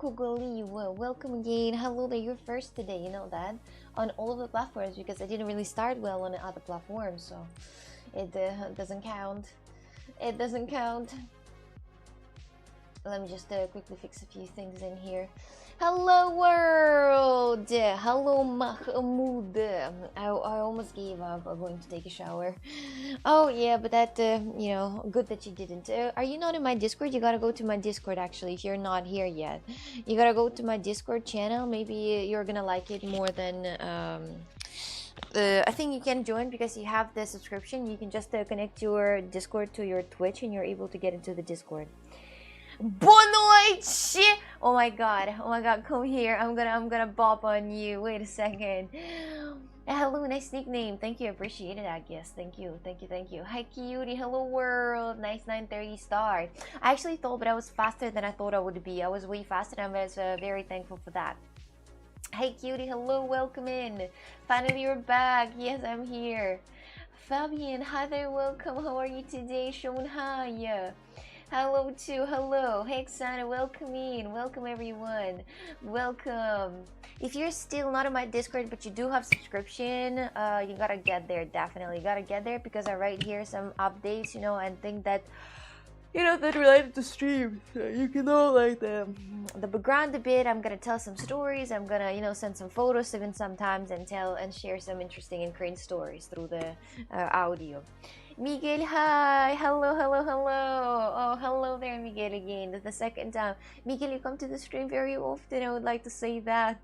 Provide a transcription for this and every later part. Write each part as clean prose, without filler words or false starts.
Kugali, welcome again. Hello there, you're first today, you know that? On all of the platforms, because I didn't really start well on the other platforms, so it doesn't count. It doesn't count. Let me just quickly fix a few things in here. Hello world! Hello Mahmoud. I almost gave up going to take a shower. Oh yeah, but that, good that you didn't. Are you not in my Discord? You gotta go to my Discord actually, if you're not here yet. You gotta go to my Discord channel. Maybe you're gonna like it more than, I think you can join because you have the subscription. You can just connect your Discord to your Twitch and you're able to get into the Discord. Boa noite! Oh my god, come here. I'm gonna bop on you. Wait a second. Hello, nice nickname. Thank you, appreciate it, I guess. Thank you. Hi cutie, hello world. Nice 930 star. I actually thought, but I was faster than I thought I would be. I was way faster and I was very thankful for that. Hey cutie, hello, welcome in. Finally you're back. Yes, I'm here. Fabian, hi there, welcome. How are you today? Shon, hi. Hello too, hello. Hey Xana, welcome in. Welcome everyone. Welcome. If you're still not on my Discord but you do have subscription, you gotta get there, definitely. You gotta get there because I write here some updates, and think that that related to stream. So you can know like the background a bit. I'm gonna tell some stories. I'm gonna send some photos even sometimes and tell and share some interesting and crazy stories through the audio. Miguel, hi! Hello. Oh, hello there, Miguel, again. That's the second time. Miguel, you come to the stream very often. I would like to say that.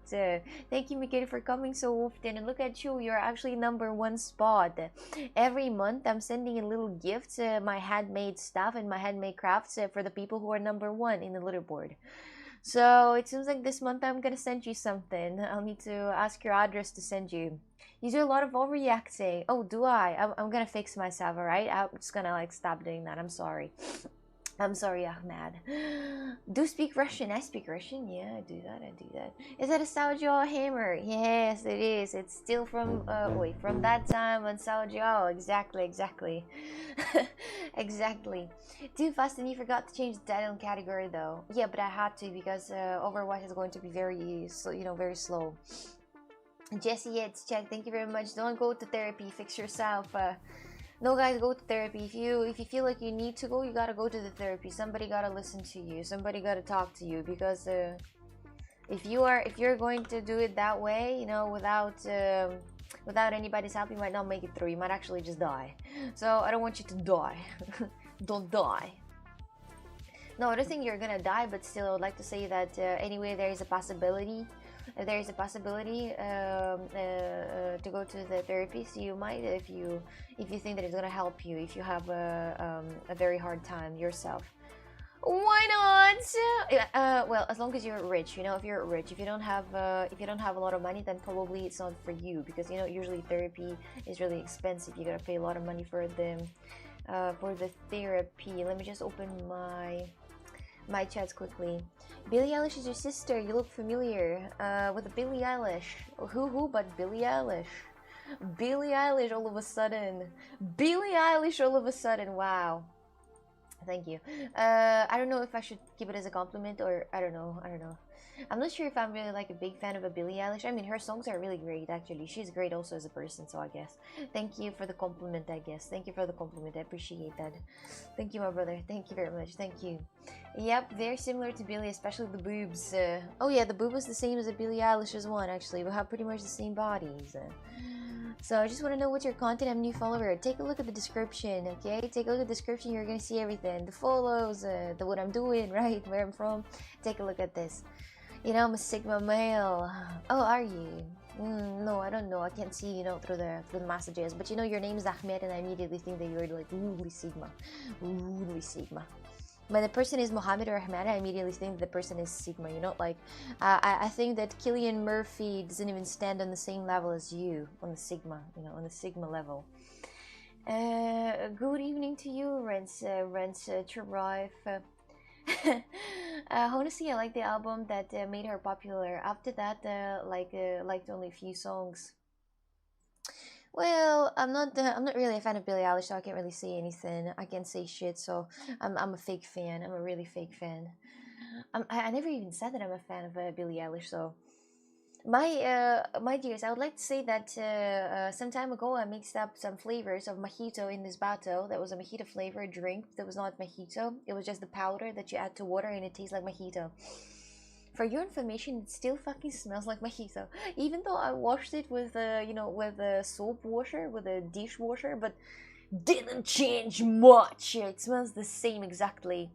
Thank you, Miguel, for coming so often. And look at you, you're actually #1 spot. Every month, I'm sending a little gift, my handmade stuff and my handmade crafts for the people who are #1 in the leaderboard. So it seems like this month I'm gonna send you something. I'll need to ask your address to send you. You do a lot of overreacting. Oh, do I? I'm gonna fix myself, alright? I'm just gonna stop doing that. I'm sorry. I'm sorry, Ahmed. Do speak Russian. I speak Russian. Yeah, I do that. Is that a Saojiao hammer? Yes, it is. It's still from from that time on Saojiao. Exactly. Exactly. Too fast and you forgot to change the title category though. Yeah, but I had to because Overwatch is going to be very very slow. Jesse, it's check. Thank you very much. Don't go to therapy. Fix yourself. No, guys, go to therapy. If you feel like you need to go, you gotta go to the therapy. Somebody gotta listen to you. Somebody gotta talk to you because if you're going to do it that way, without anybody's help, you might not make it through. You might actually just die. So I don't want you to die. Don't die. No, I don't think you're gonna die, but still, I would like to say that anyway, there is a possibility. If there is a possibility to go to the therapist, you might if you think that it's gonna help you. If you have a very hard time yourself, why not? Well, as long as you're rich, if you're rich. If you don't have a lot of money, then probably it's not for you because usually therapy is really expensive. You gotta pay a lot of money for the therapy. Let me just open my chats quickly. Billie Eilish is your sister. You look familiar. With Billie Eilish. Who but Billie Eilish? Billie Eilish all of a sudden. Billie Eilish all of a sudden. Wow. Thank you. I don't know if I should keep it as a compliment or I don't know. I'm not sure if I'm really a big fan of a Billie Eilish. I mean, her songs are really great actually. She's great also as a person, so I guess. Thank you for the compliment, I guess. Thank you for the compliment. I appreciate that. Thank you, my brother. Thank you very much. Thank you. Yep, very similar to Billie, especially the boobs. Oh yeah, the boob was the same as a Billie Eilish's one actually. We have pretty much the same bodies. So I just want to know what's your content. I'm a new follower. Take a look at the description, okay? Take a look at the description. You're gonna see everything. The follows, what I'm doing, right? Where I'm from. Take a look at this. I'm a Sigma male. Oh, are you? No, I don't know. I can't see, through the messages. But your name is Ahmed, and I immediately think that you're really Sigma. Really Sigma. When the person is Mohammed or Ahmed, I immediately think the person is Sigma. I think that Killian Murphy doesn't even stand on the same level as you on the Sigma. On the Sigma level. Good evening to you, Rents Charife. Honestly, I like the album that made her popular. After that, liked only a few songs. Well, I'm not really a fan of Billie Eilish, so I can't really say anything. I can't say shit, so I'm a fake fan. I'm a really fake fan. I never even said that I'm a fan of Billie Eilish. So my dears, I would like to say that some time ago I mixed up some flavors of mojito in this bottle. That was a mojito flavored drink. That was not mojito. It was just the powder that you add to water and it tastes like mojito. For your information, it still fucking smells like mojito. Even though I washed it with with a soap washer, with a dishwasher, but didn't change much. It smells the same exactly.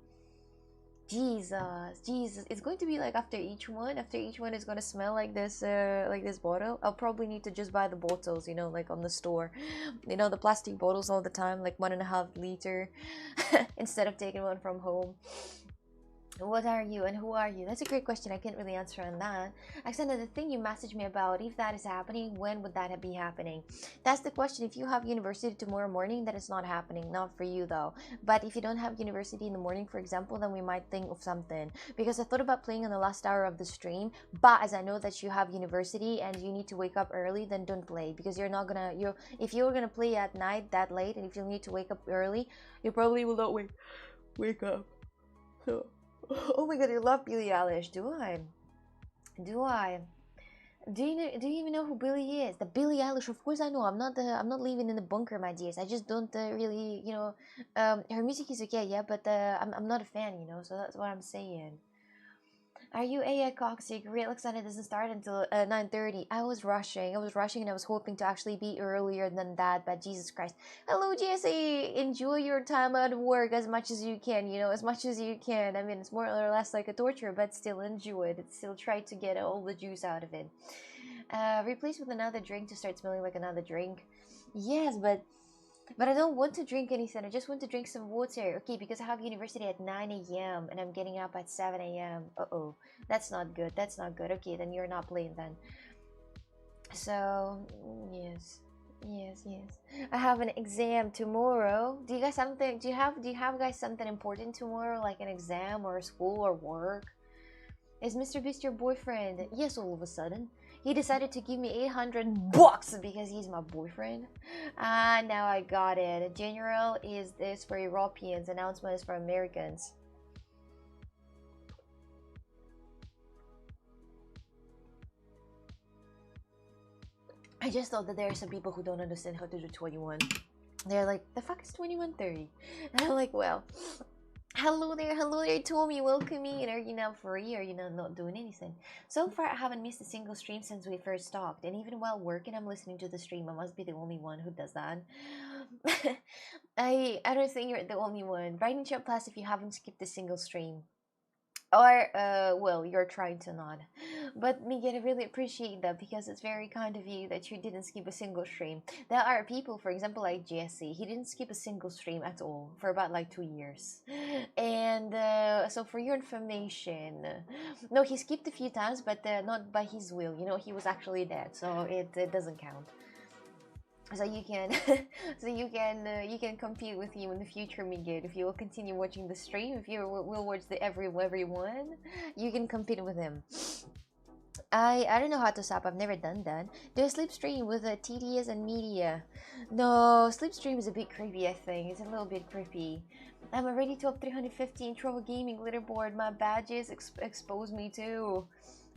Jesus, it's going to be like after each one it's going to smell like this bottle. I'll probably need to just buy the bottles, like on the store, the plastic bottles all the time, like 1.5 liter, instead of taking one from home. What are you and who are you? That's a great question. I can't really answer on that. Alexander, the thing you messaged me about, if that is happening, when would that be happening? That's the question. If you have university tomorrow morning, that is not happening. Not for you though. But if you don't have university in the morning, for example, then we might think of something. Because I thought about playing on the last hour of the stream, but as I know that you have university and you need to wake up early, then don't play. Because you're not gonna, if you're gonna play at night that late, and if you need to wake up early, you probably will not wake up. So. Oh my god, I love Billie Eilish. Do I? Do I? Do you even know who Billie is? The Billie Eilish, of course I know. I'm not living in the bunker, my dears. I just don't really, her music is okay, yeah, but I'm not a fan, so that's what I'm saying. Are you AI Coxic? Real Alexander doesn't start until 9:30. I was rushing and I was hoping to actually be earlier than that, but Jesus Christ. Hello, Jesse! Enjoy your time at work as much as you can, as much as you can. I mean, it's more or less like a torture, but still enjoy it. Still try to get all the juice out of it. Replace with another drink to start smelling like another drink. Yes, but I don't want to drink anything. I just want to drink some water. Okay, because I have university at 9 a.m. and I'm getting up at 7 a.m. Uh-oh. That's not good. That's not good. Okay, then you're not playing then. So, yes. Yes. I have an exam tomorrow. Do you guys guys something important tomorrow, like an exam or school or work? Is Mr. Beast your boyfriend? Yes, all of a sudden. He decided to give me 800 bucks because he's my boyfriend. Ah, now I got it. General is this for Europeans. Announcement is for Americans. I just thought that there are some people who don't understand how to do 21. They're like, the fuck is 2130? And I'm like, well, hello there, Tommy, welcome in. Are you now free? Are you not doing anything? So far, I haven't missed a single stream since we first talked, and even while working, I'm listening to the stream. I must be the only one who does that. I don't think you're the only one. Write in chat class if you haven't skipped a single stream. Or, well, you're trying to not. But Miguel, I really appreciate that because it's very kind of you that you didn't skip a single stream. There are people, for example, like Jesse. He didn't skip a single stream at all for about like 2 years. And so for your information, no, he skipped a few times, but not by his will. He was actually dead, so it doesn't count. So you can you can compete with you in the future, Miguel. If you will continue watching the stream, if you will watch the everyone, you can compete with him. I don't know how to stop. I've never done that. Do a sleep stream with TDS and media. No, sleep stream is a bit creepy. I think it's a little bit creepy. I'm already top 350 in Trovo Gaming leaderboard. My badges expose me too.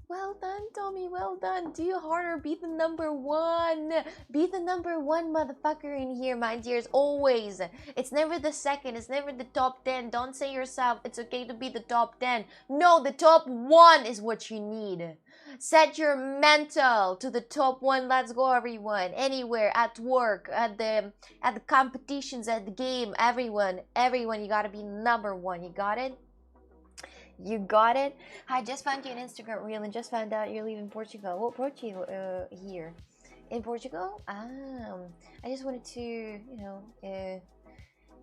Well done, Tommy. Well done. Do harder. Be the number one. Be the number one motherfucker in here, my dears. Always. It's never the second. It's never the top 10. Don't say yourself it's okay to be the top 10. No, the top 1 is what you need. Set your mental to the top 1. Let's go, everyone. Anywhere, at work, at the competitions, at the game, everyone, you gotta be number 1. You got it? You got it? I just found you an Instagram reel and just found out you're leaving Portugal. What brought you here? In Portugal? I just wanted to,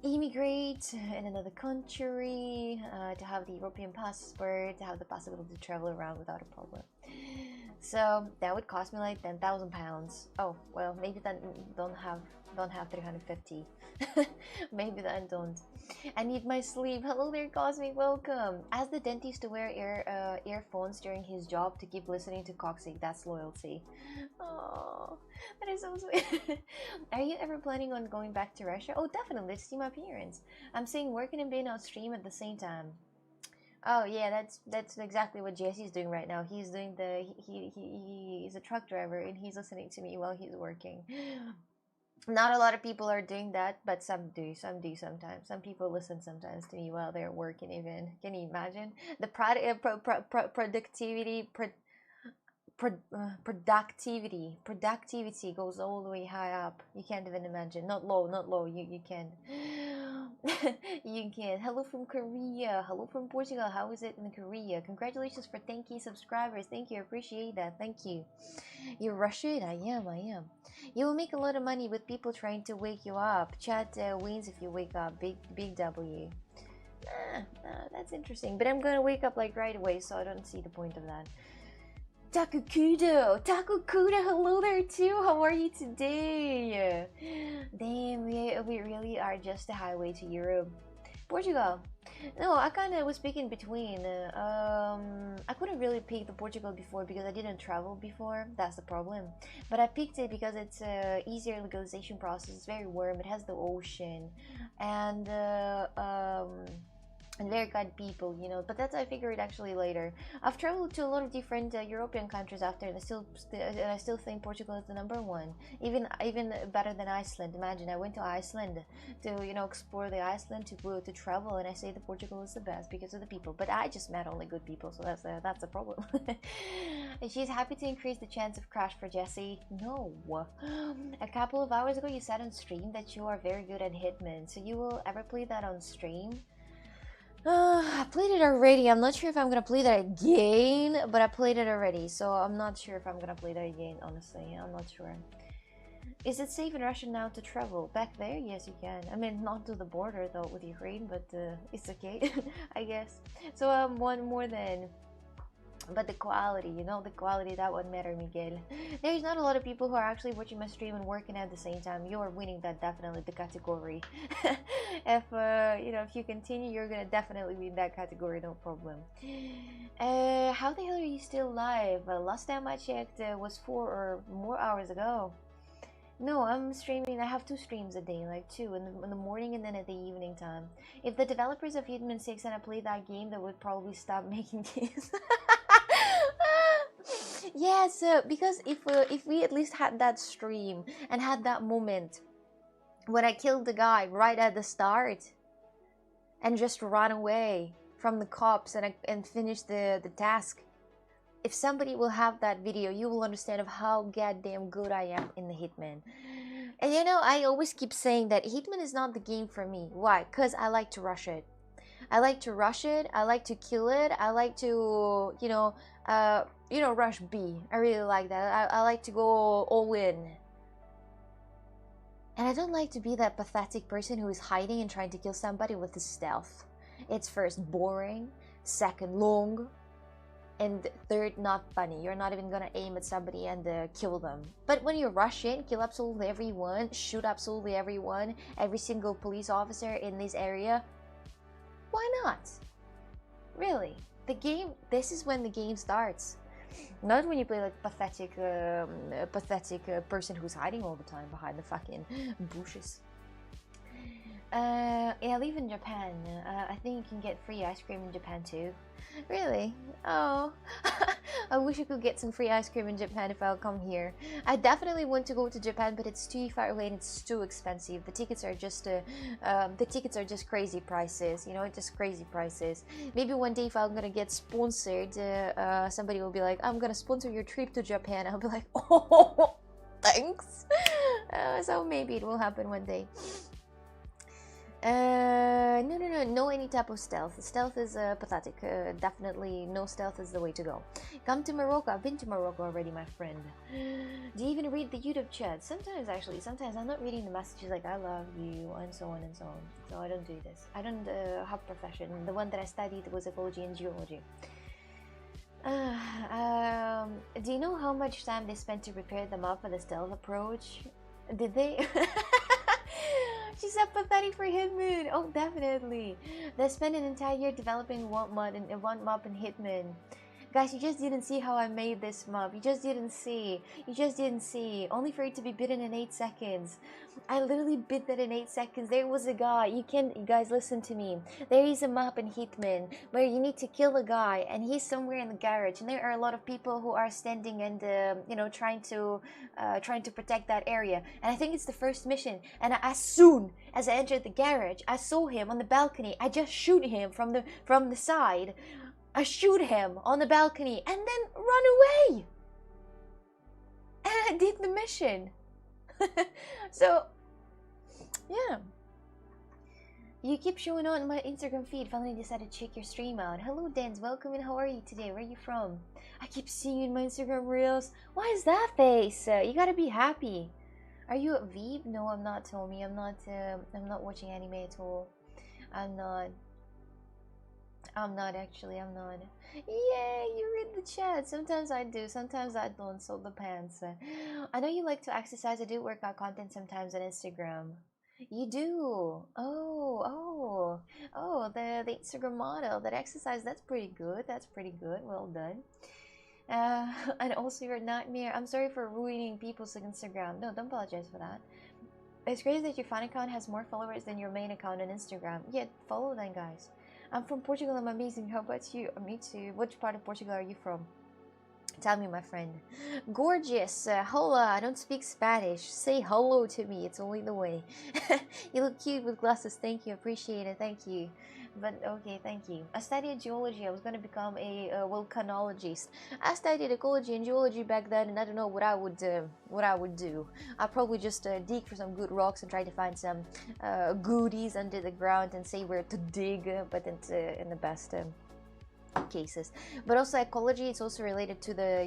immigrate in another country, to have the European passport, to have the possibility to travel around without a problem. So that would cost me like £10,000. Oh, well, maybe then don't have 350. Maybe then don't. I need my sleep. Hello there, Cosmic. Welcome. Ask the dentist to wear earphones during his job to keep listening to Coxic. That's loyalty. Oh, that is so sweet. Are you ever planning on going back to Russia? Oh, definitely. To see my parents. I'm saying working and being on stream at the same time. Oh yeah, that's exactly what Jesse's doing right now. He's doing the he's a truck driver and he's listening to me while he's working. Not a lot of people are doing that, but some do. Some do sometimes. Some people listen sometimes to me while they're working. Even can you imagine the productivity productivity goes all the way high up. You can't even imagine. Not low, not low. You can. You can. Hello from Korea. Hello from Portugal. How is it in Korea? Congratulations for 10K subscribers. Thank you. I appreciate that. Thank you. You're Russian. I am. I am. You will make a lot of money with people trying to wake you up. Chat wins if you wake up. Big W. That's interesting. But I'm gonna wake up like right away, so I don't see the point of that. Takukudo! Takukudo, hello there too! How are you today? Damn, we really are just a highway to Europe. Portugal. No, I kind of was picking between. I couldn't really pick the Portugal before because I didn't travel before. That's the problem. But I picked it because it's a easier legalization process. It's very warm. It has the ocean, and very kind people, you know. But that's I figured actually later. I've traveled to a lot of different European countries after, and I still think Portugal is the number one, even better than Iceland. Imagine I went to Iceland to explore the Iceland to travel, and I say that Portugal is the best because of the people. But I just met only good people, so that's a problem. And she's happy to increase the chance of crash for Jesse. No, a couple of hours ago you said on stream that you are very good at Hitman, so you will ever play that on stream? I played it already. I'm not sure if I'm gonna play that again, but I played it already, so I'm not sure if I'm gonna play that again, honestly. I'm not sure. Is it safe in Russia now to travel? Back there? Yes, you can. I mean, not to the border, though, with Ukraine, but it's okay, I guess. So, one more then. But the quality, the quality, that would matter, Miguel. There's not a lot of people who are actually watching my stream and working at the same time. You are winning that, definitely, the category. If you continue, you're gonna definitely win that category, no problem. How the hell are you still live? Last time I checked was 4 or more hours ago. No, I'm streaming. I have 2 streams a day, like 2 in the morning and then at the evening time. If the developers of Hitman 6 and I played that game, they would probably stop making games. Yes, because if we at least had that stream and had that moment when I killed the guy right at the start and just ran away from the cops and finished the task. If somebody will have that video, you will understand of how goddamn good I am in the Hitman. And I always keep saying that Hitman is not the game for me. Why? Because I like to rush it. I like to rush it. I like to kill it. I like to, rush B. I really like that. I like to go all in. And I don't like to be that pathetic person who is hiding and trying to kill somebody with the stealth. It's first boring, second long, and third not funny. You're not even gonna aim at somebody and kill them. But when you rush in, kill absolutely everyone, shoot absolutely everyone, every single police officer in this area, why not? Really, this is when the game starts. Not when you play like pathetic person who's hiding all the time behind the fucking bushes. Yeah, I live in Japan. I think you can get free ice cream in Japan too. Really? Oh, I wish I could get some free ice cream in Japan if I'll come here. I definitely want to go to Japan, but it's too far away and it's too expensive. The tickets are just crazy prices. Just crazy prices. Maybe one day if I'm gonna get sponsored, somebody will be like, "I'm gonna sponsor your trip to Japan." I'll be like, "Oh, thanks." So maybe it will happen one day. No any type of stealth. Stealth is pathetic. Definitely no stealth is the way to go. Come to Morocco. I've been to Morocco already, my friend. Do you even read the YouTube chat? Sometimes, actually. Sometimes I'm not reading the messages like "I love you" and so on and so on. So I don't do this. I don't have profession. The one that I studied was ecology and geology. Do you know how much time they spent to prepare them up for the stealth approach? Did they? She's pathetic for Hitman. Oh, definitely. They spent an entire year developing one mod in Hitman. Guys, you just didn't see how I made this map. You just didn't see. You just didn't see. Only for it to be bitten in 8 seconds. I literally bit that in 8 seconds. There was a guy. You guys, listen to me. There is a map in Hitman where you need to kill a guy, and he's somewhere in the garage, and there are a lot of people who are standing and trying to protect that area. And I think it's the first mission. And as soon as I entered the garage, I saw him on the balcony. I just shoot him from the side. I shoot him on the balcony and then run away. And I did the mission. So, yeah. You keep showing on my Instagram feed. Finally decided to check your stream out. Hello, Dens. Welcome and how are you today? Where are you from? I keep seeing you in my Instagram reels. Why is that face? You gotta be happy. Are you a Veeb? No, I'm not, Tommy. I'm not watching anime at all. I'm not actually. I'm not. Yay, you read the chat. Sometimes I do, sometimes I don't. So depends. I know you like to exercise. I do workout content sometimes on Instagram. You do. Oh, the Instagram model that exercise. That's pretty good. That's pretty good. Well done. And also your nightmare. I'm sorry for ruining people's Instagram. No, don't apologize for that. It's crazy that your fan account has more followers than your main account on Instagram. Yeah, follow them, guys. I'm from Portugal. I'm amazing. How about you? Me too. Which part of Portugal are you from? Tell me, my friend. Gorgeous. Hola. I don't speak Spanish. Say hello to me. It's only the way. You look cute with glasses. Thank you. Appreciate it. Thank you. But okay, thank you. I studied geology. I was going to become a volcanologist. I studied ecology and geology back then, and I don't know what I would do. I'd probably just dig for some good rocks and try to find some goodies under the ground and say where to dig, but in the best cases. But also ecology, it's also related to the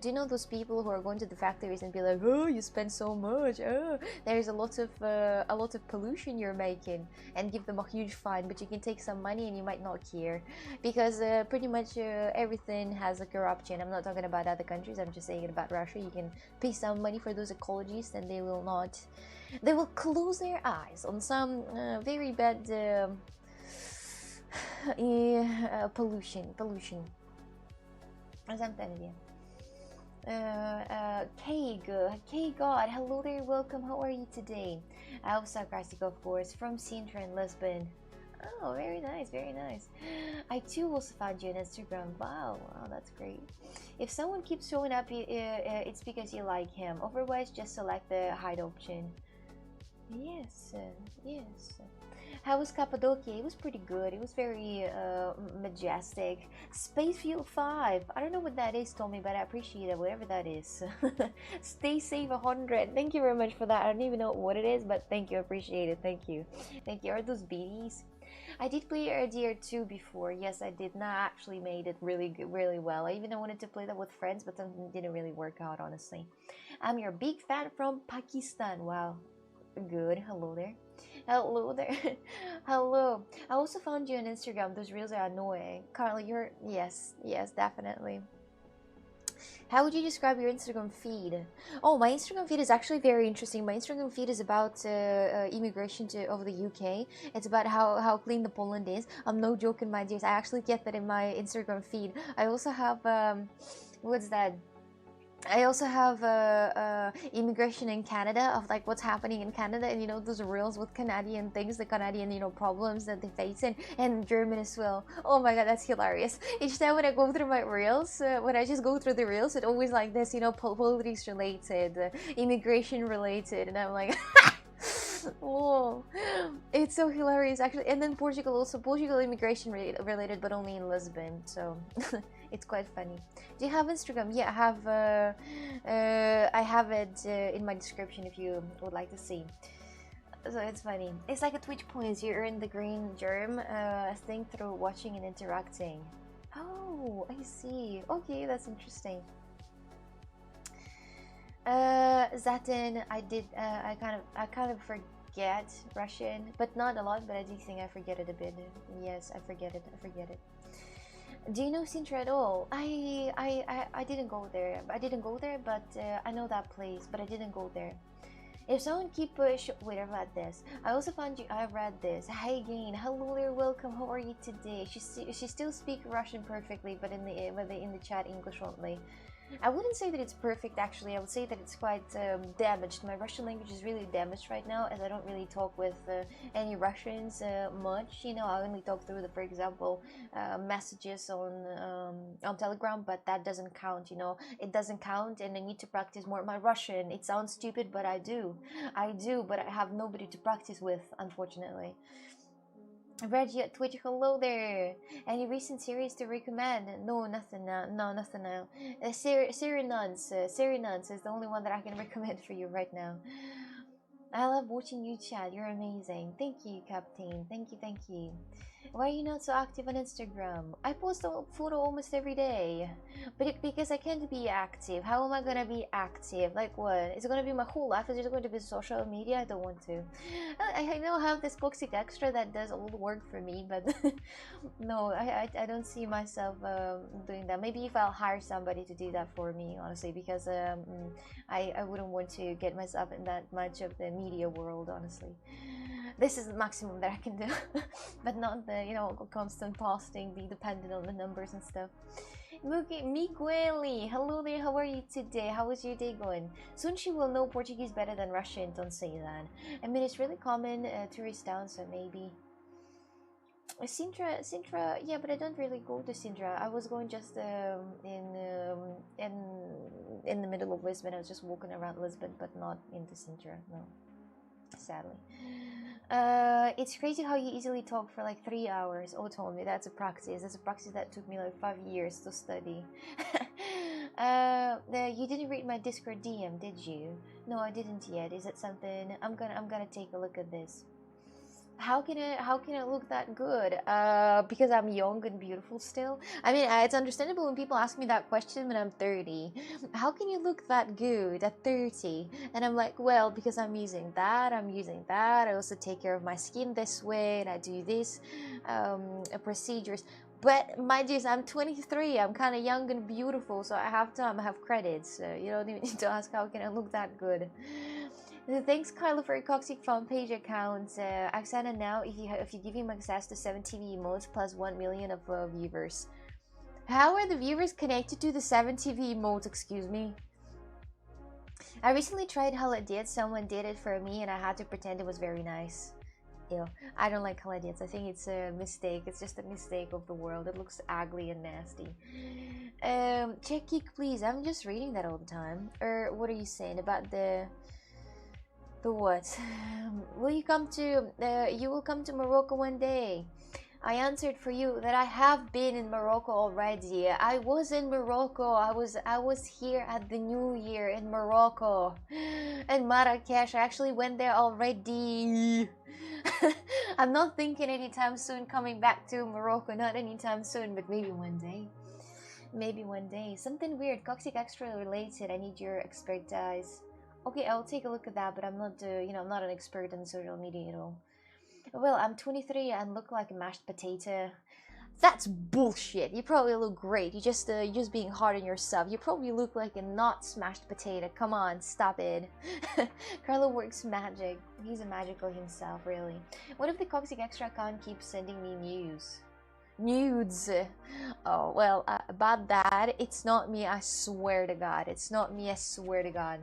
do you know those people who are going to the factories and be like, oh, you spend so much, oh, there's a lot of pollution you're making, and give them a huge fine, but you can take some money and you might not care, because pretty much everything has a corruption. I'm not talking about other countries, I'm just saying about Russia. You can pay some money for those ecologists and they will close their eyes on some very bad pollution. As I'm telling you. K God, hello there, welcome. How are you today? I was sarcastic, of course, from Sintra in Lisbon. Oh, very nice, very nice. I too also found you on Instagram. Wow, that's great. If someone keeps showing up, it's because you like him. Otherwise, just select the hide option. Yes. How was Cappadocia? It was pretty good. It was very majestic. Space Fuel 5. I don't know what that is, Tommy, but I appreciate it, whatever that is. Stay safe 100. Thank you very much for that. I don't even know what it is, but thank you. I appreciate it. Thank you. Thank you. Are those beanies? I did play RDR2 before. Yes, I did. Not actually made it really good, really well. I even wanted to play that with friends, but it didn't really work out, honestly. I'm your big fan from Pakistan. Wow. Good. Hello there. Hello there. Hello. I also found you on Instagram. Those reels are annoying. Carly, you're... Yes, definitely. How would you describe your Instagram feed? Oh, my Instagram feed is actually very interesting. My Instagram feed is about immigration over the UK. It's about how clean the Poland is. I'm no joking, my dears. I actually get that in my Instagram feed. I also have... what's that? I also have immigration in Canada, of like what's happening in Canada, and those reels with Canadian things, the Canadian problems that they face, and German as well. Oh my god, that's hilarious. Each time when I go through my reels, when I just go through the reels, it's always like this, politics related, immigration related, and I'm like oh, it's so hilarious actually. And then Portugal immigration related, but only in Lisbon, so it's quite funny. Do you have Instagram? Yeah, I have it in my description if you would like to see. So it's funny. It's like a Twitch points. You earn the green germ thing through watching and interacting. Oh, I see. Okay, that's interesting. Zatin, I kind of forget Russian, but not a lot, but I do think I forget it a bit. Yes, I forget it. Do you know Sintra at all? I didn't go there. But I know that place, but I didn't go there. If someone keep wait, I've read this. I also found you. I've read this. Hi again. Hello there. Welcome. How are you today? She still speaks Russian perfectly, but in the chat English only. I wouldn't say that it's perfect actually. I would say that it's quite damaged. My Russian language is really damaged right now, as I don't really talk with any Russians much. You know, I only talk through the, for example, messages on Telegram, but that doesn't count. You know, it doesn't count, and I need to practice more my Russian. It sounds stupid, but I do, but I have nobody to practice with, unfortunately. Reggie at Twitch, hello there. Any recent series to recommend? No, nothing now. No, nothing now. Nuns is the only one that I can recommend for you right now. I love watching you chat. You're amazing. Thank you, Captain. Thank you, thank you. Why are you not so active on Instagram? I post a photo almost every day. But because I can't be active. How am I gonna be active? Like what? Is it gonna be my whole life? Is it going to be social media? I don't want to. I know I have this Toxic Extra that does all the work for me, but no, I don't see myself doing that. Maybe if I'll hire somebody to do that for me, honestly, because I wouldn't want to get myself in that much of the media world, honestly. This is the maximum that I can do, but not the, you know, constant posting, be dependent on the numbers and stuff. Migueli, hello there, how are you today? How is your day going? Soon she will know Portuguese better than Russian, don't say that. I mean, it's really common tourist town, so maybe. Sintra, yeah, but I don't really go to Sintra. I was going just in the middle of Lisbon. I was just walking around Lisbon, but not into Sintra, no. Sadly. It's crazy how you easily talk for like 3 hours. Oh, told me that's a practice. That's a practice that took me like 5 years to study. You didn't read my Discord DM, did you? No, I didn't yet. Is it something? I'm gonna take a look at this. How can it look that good? Because I'm young and beautiful still. I mean, it's understandable when people ask me that question when I'm 30. How can you look that good at 30? And I'm like, well, because I'm using that. I also take care of my skin this way, and I do this procedures. But my dears, I'm 23. I'm kind of young and beautiful, so I have time. I have credits. You don't even need to ask how can I look that good. Thanks, Carlo, for your Toxic fan page account. Aksana now, if you give him access to 7 TV emotes plus 1 million of viewers. How are the viewers connected to the 7 TV emotes? Excuse me. I recently tried Haladiet. Someone did it for me, and I had to pretend it was very nice. Ew. I don't like Haladiets. I think it's a mistake. It's just a mistake of the world. It looks ugly and nasty. Check Geek, please. I'm just reading that all the time. Or what are you saying about the what? Will you come to you will come to Morocco one day? I answered for you that I have been in Morocco already. I was in Morocco. I was here at the New Year in Morocco. And Marrakesh. I actually went there already. I'm not thinking anytime soon coming back to Morocco. Not anytime soon, but maybe one day. Maybe one day. Something weird. Toxic Extra related. I need your expertise. Okay, I'll take a look at that, but I'm not, I'm not an expert in social media at all. Well, I'm 23 and look like a mashed potato. That's bullshit. You probably look great. You're just being hard on yourself. You probably look like a not smashed potato. Come on, stop it. Carlo works magic. He's a magical himself, really. What if the Toxic Extra account keeps sending me nudes? Oh, well, about that, it's not me, I swear to God. It's not me, I swear to God.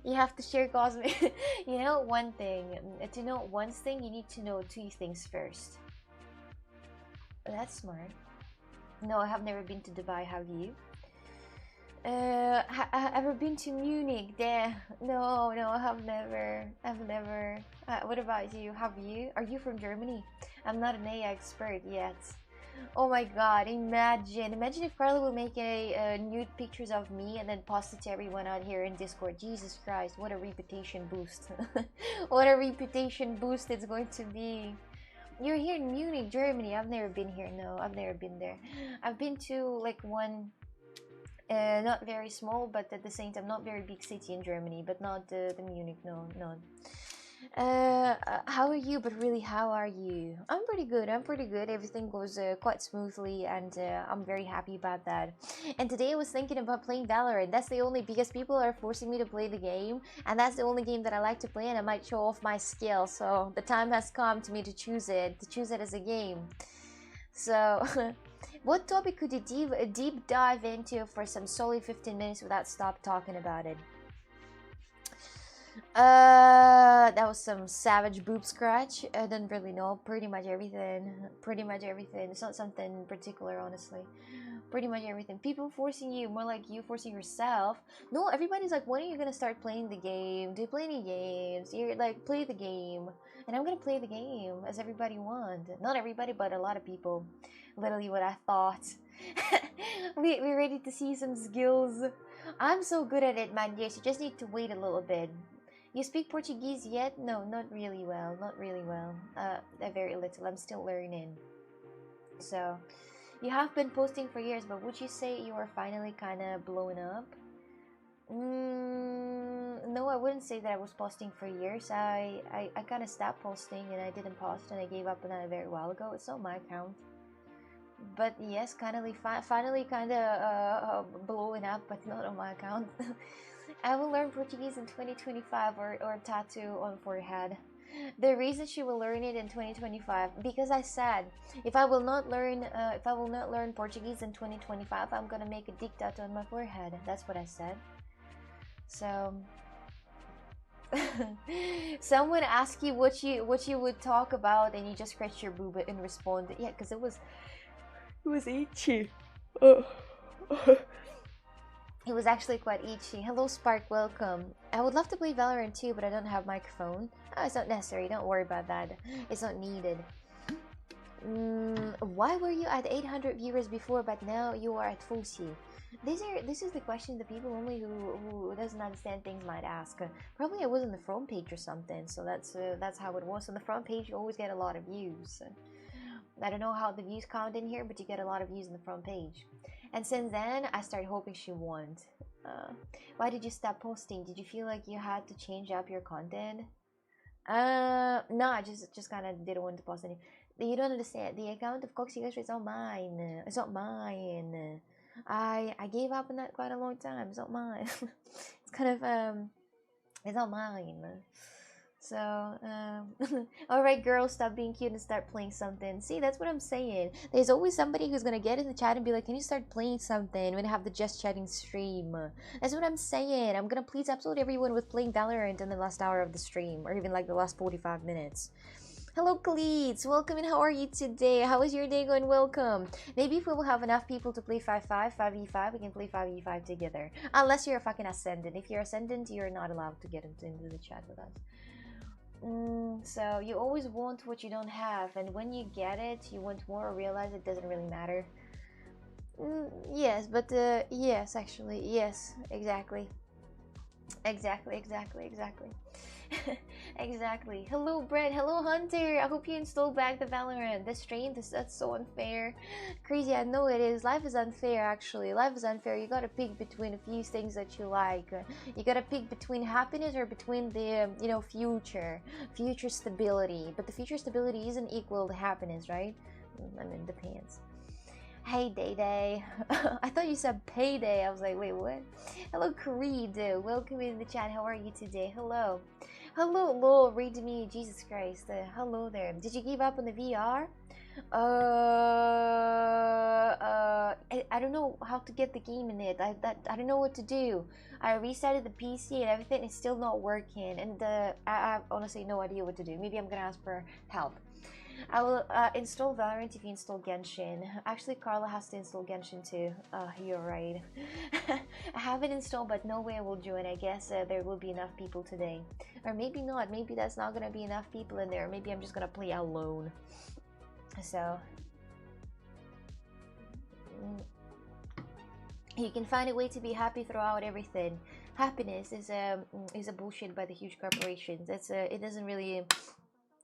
You have to share cosmic. You know, one thing. To know one thing, you need to know 2 things first. That's smart. No, I have never been to Dubai. Have you? Ever been to Munich? There? No, I have never. What about you? Have you? Are you from Germany? I'm not an AI expert yet. Oh my god, imagine if Carla will make a nude pictures of me and then post it to everyone out here in Discord. Jesus Christ, what a reputation boost. What a reputation boost it's going to be. You're here in Munich, Germany. I've never been here. No, I've never been there. I've been to like one not very small, but at the same time not very big city in Germany, but not the Munich. No. How are you? But really, how are you? I'm pretty good. I'm pretty good. Everything goes quite smoothly, and I'm very happy about that. And today I was thinking about playing Valorant. That's the only because people are forcing me to play the game, and that's the only game that I like to play, and I might show off my skill. So the time has come to me to choose it as a game. So, what topic could you deep dive into for some solid 15 minutes without stop talking about it? That was some savage boob scratch. I don't really know. Pretty much everything. Pretty much everything. It's not something particular, honestly. Pretty much everything. People forcing you, more like you forcing yourself. No, everybody's like, when are you gonna start playing the game? Do you play any games? You're like, play the game. And I'm gonna play the game as everybody wants. Not everybody, but a lot of people. Literally what I thought. We're ready to see some skills. I'm so good at it, man. Yes, you just need to wait a little bit. You speak Portuguese yet? No, not really well. Not really well. Very little. I'm still learning. So, you have been posting for years, but would you say you are finally kind of blowing up? No, I wouldn't say that I was posting for years. I kind of stopped posting and I didn't post and I gave up on that a very while ago. It's not my account. But yes, finally kind of blowing up, but not on my account. I will learn Portuguese in 2025 or tattoo on forehead. The reason she will learn it in 2025 because I said if I will not learn Portuguese in 2025, I'm gonna make a dick tattoo on my forehead. That's what I said. So someone asked you what you would talk about and you just scratch your boob and respond yeah because it was itchy. It was actually quite itchy. Hello Spark, welcome. I would love to play Valorant too, but I don't have microphone. Oh, it's not necessary, don't worry about that. It's not needed. Why were you at 800 viewers before, but now you are at 40? This is the question that people only who doesn't understand things might ask. Probably I was on the front page or something, so that's how it was. On the front page, you always get a lot of views. I don't know how the views count in here, but you get a lot of views on the front page. And since then, I started hoping she won. Why did you stop posting? Did you feel like you had to change up your content? No, I just kind of didn't want to post any. You don't understand. The account of Coxy is not mine. It's not mine. I gave up on that quite a long time. It's not mine. It's kind of it's not mine. So, alright girls, stop being cute and start playing something. See, that's what I'm saying. There's always somebody who's gonna get in the chat and be like, can you start playing something when I have the Just Chatting stream? That's what I'm saying. I'm gonna please absolutely everyone with playing Valorant in the last hour of the stream, or even like the last 45 minutes. Hello, Khalid. Welcome and how are you today? How is your day going? Welcome. Maybe if we will have enough people to play 5v5, we can play 5v5 together. Unless you're a fucking Ascendant. If you're Ascendant, you're not allowed to get into the chat with us. So you always want what you don't have, and when you get it, you want more or realize it doesn't really matter. Yes, but yes, actually, yes, exactly. Exactly. Exactly. Hello, Brett. Hello, Hunter. I hope you installed back the Valorant. This stream, that's so unfair. Crazy, I know it is. Life is unfair, actually. Life is unfair. You gotta pick between a few things that you like. You gotta pick between happiness or between the, future stability. But the future stability isn't equal to happiness, right? I mean, it depends. Hey, Day Day. I thought you said payday. I was like, wait, what? Hello, Creed. Welcome in the chat. How are you today? Hello. Hello, lol. Read to me. Jesus Christ. Hello there. Did you give up on the VR? I don't know how to get the game in it. I don't know what to do. I restarted the PC and everything is still not working. And I have honestly no idea what to do. Maybe I'm gonna ask for help. I will install Valorant if you install Genshin. Actually, Carla has to install Genshin too. You're right. I have it installed, but no way I will join. I guess there will be enough people today. Or maybe not. Maybe that's not gonna be enough people in there. Maybe I'm just gonna play alone. So... you can find a way to be happy throughout everything. Happiness is a bullshit by the huge corporations. It doesn't really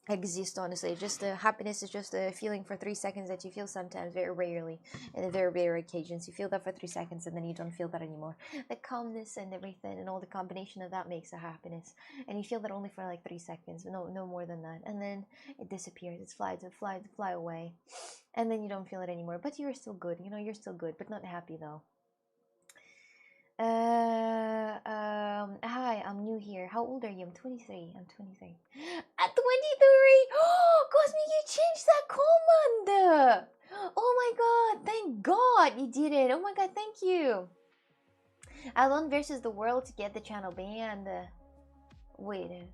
exist, honestly. Just happiness is just a feeling for 3 seconds that you feel sometimes, very rarely, in very rare occasions. You feel that for 3 seconds and then you don't feel that anymore. The calmness and everything and all the combination of that makes a happiness, and you feel that only for like 3 seconds, no more than that, and then it disappears. It fly away, and then you don't feel it anymore. But you're still good. You're still good, but not happy though. Hi, I'm new here. How old are you? I'm 23. I'm 23. At 23! Oh, Cosmic, you changed that command! Oh my god, thank god you did it. Oh my god, thank you. Alone versus the world to get the channel banned. Wait,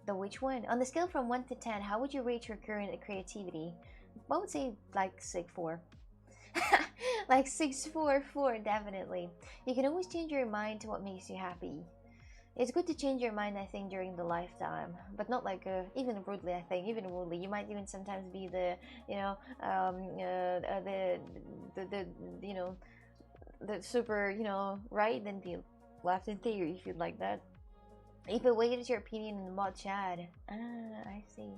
the which one? On the scale from 1 to 10, how would you rate your current creativity? I would say like 6.4. Like 6.44, definitely. You can always change your mind to what makes you happy. It's good to change your mind, I think, during the lifetime, but not like even rudely. I think even rudely, you might even sometimes be the the super right, then be left in theory if you'd like that. If it weighted your opinion in the mod chat. I see.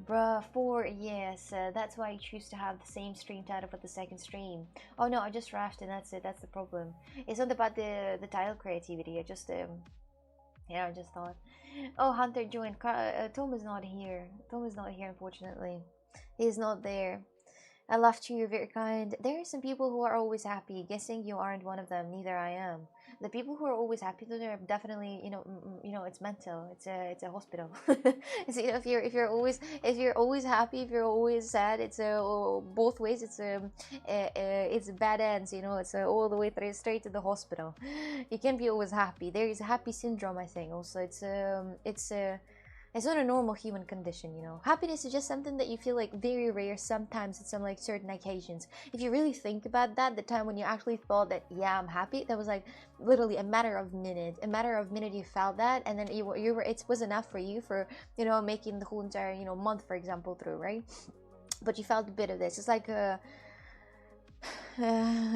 Bruh, 4, yes. That's why I choose to have the same stream title for the second stream. Oh no, I just rushed and that's it. That's the problem. It's not about the title creativity. I just I just thought. Oh, Hunter joined. Tom is not here. Tom is not here, unfortunately. He's not there. I laughed you, you're very kind. There are some people who are always happy. Guessing you aren't one of them. Neither I am. The people who are always happy, they're definitely, it's mental. It's a hospital. It's, if you're always happy, if you're always sad, it's both ways. It's bad ends. It's all the way through, straight to the hospital. You can't be always happy. There is a happy syndrome, I think. Also, it's not a normal human condition. Happiness is just something that you feel like very rare sometimes at some like certain occasions. If you really think about that, the time when you actually thought that, yeah, I'm happy, that was like literally a matter of minute. You felt that, and then it was enough for you for making the whole entire month, for example, through, right? But you felt a bit of this. It's like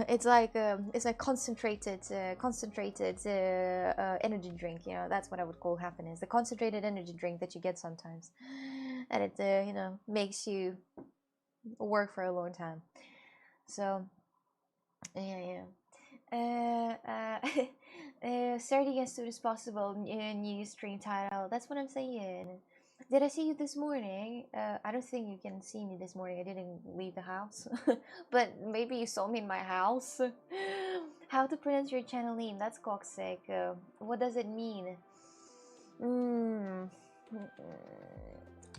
it's like concentrated energy drink. That's what I would call happiness, the concentrated energy drink that you get sometimes, and it makes you work for a long time. So yeah. Starting as soon as possible. New stream title, that's what I'm saying. Did I see you this morning? I don't think you can see me this morning. I didn't leave the house. But maybe you saw me in my house. How to pronounce your channel name? That's Coxic. What does it mean?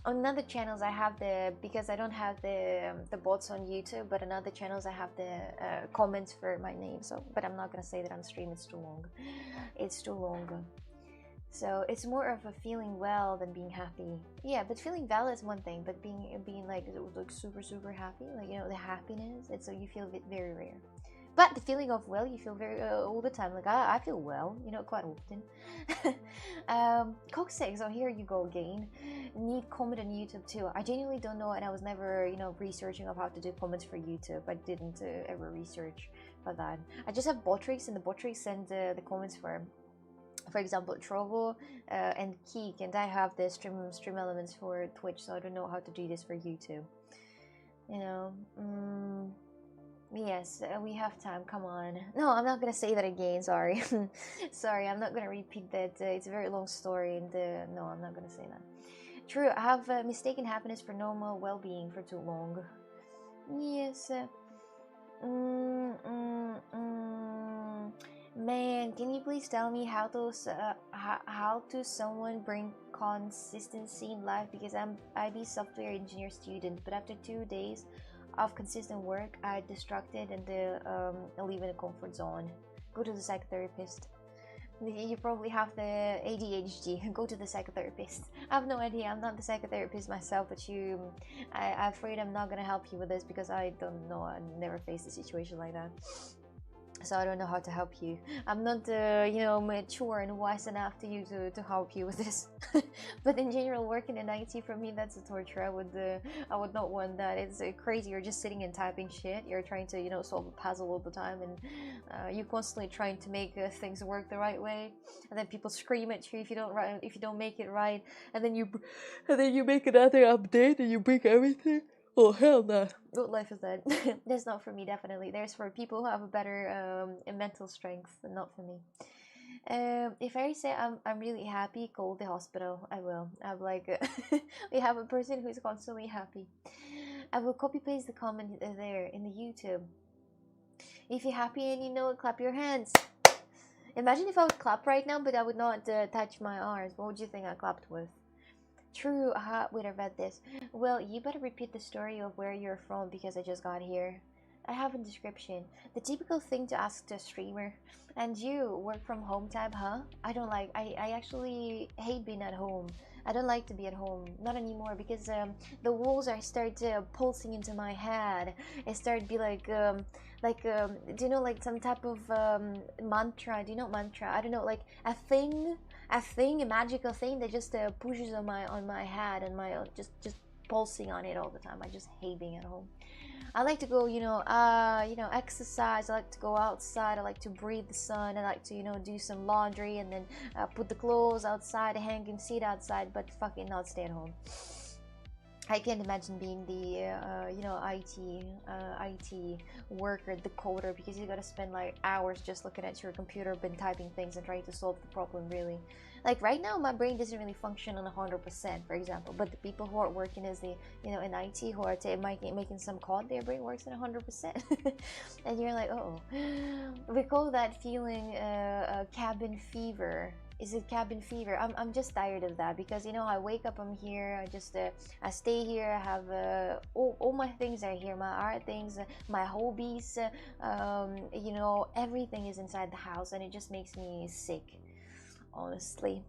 On other channels I have because I don't have the bots on YouTube, but on other channels I have the comments for my name. So, but I'm not gonna say that on stream. It's too long. It's too long. So it's more of a feeling well than being happy. Yeah, but feeling well is one thing, but being like super happy, like the happiness, it's so you feel it very rare. But the feeling of well, you feel very all the time. Like I feel well, quite often. Coxseg, so here you go again. Need comment on YouTube too. I genuinely don't know, and I was never researching of how to do comments for YouTube. I didn't ever research for that. I just have Botrix, and the Botrix send the comments for example, Trovo and Keek, and I have the stream elements for Twitch, so I don't know how to do this for YouTube. Yes, we have time. Come on. No, I'm not gonna say that again. Sorry, sorry. I'm not gonna repeat that. It's a very long story, and no, I'm not gonna say that. True, I have mistaken happiness for normal well-being for too long. Yes. Man, can you please tell me how to someone bring consistency in life? Because I be software engineer student, but after 2 days of consistent work, I distracted and leave in a comfort zone. Go to the psychotherapist. You probably have the ADHD. Go to the psychotherapist. I have no idea. I'm not the psychotherapist myself, but I'm afraid I'm not gonna help you with this because I don't know. I never faced a situation like that. so I don't know how to help you. I'm not, you know, mature and wise enough to you to help you with this. But in general, working in IT for me, that's a torture. I would not want that. It's crazy. You're just sitting and typing shit. You're trying to, you know, solve a puzzle all the time, and you're constantly trying to make things work the right way. And then people scream at you if you don't make it right, and then you make another update and you break everything. Oh hell no! What life is that? That's not for me, definitely. There's for people who have a better mental strength, but not for me. If I say I'm really happy, call the hospital. I will. I'm like we have a person who's constantly happy. I will copy paste the comment there in the YouTube. If you're happy and you know it, clap your hands. Imagine if I would clap right now, but I would not touch my arms. What would you think I clapped with? True, wait, I read this. Well, you better repeat the story of where you're from because I just got here. I have a description. The typical thing to ask to a streamer. And you, work from home type, huh? I don't like, I actually hate being at home. I don't like to be at home. Not anymore because the walls are start pulsing into my head. It started be like, do you know, like some type of mantra? Do you know mantra? I don't know, like a magical thing that just pushes on my head and my just pulsing on it all the time. I just hate being at home. I like to go, you know, exercise. I like to go outside. I like to breathe the sun. I like to, you know, do some laundry and then put the clothes outside, hang and sit outside, but fucking not stay at home. I can't imagine being the you know, IT worker, the coder, because you gotta spend like hours just looking at your computer, been typing things and trying to solve the problem. Really, like right now, my brain doesn't really function on 100%, for example. But the people who are working as the, you know, in IT, who are making some code, their brain works at 100%, and you're like, oh, we call that feeling cabin fever. Is it cabin fever? I'm just tired of that because, you know, I wake up, I'm here, I just I stay here, I have all my things are here, my art things, my hobbies, you know, everything is inside the house, and it just makes me sick, honestly.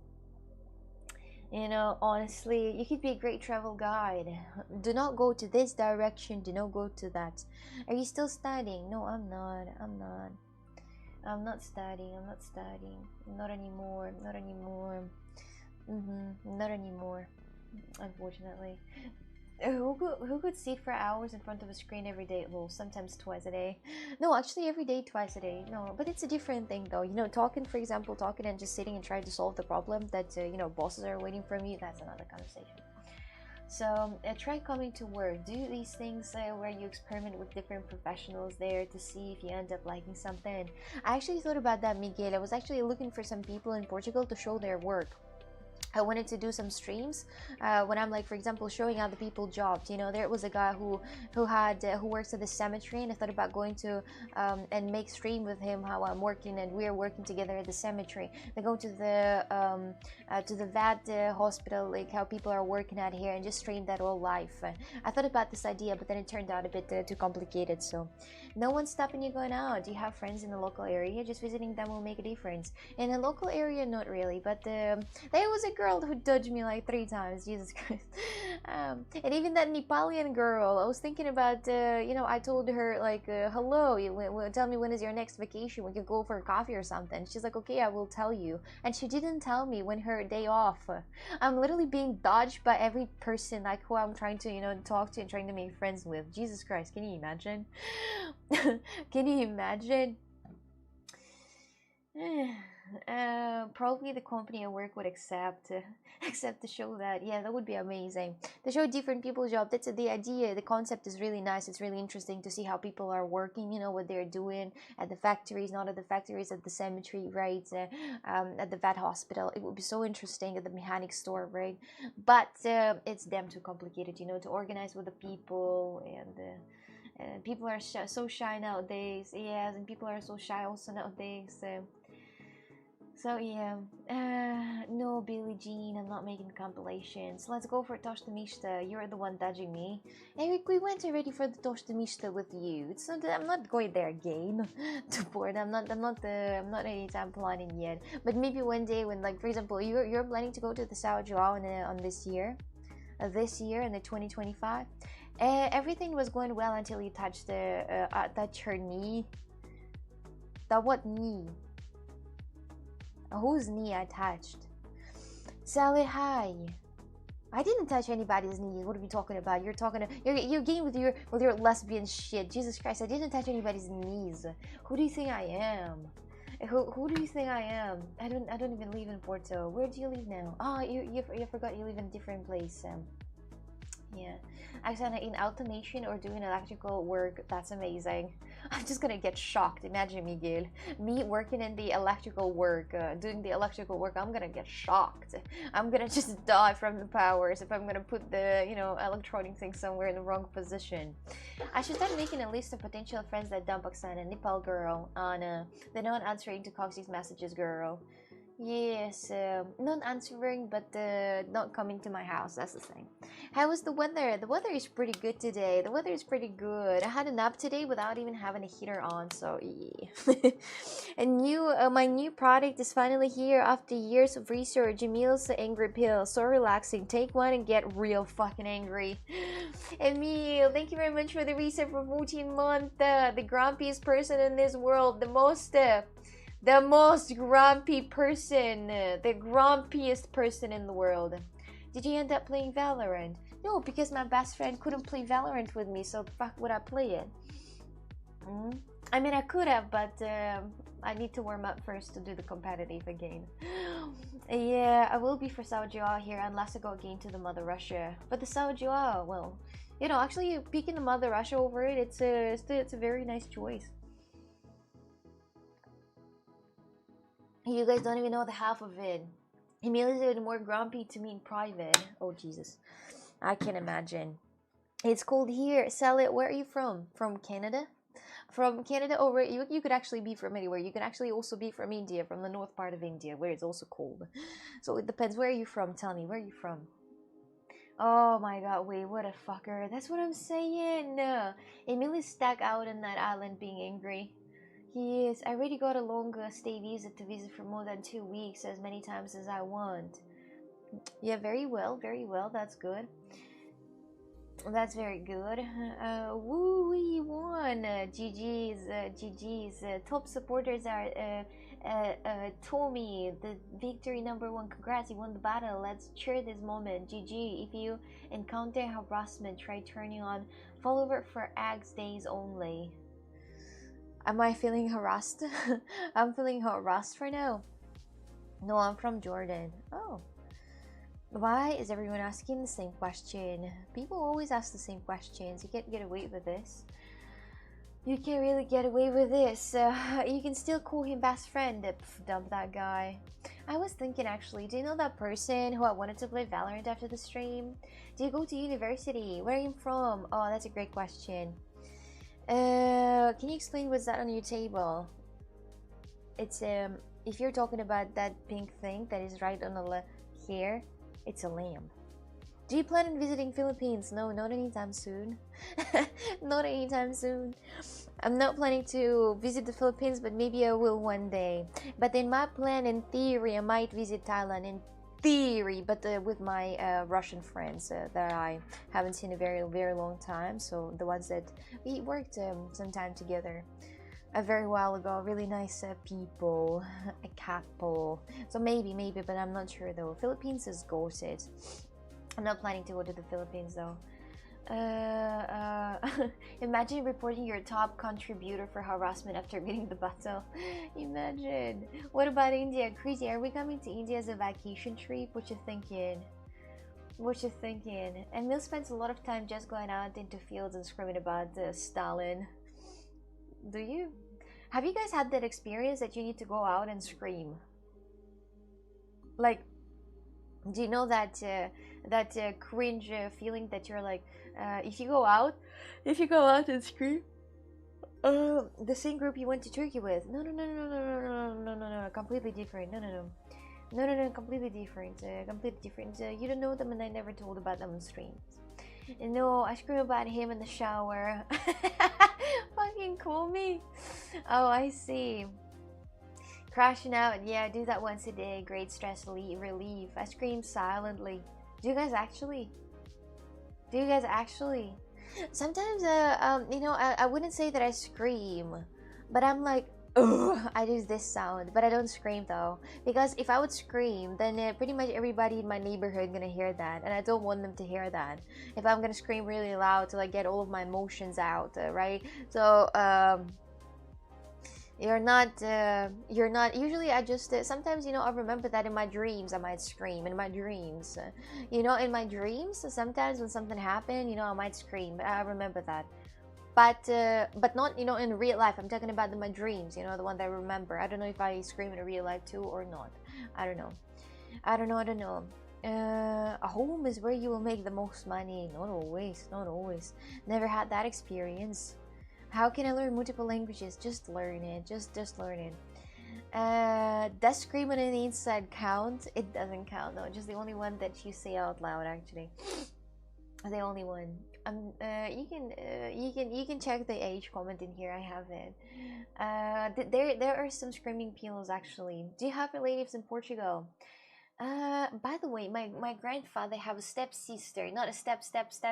You know, honestly, you could be a great travel guide. Do not go to this direction, do not go to that. Are you still studying? No, I'm not. I'm not studying. Not anymore. Not anymore. Not anymore. Unfortunately. Who could sit for hours in front of a screen every day? Well, sometimes twice a day. No, actually every day, twice a day. No, but it's a different thing though. You know, talking, for example, talking and just sitting and trying to solve the problem that, you know, bosses are waiting for me, that's another conversation. So try coming to work. Do these things where you experiment with different professionals there to see if you end up liking something. I actually thought about that, Miguel. I was actually looking for some people in Portugal to show their work. I wanted to do some streams when I'm like, for example, showing other people jobs. You know, there was a guy who works at the cemetery, and I thought about going to and make stream with him how I'm working, and we're working together at the cemetery. Then go to the vet hospital, like how people are working at here, and just stream that all live. I thought about this idea, but then it turned out a bit too complicated. So no one's stopping you going out. Do you have friends in the local area? Just visiting them will make a difference. In the local area, not really, but there was a girl who dodged me like 3 times. Jesus Christ. And even that Nepalian girl, I was thinking about, you know, I told her like, hello, tell me when is your next vacation, we could go for a coffee or something. She's like, okay, I will tell you. And she didn't tell me when her day off. I'm literally being dodged by every person like who I'm trying to, you know, talk to and trying to make friends with. Jesus Christ, can you imagine? Can you imagine? Probably the company I work would accept to show that. Yeah, that would be amazing to show different people's job. That's the idea. The concept is really nice. It's really interesting to see how people are working, you know, what they're doing at the factories, not at the factories, at the cemetery, right, at the vet hospital. It would be so interesting at the mechanic store, right? But it's damn too complicated, you know, to organize with the people, and people are so shy nowadays. Yes, and people are so shy also nowadays. So yeah, no, Billie Jean, I'm not making compilations. Let's go for Toshtamishta. You're the one dodging me. Eric, we went already for the Toshtamishta with you. It's not. I'm not going there again. To board. I'm not anytime planning yet. But maybe one day when, like, for example, you're planning to go to the Sao Joao on this year in the 2025. Everything was going well until you touched her knee. That what knee? Whose knee I touched? Sally, hi. I didn't touch anybody's knees. What are we talking about? You're talking to you're getting with your lesbian shit. Jesus Christ! I didn't touch anybody's knees. Who do you think I am? Who do you think I am? I don't even live in Porto. Where do you live now? Oh, you forgot you live in a different place. Yeah, actually in automation or doing electrical work. That's amazing. I'm just gonna get shocked. Imagine Miguel, me working in the electrical work, doing the electrical work. I'm gonna get shocked. I'm gonna just die from the powers if I'm gonna put the electronic thing somewhere in the wrong position. I should start making a list of potential friends that dump Oksana, Nepal girl, Anna, the non-answering to Coxie's messages girl. Yes, not answering, but not coming to my house. That's the thing. How was the weather? The weather is pretty good today. The weather is pretty good. I had a nap today without even having a heater on, so yeah. And my new product is finally here after years of research. Emil's Angry Pill. So relaxing. Take one and get real fucking angry. Emil, thank you very much for the reset for 14 months. The grumpiest person in this world. The most grumpy person, the grumpiest person in the world. Did you end up playing Valorant? No, because my best friend couldn't play Valorant with me, so fuck would I play it? I mean, I could have, but I need to warm up first to do the competitive again. Yeah, I will be for Saojua here unless I go again to the Mother Russia. But the Saojua, well, actually picking the Mother Russia over it, it's a very nice choice. You guys don't even know the half of it. Emil is even more grumpy to me in private. Oh, Jesus. I can imagine. It's cold here. Sally, where are you from? From Canada? From Canada over... You could actually be from anywhere. You can actually also be from India, from the north part of India, where it's also cold. So it depends. Where are you from? Tell me. Where are you from? Oh my god, wait, what a fucker. That's what I'm saying. Emil is stuck out on that island being angry. He is. I already got a long stay visa to visit for more than 2 weeks, as many times as I want. Yeah, very well, that's good. That's very good. Woo, we won. GG's. Top supporters are Tommy, the victory #1. Congrats, you won the battle. Let's cheer this moment. GG. If you encounter harassment, try turning on follower for Ags days only. Am I feeling harassed? I'm feeling harassed for now. No, I'm from Jordan. Oh. Why is everyone asking the same question? People always ask the same questions. You can't get away with this. You can't really get away with this. You can still call him best friend. Pff, dump that guy. I was thinking actually, do you know that person who I wanted to play Valorant after the stream? Do you go to university? Where are you from? Oh, that's a great question. Can you explain what's that on your table? It's if you're talking about that pink thing that is right on the left here, it's a lamb. Do you plan on visiting Philippines? No, not anytime soon. Not anytime soon. I'm not planning to visit the Philippines, but maybe I will one day. But in my plan, in theory, I might visit Thailand in theory, but with my Russian friends that I haven't seen in a very, very long time. So the ones that we worked some time together a very while ago. Really nice people, a couple. So maybe, but I'm not sure though. Philippines is ghosted. I'm not planning to go to the Philippines though. Imagine reporting your top contributor for harassment after winning the battle. Imagine. What about India? Crazy. Are we coming to India as a vacation trip? What you thinking? What you thinking? Emil spends a lot of time just going out into fields and screaming about Stalin. Do you? Have you guys had that experience that you need to go out and scream? Like, do you know that cringe feeling that you're like, if you go out and scream, the same group you went to Turkey with? No, completely different. No, completely different. You don't know them, and I never told about them on streams. No, I scream about him in the shower. Fucking call me. Oh, I see. Crashing out. Yeah, I do that once a day. Great stress relief. I scream silently. Do you guys actually? Sometimes, I wouldn't say that I scream, but I'm like, ugh, I do this sound, but I don't scream though. Because if I would scream, then pretty much everybody in my neighborhood gonna hear that, and I don't want them to hear that. If I'm gonna scream really loud to like get all of my emotions out, right? So you're not usually. I just sometimes, you know, I remember that in my dreams I might scream in my dreams, you know, in my dreams sometimes when something happened, you know, I might scream, but I remember that. But not, you know, in real life. I'm talking about in my dreams, you know, the one that I remember. I don't know if I scream in real life too or not. I don't know. I don't know. A home is where you will make the most money. Not always, not always. Never had that experience. How can I learn multiple languages? Just learn it. Just learn it. Does scream on an inside count? It doesn't count. No, just the only one that you say out loud. Actually, the only one. You can check the age comment in here. I have it. There are some screaming pillows actually. Do you have relatives in Portugal? By the way, my grandfather have a step sister, not a step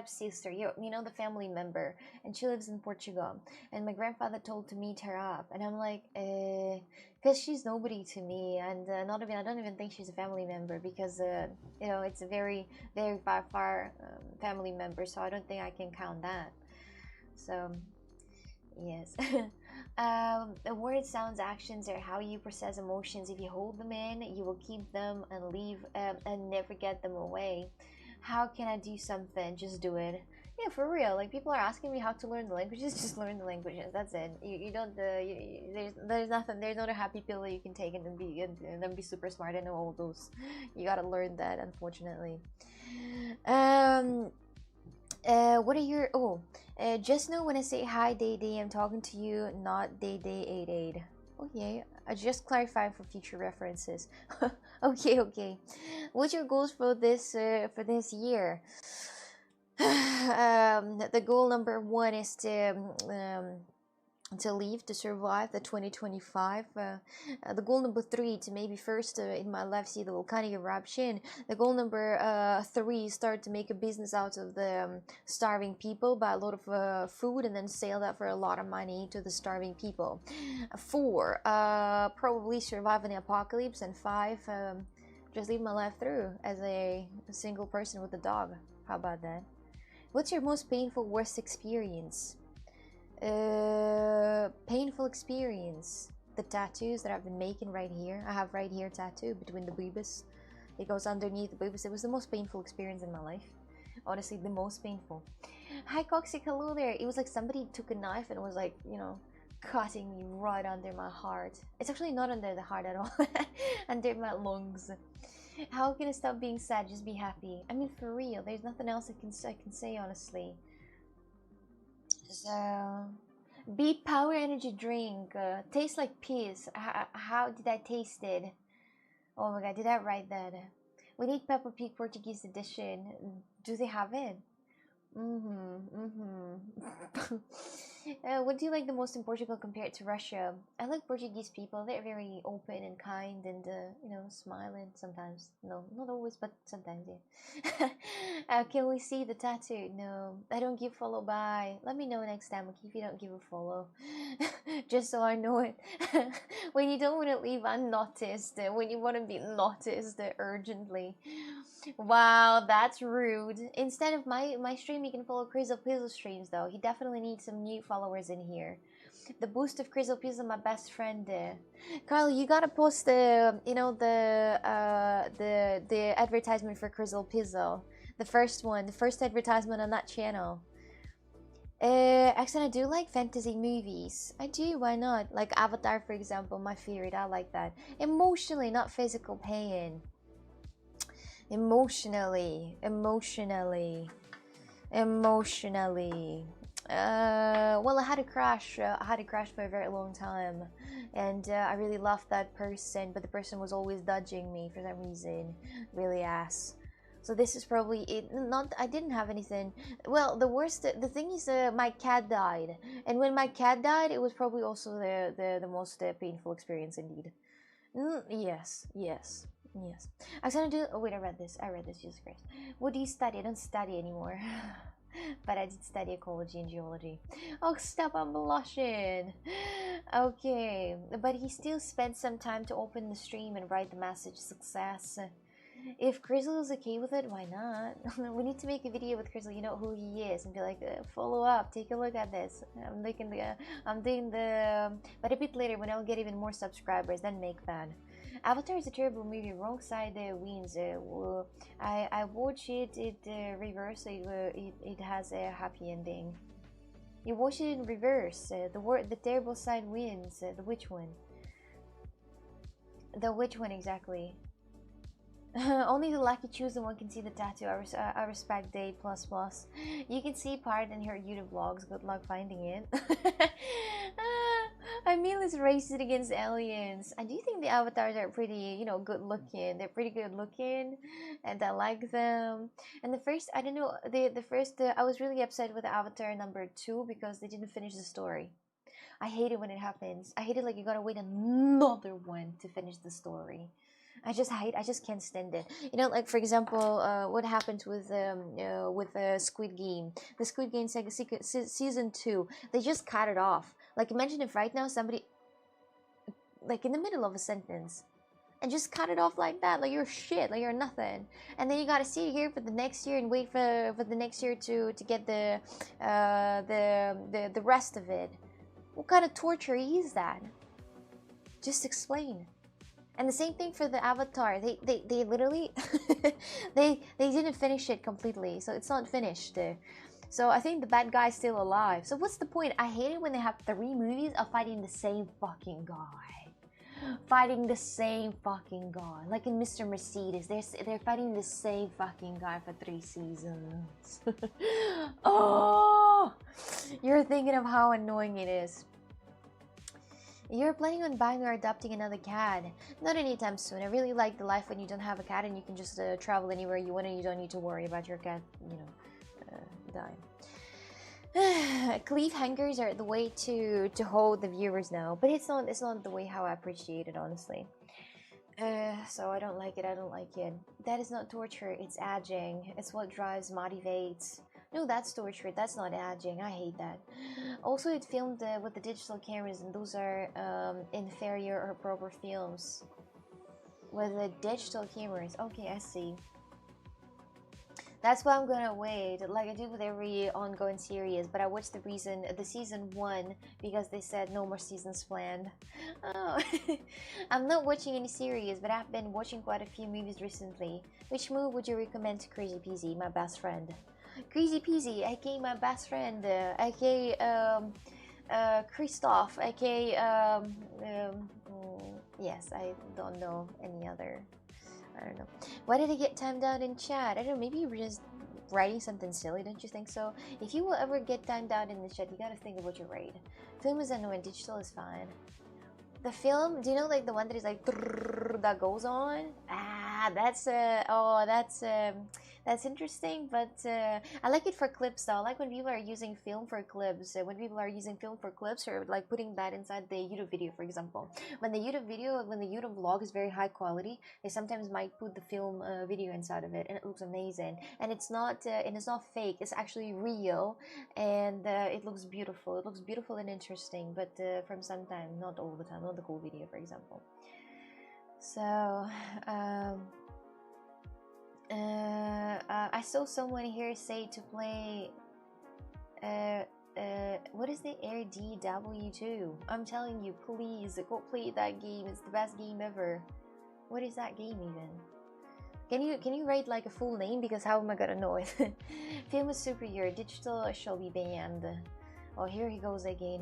sister. You know the family member, and she lives in Portugal. And my grandfather told to meet her up, and I'm like, because she's nobody to me, and not even I don't even think she's a family member because you know, it's a very far family member, so I don't think I can count that. So yes. The word sounds actions are how you process emotions. If you hold them in, you will keep them and leave and never get them away. How can I do something? Just do it. Yeah, for real. Like, people are asking me how to learn the languages. Just learn the languages. That's it. You don't. There's nothing. There's not a happy pill that you can take and then be super smart and know all those. You gotta learn that, unfortunately. Um. What are your just know when I say hi Day Day, I'm talking to you, not Day Day 88. Okay, I just clarify for future references. Okay, okay. What's your goals for this year? The goal number one is to leave to survive the 2025. The goal number three to maybe first in my life see the volcanic eruption. The goal number three start to make a business out of the starving people, buy a lot of food and then sell that for a lot of money to the starving people. Four, probably survive an apocalypse. And five, just live my life through as a single person with a dog. How about that? What's your most painful worst experience? Painful experience. The tattoos that I've been making right here. I have right here tattoo between the boobas. It goes underneath the boobas. It was the most painful experience in my life. Honestly, the most painful. Hi Coxic, hello there. It was like somebody took a knife and was like, you know, cutting me right under my heart. It's actually not under the heart at all. Under my lungs. How can I stop being sad? Just be happy. I mean, for real. There's nothing else I can say, honestly. So, Beat Power Energy Drink. Tastes like piss. How did I taste it? Oh my god, did I write that? We need Peppa Pig Portuguese edition. Do they have it? What do you like the most in Portugal compared to Russia? I like Portuguese people. They're very open and kind and, you know, smiling sometimes. No, not always, but sometimes, yeah. Can we see the tattoo? No, I don't give follow by. Let me know next time if you don't give a follow. Just so I know it. When you don't want to leave unnoticed, when you want to be noticed urgently. Wow, that's rude. Instead of my stream, you can follow Crizzle Pizzle streams though. He definitely needs some new followers in here. The boost of Crizzle Pizzle, my best friend. Carly, you gotta post the you know the advertisement for Crizzle Pizzle. The first one, the first advertisement on that channel. Actually, I do like fantasy movies. I do, why not? Like Avatar, for example, my favorite. I like that. Emotionally, not physical pain. Emotionally. Well, I had a crush. I had a crush for a very long time, and I really loved that person, but the person was always dodging me for some reason. Really ass. So this is probably it. Not, I didn't have anything. Well, the worst. The thing is, my cat died, and when my cat died, it was probably also the most painful experience indeed. Yes, yes. Yes. I was gonna do. Oh wait, I read this. Jesus Christ. What do you study? I don't study anymore. but I did study ecology and geology. Oh, stop, I'm blushing. Okay, but he still spent some time to open the stream and write the message success. If Crizzle is okay with it, why not? We need to make a video with Crizzle, you know who he is, and be like, follow up, take a look at this. I'm doing the, but a bit later when I'll get even more subscribers, then make that. Avatar is a terrible movie. Wrong side wins. I watch it. Reverse. It has a happy ending. You watch it in reverse. The terrible side wins. The which one? The which one exactly? Only the lucky chosen one can see the tattoo. I respect Day++. You can see part in her YouTube vlogs. Good luck finding it. Emil is racist against aliens. I do think the avatars are pretty, you know, good looking. They're pretty good looking, and I like them. And the first, I don't know, the first, I was really upset with Avatar number 2 because they didn't finish the story. I hate it when it happens. I hate it like you gotta wait another one to finish the story. I just can't stand it. You know, like for example, what happened with Squid Game, the Squid Game season 2. They just cut it off. Like imagine if right now somebody, like in the middle of a sentence, and just cut it off like that, like you're shit, like you're nothing, and then you gotta sit here for the next year and wait for the next year to get the rest of it. What kind of torture is that? Just explain. And the same thing for the Avatar. They literally they didn't finish it completely, so it's not finished. So I think the bad guy's still alive. So what's the point? I hate it when they have 3 movies of fighting the same fucking guy. Fighting the same fucking guy. Like in Mr. Mercedes, they're fighting the same fucking guy for 3 seasons. Oh, you're thinking of how annoying it is. You're planning on buying or adopting another cat? Not anytime soon. I really like the life when you don't have a cat and you can just travel anywhere you want and you don't need to worry about your cat, you know, dying. Cliffhangers are the way to hold the viewers now, but it's not the way how I appreciate it, honestly. So I don't like it. That is not torture. It's aging. It's what drives, motivates. No, that's torture. That's not aging. I hate that. Also, it filmed with the digital cameras, and those are inferior or proper films. With the digital cameras. Okay, I see. That's why I'm gonna wait, like I do with every ongoing series. But I watched the season 1 because they said no more seasons planned. Oh, I'm not watching any series, but I've been watching quite a few movies recently. Which movie would you recommend to Crazy Peasy, my best friend? Crazy Peasy, aka my best friend, aka Christoph, aka yes, I don't know any other. I don't know. Why did I get timed out in chat? I don't know, maybe you were just writing something silly, don't you think so? If you will ever get timed out in the chat, you gotta think about your raid. Film is annoying, digital is fine. The film, do you know like the one that is like that goes on? Ah, that's interesting, but I like it for clips though. I like when people are using film for clips. When people are using film for clips, or like putting that inside the YouTube video, for example. When the YouTube vlog is very high quality, they sometimes might put the film video inside of it, and it looks amazing. And it's not fake. It's actually real, and it looks beautiful. It looks beautiful and interesting, but from some time, not all the time, not the whole video, for example. So I saw someone here say to play what is the RDW2? I'm telling you, please go play that game. It's the best game ever. What is that game even? Can you write like a full name, because how am I gonna know it? Film is superior, digital shall be banned. Oh, here he goes again.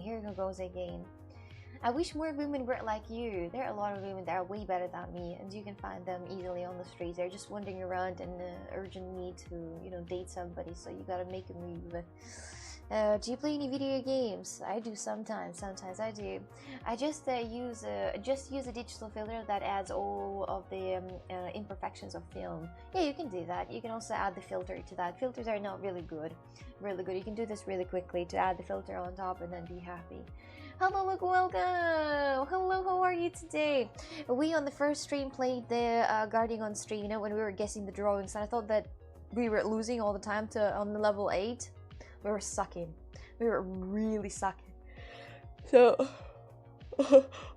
I wish more women were like you. There are a lot of women that are way better than me, and you can find them easily on the streets. They're just wandering around and urgent need to, you know, date somebody. So you gotta make a move. Do you play any video games? I do sometimes. I do. I just use a digital filter that adds all of the imperfections of film. Yeah, you can do that. You can also add the filter to that. Filters are not really good. You can do this really quickly to add the filter on top and then be happy. Hello, look, welcome! Hello, how are you today? We on the first stream played the Guarding on stream, you know, when we were guessing the drawings, and I thought that we were losing all the time on the level 8. We were sucking. We were really sucking. So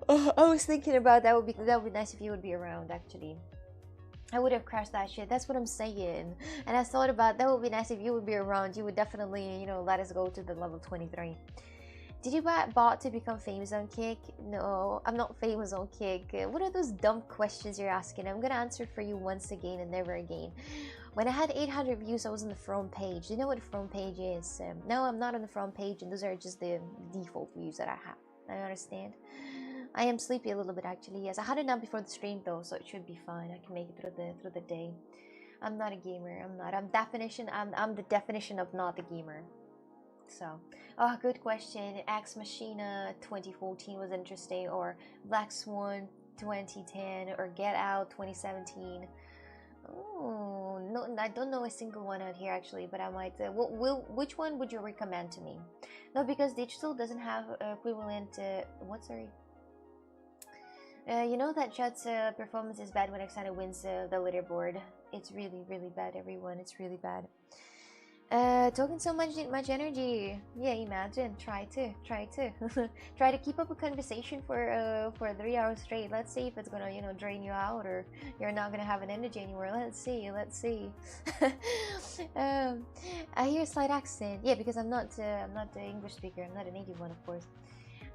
I was thinking about that would be nice if you would be around. Actually, I would have crashed that shit. That's what I'm saying. And I thought about that would be nice if you would be around. You would definitely, you know, let us go to the level 23. Did you buy a bot to become famous on Kick? No, I'm not famous on Kick. What are those dumb questions you're asking? I'm gonna answer for you once again and never again. When I had 800 views, I was on the front page. Do you know what the front page is? No, I'm not on the front page, and those are just the default views that I have. I understand. I am sleepy a little bit actually. Yes, I had a nap before the stream though, so it should be fine. I can make it through the day. I'm not a gamer. I'm not. I'm the definition of not a gamer. So, oh, good question. Ex Machina 2014 was interesting, or Black Swan 2010, or Get Out 2017. Oh, no, I don't know a single one out here actually, but I might. Which one would you recommend to me? No, because digital doesn't have equivalent. What? Sorry. You know that Judd's performance is bad when Oksana wins the leaderboard. It's really, really bad, everyone. It's really bad. Talking so much energy. Yeah, imagine. Try to try to keep up a conversation for 3 hours straight. Let's see if it's gonna, you know, drain you out, or you're not gonna have an energy anymore. Let's see. I hear a slight accent. Yeah, because I'm not the English speaker. I'm not a native one, of course.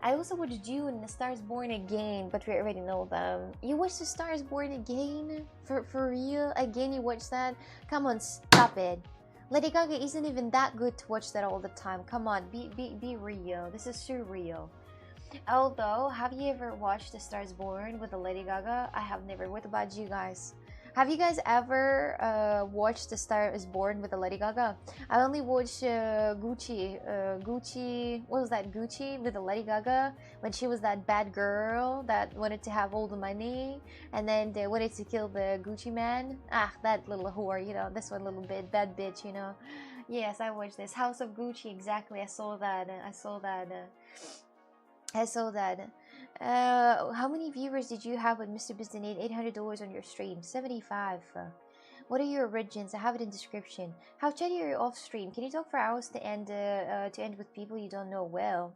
I also watched Dune and The Stars Born Again, but we already know them. You watched The Stars Born Again? For real? Again, you watched that? Come on, stop it. Lady Gaga isn't even that good to watch that all the time. Come on, be real. This is surreal. Although, have you ever watched The Stars Born with the Lady Gaga? I have never. What about you guys? Have you guys ever watched The Star Is Born with the Lady Gaga? I only watched Gucci. What was that? Gucci with the Lady Gaga, when she was that bad girl that wanted to have all the money, and then they wanted to kill the Gucci man. Ah, that little whore, you know, this one little bit, bad bitch, you know. Yes, I watched this. House of Gucci, exactly. I saw that. How many viewers did you have when Mr. Beast donated $800 on your stream? 75. What are your origins? I have it in description. How chatty are you off stream? Can you talk for hours to end with people you don't know well?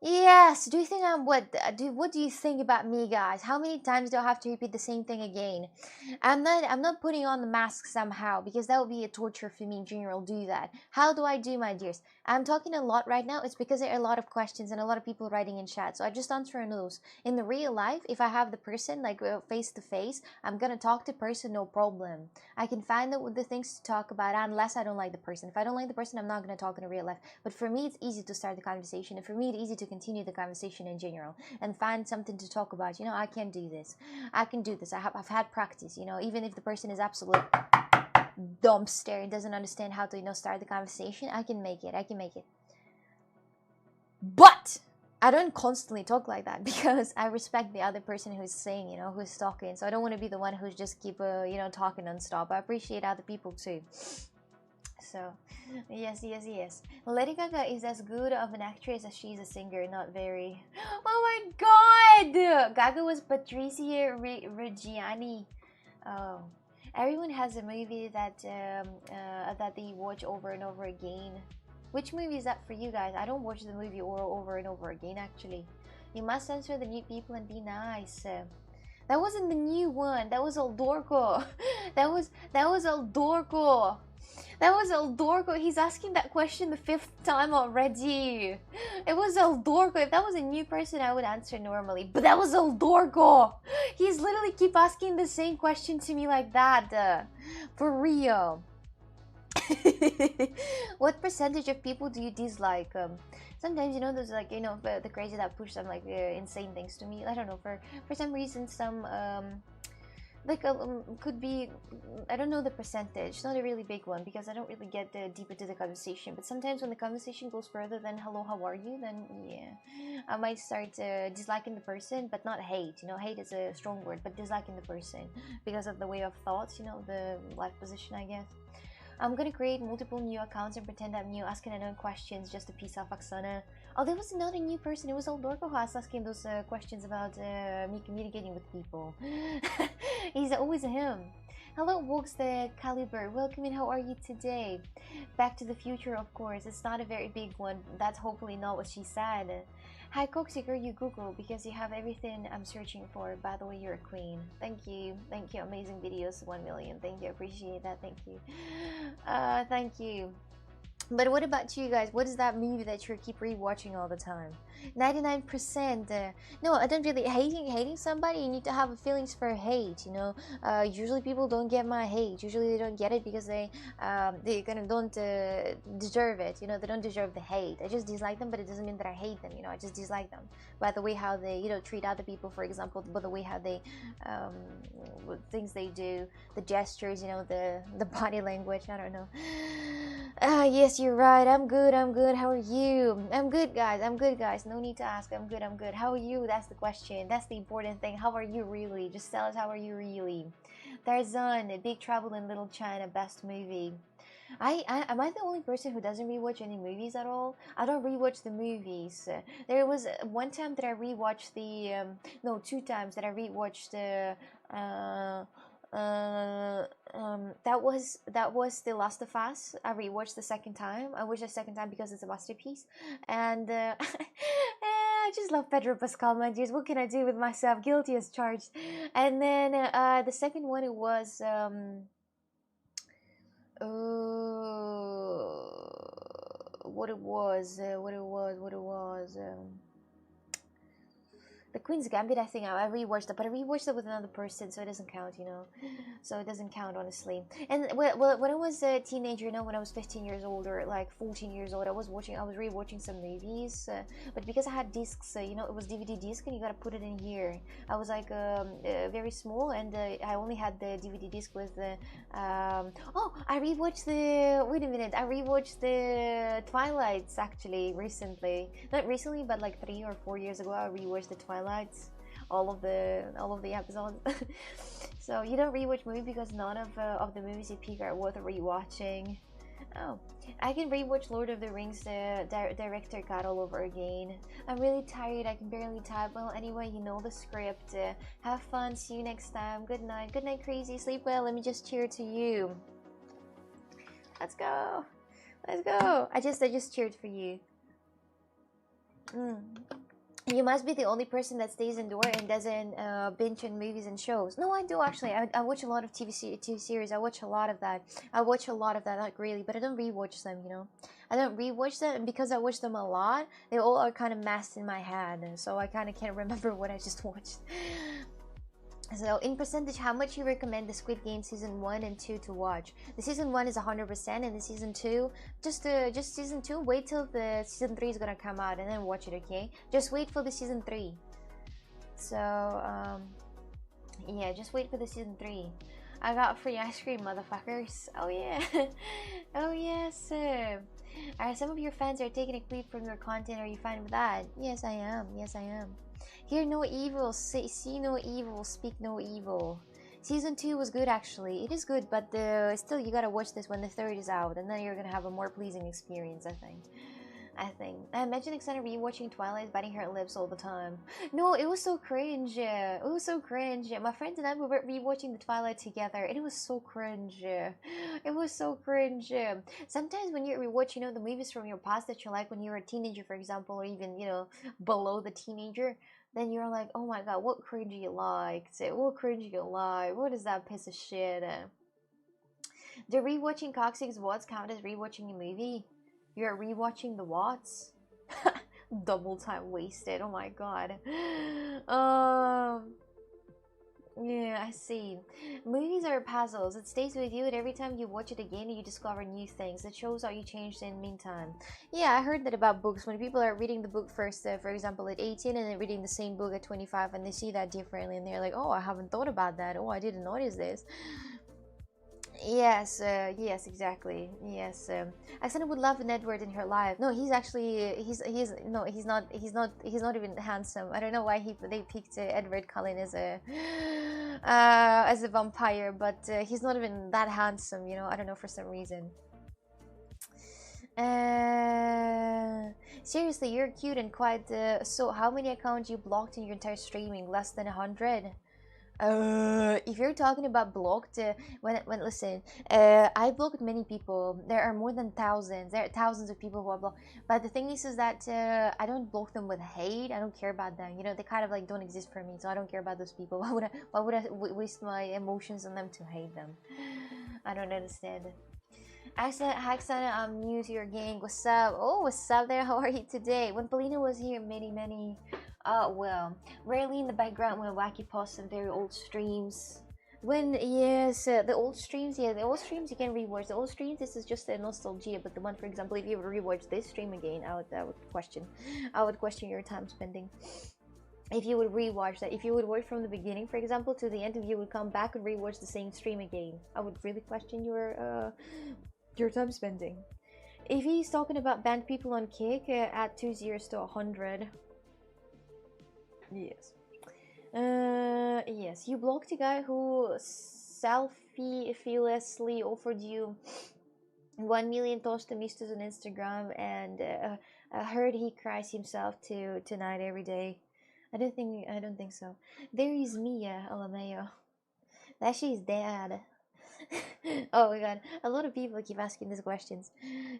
Yes. Do you think I'm what do you think about me, guys? How many times do I have to repeat the same thing again? I'm not putting on the mask somehow, because that would be a torture for me in general. Do that. How do I do, my dears? I'm talking a lot right now. It's because there are a lot of questions and a lot of people writing in chat, so I just answer those. In the real life, if I have the person like face to face, I'm gonna talk to person, no problem. I can find the things to talk about, unless I don't like the person. If I don't like the person, I'm not gonna talk in real life. But for me, it's easy to start the conversation, and for me, it's easy to continue the conversation in general and find something to talk about. You know, I can do this. I can do this. I've had practice. You know, even if the person is absolute dumpster and doesn't understand how to, you know, start the conversation, I can make it. But I don't constantly talk like that, because I respect the other person who's saying, you know, who's talking. So I don't want to be the one who's just keep you know, talking non-stop. I appreciate other people too. So, yes. Lady Gaga is as good of an actress as she's a singer, not very. Oh my god! Gaga was Patricia Reggiani. Oh. Everyone has a movie that they watch over and over again. Which movie is that for you guys? I don't watch the movie over and over again, actually. You must answer the new people and be nice. That wasn't the new one. That was El Dorco. That was El Dorco. That was El Dorco. He's asking that question the 5th time already. It was El Dorco. If that was a new person, I would answer normally. But that was El Dorco. He's literally keep asking the same question to me like that. For real. What percentage of people do you dislike? Sometimes, you know, there's like, you know, the crazy that push some like insane things to me. I don't know, for some reason, some like could be, I don't know the percentage, not a really big one, because I don't really get deep into the conversation. But sometimes when the conversation goes further than hello, how are you, then yeah, I might start disliking the person, but not hate. You know, hate is a strong word, but disliking the person because of the way of thoughts, you know, the life position, I guess. I'm gonna create multiple new accounts and pretend I'm new, asking unknown questions just to piss off Oksana. Oh, there was not a new person. It was El Dorco who was asking those questions about me communicating with people. He's always him. Hello, Wogs the Caliber. Welcome in. How are you today? Back to the Future, of course. It's not a very big one. That's hopefully not what she said. Hi, Coxicker, you Google because you have everything I'm searching for. By the way, you're a queen. Thank you. Thank you. Amazing videos. 1 million. Thank you. Appreciate that. Thank you. Thank you. But what about you guys? What is that movie that you keep rewatching all the time? 99%. No, I don't really hating somebody. You need to have feelings for hate. You know, usually people don't get my hate. Usually they don't get it because they kind of don't deserve it. You know, they don't deserve the hate. I just dislike them, but it doesn't mean that I hate them. You know, I just dislike them by the way how they treat other people, for example, by the way how they things they do, the gestures. You know, the body language. I don't know. Yes, you're right. I'm good. I'm good. How are you? I'm good, guys. I'm good, guys. No need to ask. I'm good. I'm good. How are you? That's the question. That's the important thing. How are you really? Just tell us how are you really. Tarzan, Big Trouble in Little China, best movie. I am I the only person who doesn't rewatch any movies at all? I don't rewatch the movies. There was one time that I rewatched the no, 2 times that I rewatched the that was The Last of Us. I rewatched the second time. I watched the second time because it's a masterpiece, and I just love Pedro Pascal. Man, just what can I do with myself? Guilty as charged. And then the second one it was what it was. The Queen's Gambit, I think I rewatched it, but I rewatched it with another person, so it doesn't count, you know. So it doesn't count, honestly. And well, when I was a teenager, you know, when I was 15 years old or like 14 years old, I was rewatching some movies, but because I had discs, you know, it was DVD disc, and you gotta put it in here. I was like very small, and I only had the DVD disc with the. Oh, I rewatched the. Wait a minute, I rewatched the Twilights actually recently. Not recently, but like 3 or 4 years ago, I rewatched the Twilights. All of the episodes. So you don't rewatch movies because none of the movies you pick are worth rewatching. Oh, I can rewatch Lord of the Rings, the director cut all over again. I'm really tired. I can barely type. Well, anyway, you know the script. Have fun. See you next time. Good night. Good night, crazy. Sleep well. Let me just cheer to you. Let's go. Let's go. I just cheered for you. You must be the only person that stays indoor and doesn't binge on movies and shows. No, I do actually. I watch a lot of TV series. I watch a lot of that. Not really, but I don't rewatch them. You know, I don't rewatch them, and because I watch them a lot, they all are kind of masked in my head, so I kind of can't remember what I just watched. So, in percentage, how much you recommend the Squid Game season 1 and 2 to watch? The season 1 is 100%, and the season 2, just season 2. Wait till the season 3 is gonna come out, and then watch it. Okay? Just wait for the season 3. So, yeah, just wait for the season 3. I got free ice cream, motherfuckers. Oh yeah, oh yes. Are some of your fans are taking a clip from your content? Are you fine with that? Yes, I am. Yes, I am. Hear no evil, see no evil, speak no evil. Season 2 was good actually. It is good, but still you gotta watch this when the 3rd is out, and then you're gonna have a more pleasing experience, I think. I imagine Alexandra rewatching Twilight biting her lips all the time. No, it was so cringe. It was so cringe. My friends and I were rewatching the Twilight together, and it was so cringe. It was so cringe. Sometimes when you rewatch, you know, the movies from your past that you like when you were a teenager, for example, or even, you know, below the teenager, then you're like, oh my god, what cringe you liked? What cringe you like? What is that piece of shit? Do rewatching Coccyx Watts count as rewatching a movie? You're rewatching the Watts? Double time wasted. Oh my god. Yeah, I see. Movies are puzzles. It stays with you, and every time you watch it again, you discover new things. It shows how you changed in the meantime. Yeah, I heard that about books. When people are reading the book first, for example, at 18, and then reading the same book at 25, and they see that differently, and they're like, oh, I haven't thought about that. Oh, I didn't notice this. Yes, yes, exactly. Yes, Alexandra would love an Edward in her life. No, he's actually no, he's not even handsome. I don't know why they picked Edward Cullen as a vampire, but he's not even that handsome. You know, I don't know, for some reason. Seriously, you're cute and quite. So, how many accounts you blocked in your entire streaming? Less than 100. If you're talking about blocked, when listen, I blocked many people. There are more than thousands. There are thousands of people who are blocked. But the thing is that I don't block them with hate. I don't care about them. You know, they kind of like don't exist for me, so I don't care about those people. Why would I waste my emotions on them to hate them? I don't understand. Haxana, I'm new to your gang. What's up? Oh, what's up there? How are you today? When Polina was here, many well, rarely in the background when Wacky posts some very old streams. When, yes, the old streams, yeah, the old streams you can rewatch. The old streams, this is just a nostalgia, but the one, for example, if you would rewatch this stream again, I would question your time spending. If you would rewatch that, if you would watch from the beginning, for example, to the end, and you would come back and rewatch the same stream again, I would really question your time spending. If he's talking about banned people on Kick, add 2 zeros to 100. Yes. Yes, you blocked a guy who selflessly offered you 1 million tostomistas on Instagram, and I heard he cries himself to tonight every day. I don't think so. There is Mia Alameo. That she's dead. Oh my god, a lot of people keep asking these questions.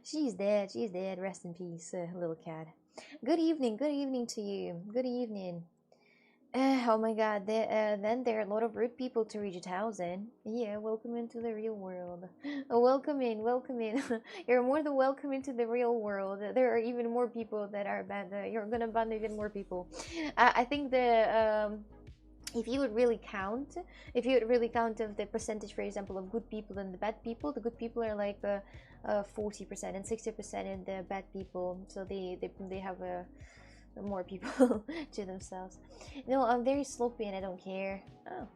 She's dead, rest in peace, little cat. Good evening to you. Good evening. Oh my god, then there are a lot of rude people to reach 1,000. Yeah, welcome into the real world. Welcome in. You're more than welcome into the real world. There are even more people that are bad. You're gonna ban even more people. I think if you would really count of the percentage, for example, of good people and the bad people, the good people are like 40% and 60% in the bad people, so they have more people to themselves. No, I'm very sloppy and I don't care. Oh.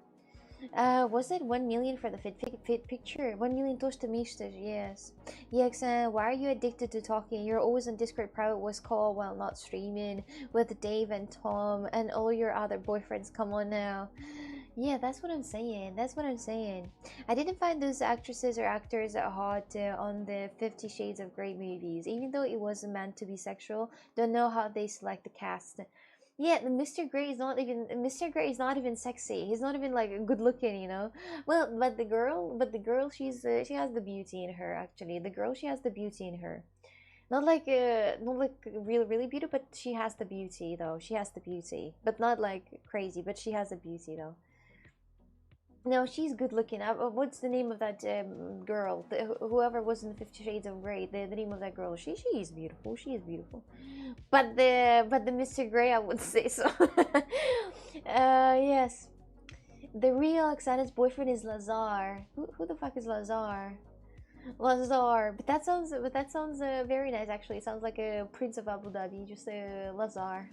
Was it 1 million for the fit picture? 1 million toastamistas, yes. Yes, why are you addicted to talking? You're always on Discord private voice call while not streaming with Dave and Tom and all your other boyfriends. Come on now. Yeah, that's what I'm saying. I didn't find those actresses or actors hot on the 50 Shades of Grey movies, even though it wasn't meant to be sexual. Don't know how they select the cast. Yeah, Mr. Grey is not even sexy. He's not even like good looking, you know. Well, but the girl, she has the beauty in her. Actually, the girl, she has the beauty in her. Not like really beauty, but she has the beauty though. She has the beauty, but not like crazy. But she has the beauty though. No, she's good looking. What's the name of that girl? Whoever was in the 50 Shades of Grey. The name of that girl. She is beautiful. She is beautiful. But the Mr. Grey, I would say so. Yes. The real Oksana's boyfriend is Lazar. Who the fuck is Lazar? Lazar. But that sounds very nice. Actually, it sounds like a Prince of Abu Dhabi. Just Lazar.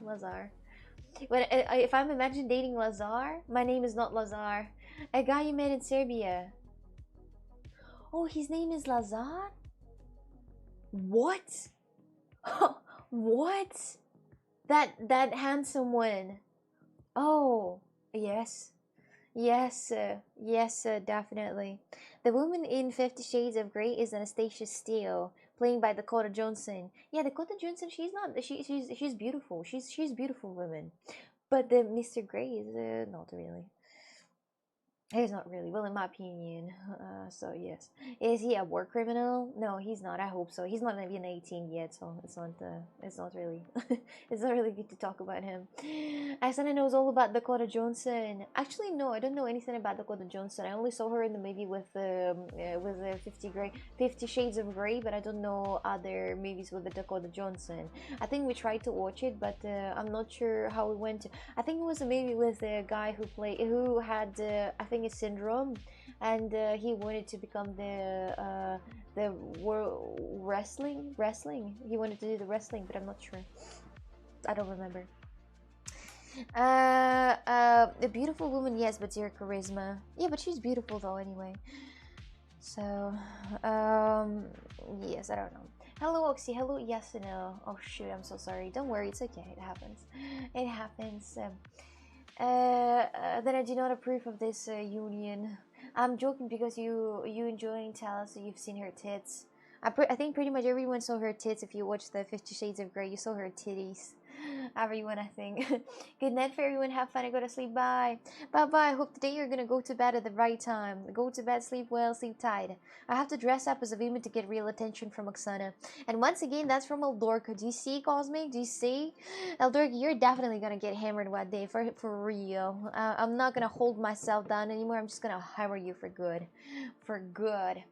When if I'm imagining dating Lazar, my name is not Lazar. A guy you met in Serbia. Oh, his name is Lazar? What? What? That handsome one. Oh, yes. Yes, definitely. The woman in 50 Shades of Grey is Anastasia Steele, playing by Dakota Johnson. Yeah, Dakota Johnson, she's beautiful. She's beautiful woman. But the Mr. Grey is not really. He's not really, well, in my opinion. So yes, is he a war criminal? No, he's not. I hope so. He's not even 18 yet, so it's not really, it's not really good to talk about him. Asana knows all about Dakota Johnson. Actually, no, I don't know anything about Dakota Johnson. I only saw her in the movie with the 50 Shades of Grey, but I don't know other movies with the Dakota Johnson. I think we tried to watch it, but I'm not sure how it went. I think it was a movie with the guy who had I think a syndrome, and he wanted to become the world wrestling. He wanted to do the wrestling, but I'm not sure. I don't remember. A beautiful woman, yes, but zero charisma. Yeah, but she's beautiful though anyway. So, yes, I don't know. Hello, Oxy. Hello, Yasuno. Oh shoot, I'm so sorry. Don't worry, it's okay. It happens. It happens. Then I do not approve of this union. I'm joking because you enjoying tell us that you've seen her tits. I think pretty much everyone saw her tits. If you watched the 50 Shades of Grey, you saw her titties. Everyone, I think. Good night for everyone. Have fun and go to sleep. Bye. Bye bye. Hope today you're gonna go to bed at the right time. Go to bed, sleep well, sleep tight. I have to dress up as a woman to get real attention from Oksana. And once again, that's from Eldorka. Do you see, Cosmic? Do you see? Eldorka, you're definitely gonna get hammered one day, for real. I'm not gonna hold myself down anymore. I'm just gonna hammer you for good. For good.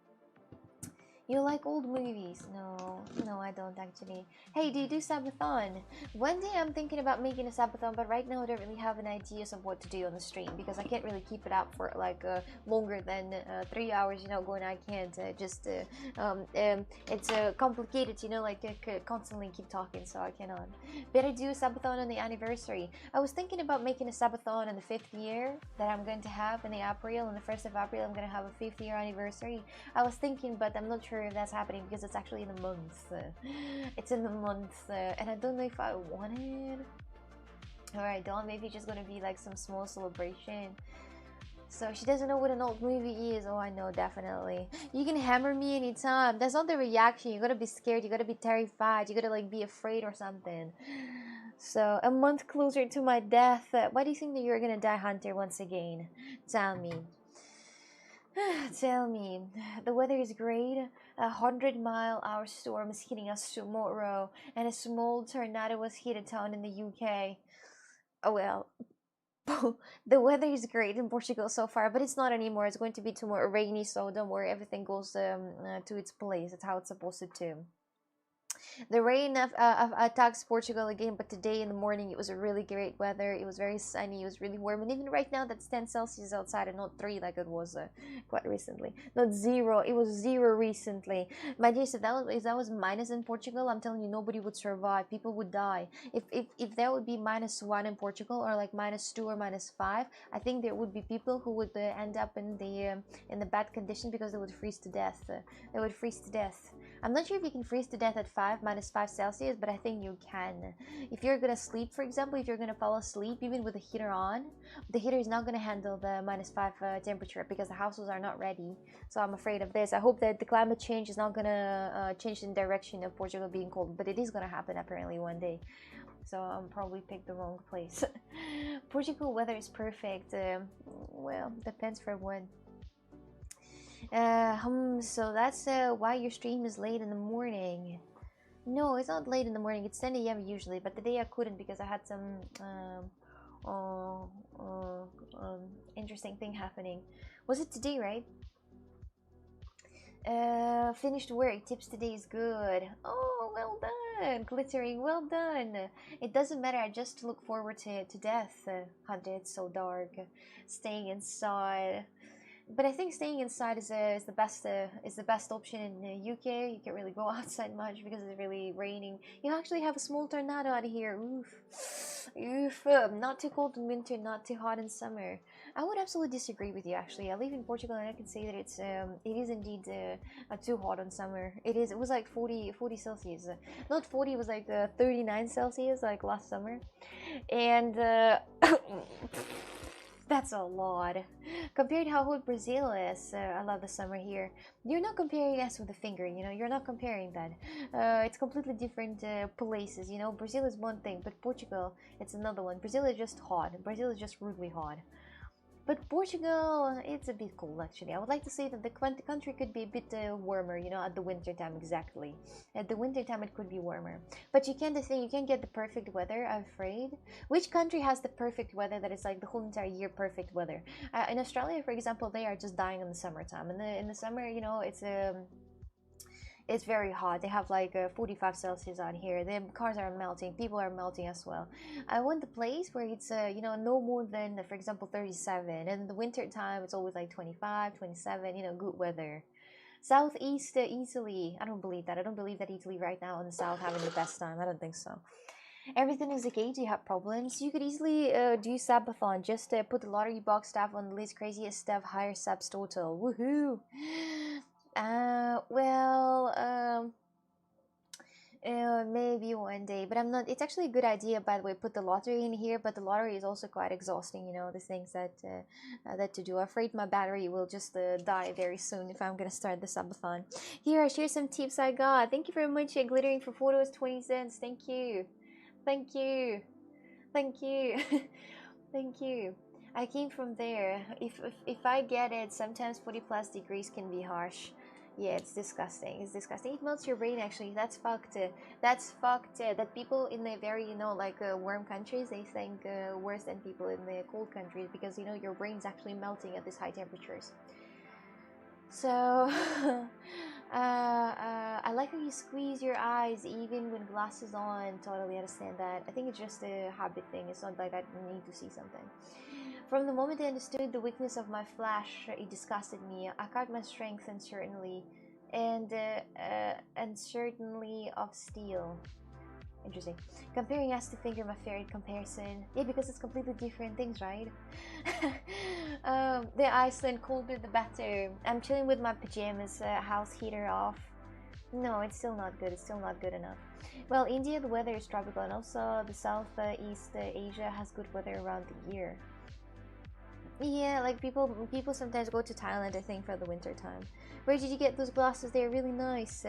You like old movies? No, no, I don't actually. Hey, do you do Sabathon? One day I'm thinking about making a Sabathon, but right now I don't really have an ideas of what to do on the stream because I can't really keep it up for like longer than 3 hours. You know, going I can't it's complicated. You know, like I could constantly keep talking, so I cannot. But I do a Sabathon on the anniversary. I was thinking about making a Sabathon on the 5th year that I'm going to have in the April. On the 1st of April, I'm going to have a 5th year anniversary. I was thinking, but I'm not sure if that's happening because it's actually in a month. It's in the month, and I don't know if I want it. Or I don't. Maybe it's just gonna be like some small celebration. So she doesn't know what an old movie is. Oh, I know, definitely. You can hammer me anytime. That's not the reaction. You gotta be scared. You gotta be terrified. You gotta like be afraid or something. So a month closer to my death. Why do you think that you're gonna die, Hunter? Once again, tell me. Tell me, the weather is great. 100-mile-hour storm is hitting us tomorrow, and a small tornado was hit a town in the UK. Oh well, the weather is great in Portugal so far, but it's not anymore. It's going to be tomorrow rainy, so don't worry, everything goes to its place. It's how it's supposed to. The rain attacks Portugal again, but today in the morning it was a really great weather. It was very sunny, it was really warm, and even right now that's 10 Celsius outside and not 3 like it was quite recently. Not 0, it was 0 recently. My dear, if that was minus in Portugal, I'm telling you, nobody would survive. People would die. If there would be -1 in Portugal, or like -2 or -5, I think there would be people who would end up in the bad condition because they would freeze to death. They would freeze to death. I'm not sure if you can freeze to death at -5 Celsius, but I think you can. If you're gonna sleep, for example, if you're gonna fall asleep even with the heater on, the heater is not gonna handle the -5 temperature because the houses are not ready. So I'm afraid of this. I hope that the climate change is not gonna change the direction of Portugal being cold, but it is gonna happen apparently one day. So I'm probably picked the wrong place. Portugal weather is perfect. Well, depends for when. So that's why your stream is late in the morning. No, it's not late in the morning. It's 10 a.m. usually, but today I couldn't because I had some interesting thing happening. Was it today, right? Finished work. Tips today is good. Oh, well done. Glittering, well done. It doesn't matter. I just look forward to death. Hunter, it's so dark. Staying inside. But I think staying inside is the best option in the UK. You can't really go outside much because it's really raining. You actually have a small tornado out here. Oof, oof. Not too cold in winter, not too hot in summer. I would absolutely disagree with you. Actually, I live in Portugal and I can say that it is indeed too hot in summer. It is. It was like 40 Celsius. Not 40. It was like 39 Celsius like last summer, and. That's a lot. Compared to how hot Brazil is, I love the summer here. You're not comparing us with a finger, you know, you're not comparing that. It's completely different places, you know. Brazil is one thing, but Portugal, it's another one. Brazil is just hot. Brazil is just really hot. But Portugal, it's a bit cold actually. I would like to say that the country could be a bit warmer, you know, at the winter time exactly. At the winter time it could be warmer. But you can't get the perfect weather, I'm afraid. Which country has the perfect weather that is like the whole entire year perfect weather? In Australia, for example, they are just dying in the summertime. In the summer, you know, it's very hot. They have like 45 Celsius out here. The cars are melting. People are melting as well. I want the place where it's, you know, no more than, for example, 37. And in the winter time, it's always like 25, 27, you know, good weather. Southeast Italy. I don't believe that. I don't believe that Italy right now in the south having the best time. I don't think so. Everything is okay. Do you have problems? You could easily do Sabathon. Just put the lottery box stuff on the list. Craziest stuff. Higher subs total. Woohoo! Maybe one day, but I'm not. It's actually a good idea, by the way. Put the lottery in here, but the lottery is also quite exhausting. You know, the things that to do. I'm afraid my battery will just die very soon if I'm gonna start the subathon. Here, I share some tips I got. Thank you very much, Glittering for photos, 20 cents. Thank you. Thank you. Thank you. Thank you. I came from there. If I get it, sometimes 40 plus degrees can be harsh. Yeah, it's disgusting. It's disgusting. It melts your brain actually. That's fucked. That's fucked. That people in the very, like warm countries, they think worse than people in the cold countries because, your brain's actually melting at these high temperatures. So, I like how you squeeze your eyes even when glasses on. Totally understand that. I think it's just a habit thing. It's not like I need to see something. From the moment I understood the weakness of my flash, it disgusted me. I cut my strength and certainly of steel. Interesting. Comparing us to Finger My Fairy comparison. Yeah, because it's completely different things, right? The Iceland, colder the better. I'm chilling with my pajamas, house heater off. No, it's still not good. It's still not good enough. Well, India, the weather is tropical, and also the Southeast Asia has good weather around the year. Yeah, like people sometimes go to Thailand, I think, for the winter time. Where did you get those glasses? They're really nice.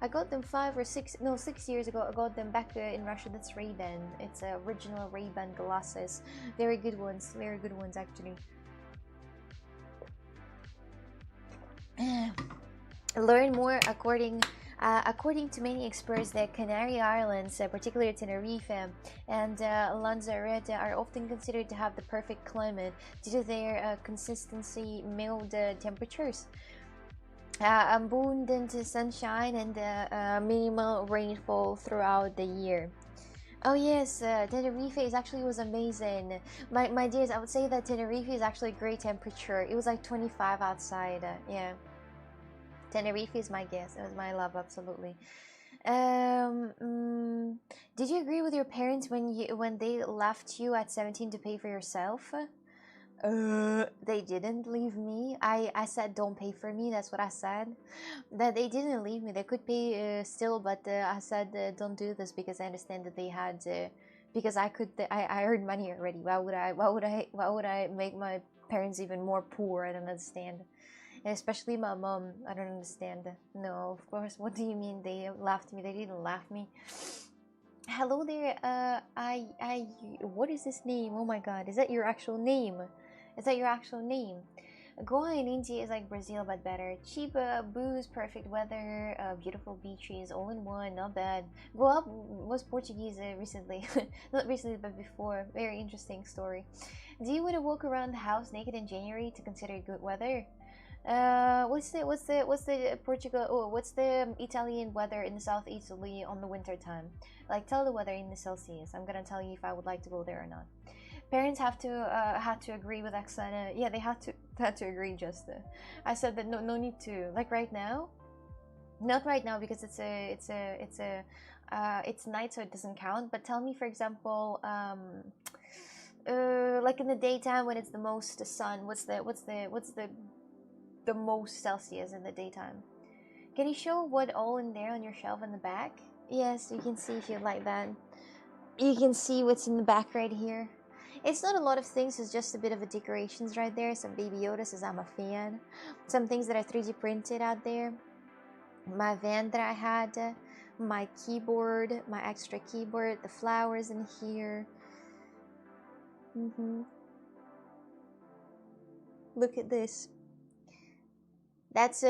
I got them 6 years ago. I got them back in Russia. That's Ray-Ban. It's original Ray-Ban glasses. Very good ones. Very good ones, actually. Learn more according to many experts, the Canary Islands, particularly Tenerife and Lanzarote, are often considered to have the perfect climate due to their consistency mild temperatures, abundant sunshine, and minimal rainfall throughout the year. Oh yes, Tenerife was amazing. My dears, I would say that Tenerife is actually a great temperature. It was like 25 outside. Yeah. Tenerife is my guess. It was my love, absolutely. Did you agree with your parents when they left you at 17 to pay for yourself? They didn't leave me. I said don't pay for me. That's what I said. That they didn't leave me. They could pay still, but I said don't do this because I understand that they had because I earned money already. Why would I make my parents even more poor? I don't understand. Especially my mom. I don't understand. No, of course. What do you mean they laughed me? They didn't laugh me. Hello there. What is this name? Oh my God, is that your actual name? Is that your actual name? Goa in India is like Brazil but better. Cheap booze, perfect weather, beautiful beaches, all in one. Not bad. Goa was Portuguese recently, not recently but before. Very interesting story. Do you want to walk around the house naked in January to consider good weather? What's the Portugal? Oh, what's the Italian weather in the South Italy on the winter time? Like, tell the weather in the Celsius. I'm gonna tell you if I would like to go there or not. Parents had to agree with Oksana. Yeah, they had to agree. Just I said that no need to. Like right now, not right now because it's night, so it doesn't count. But tell me, for example, like in the daytime when it's the most sun, what's the most Celsius in the daytime? Can you show what all in there on your shelf in the back? Yes, you can see if you like that. You can see what's in the back right here. It's not a lot of things, it's just a bit of a decorations right there. Some Baby Yoda says I'm a fan. Some things that I 3D printed out there. My van that I had. My keyboard, my extra keyboard, the flowers in here. Look at this. That's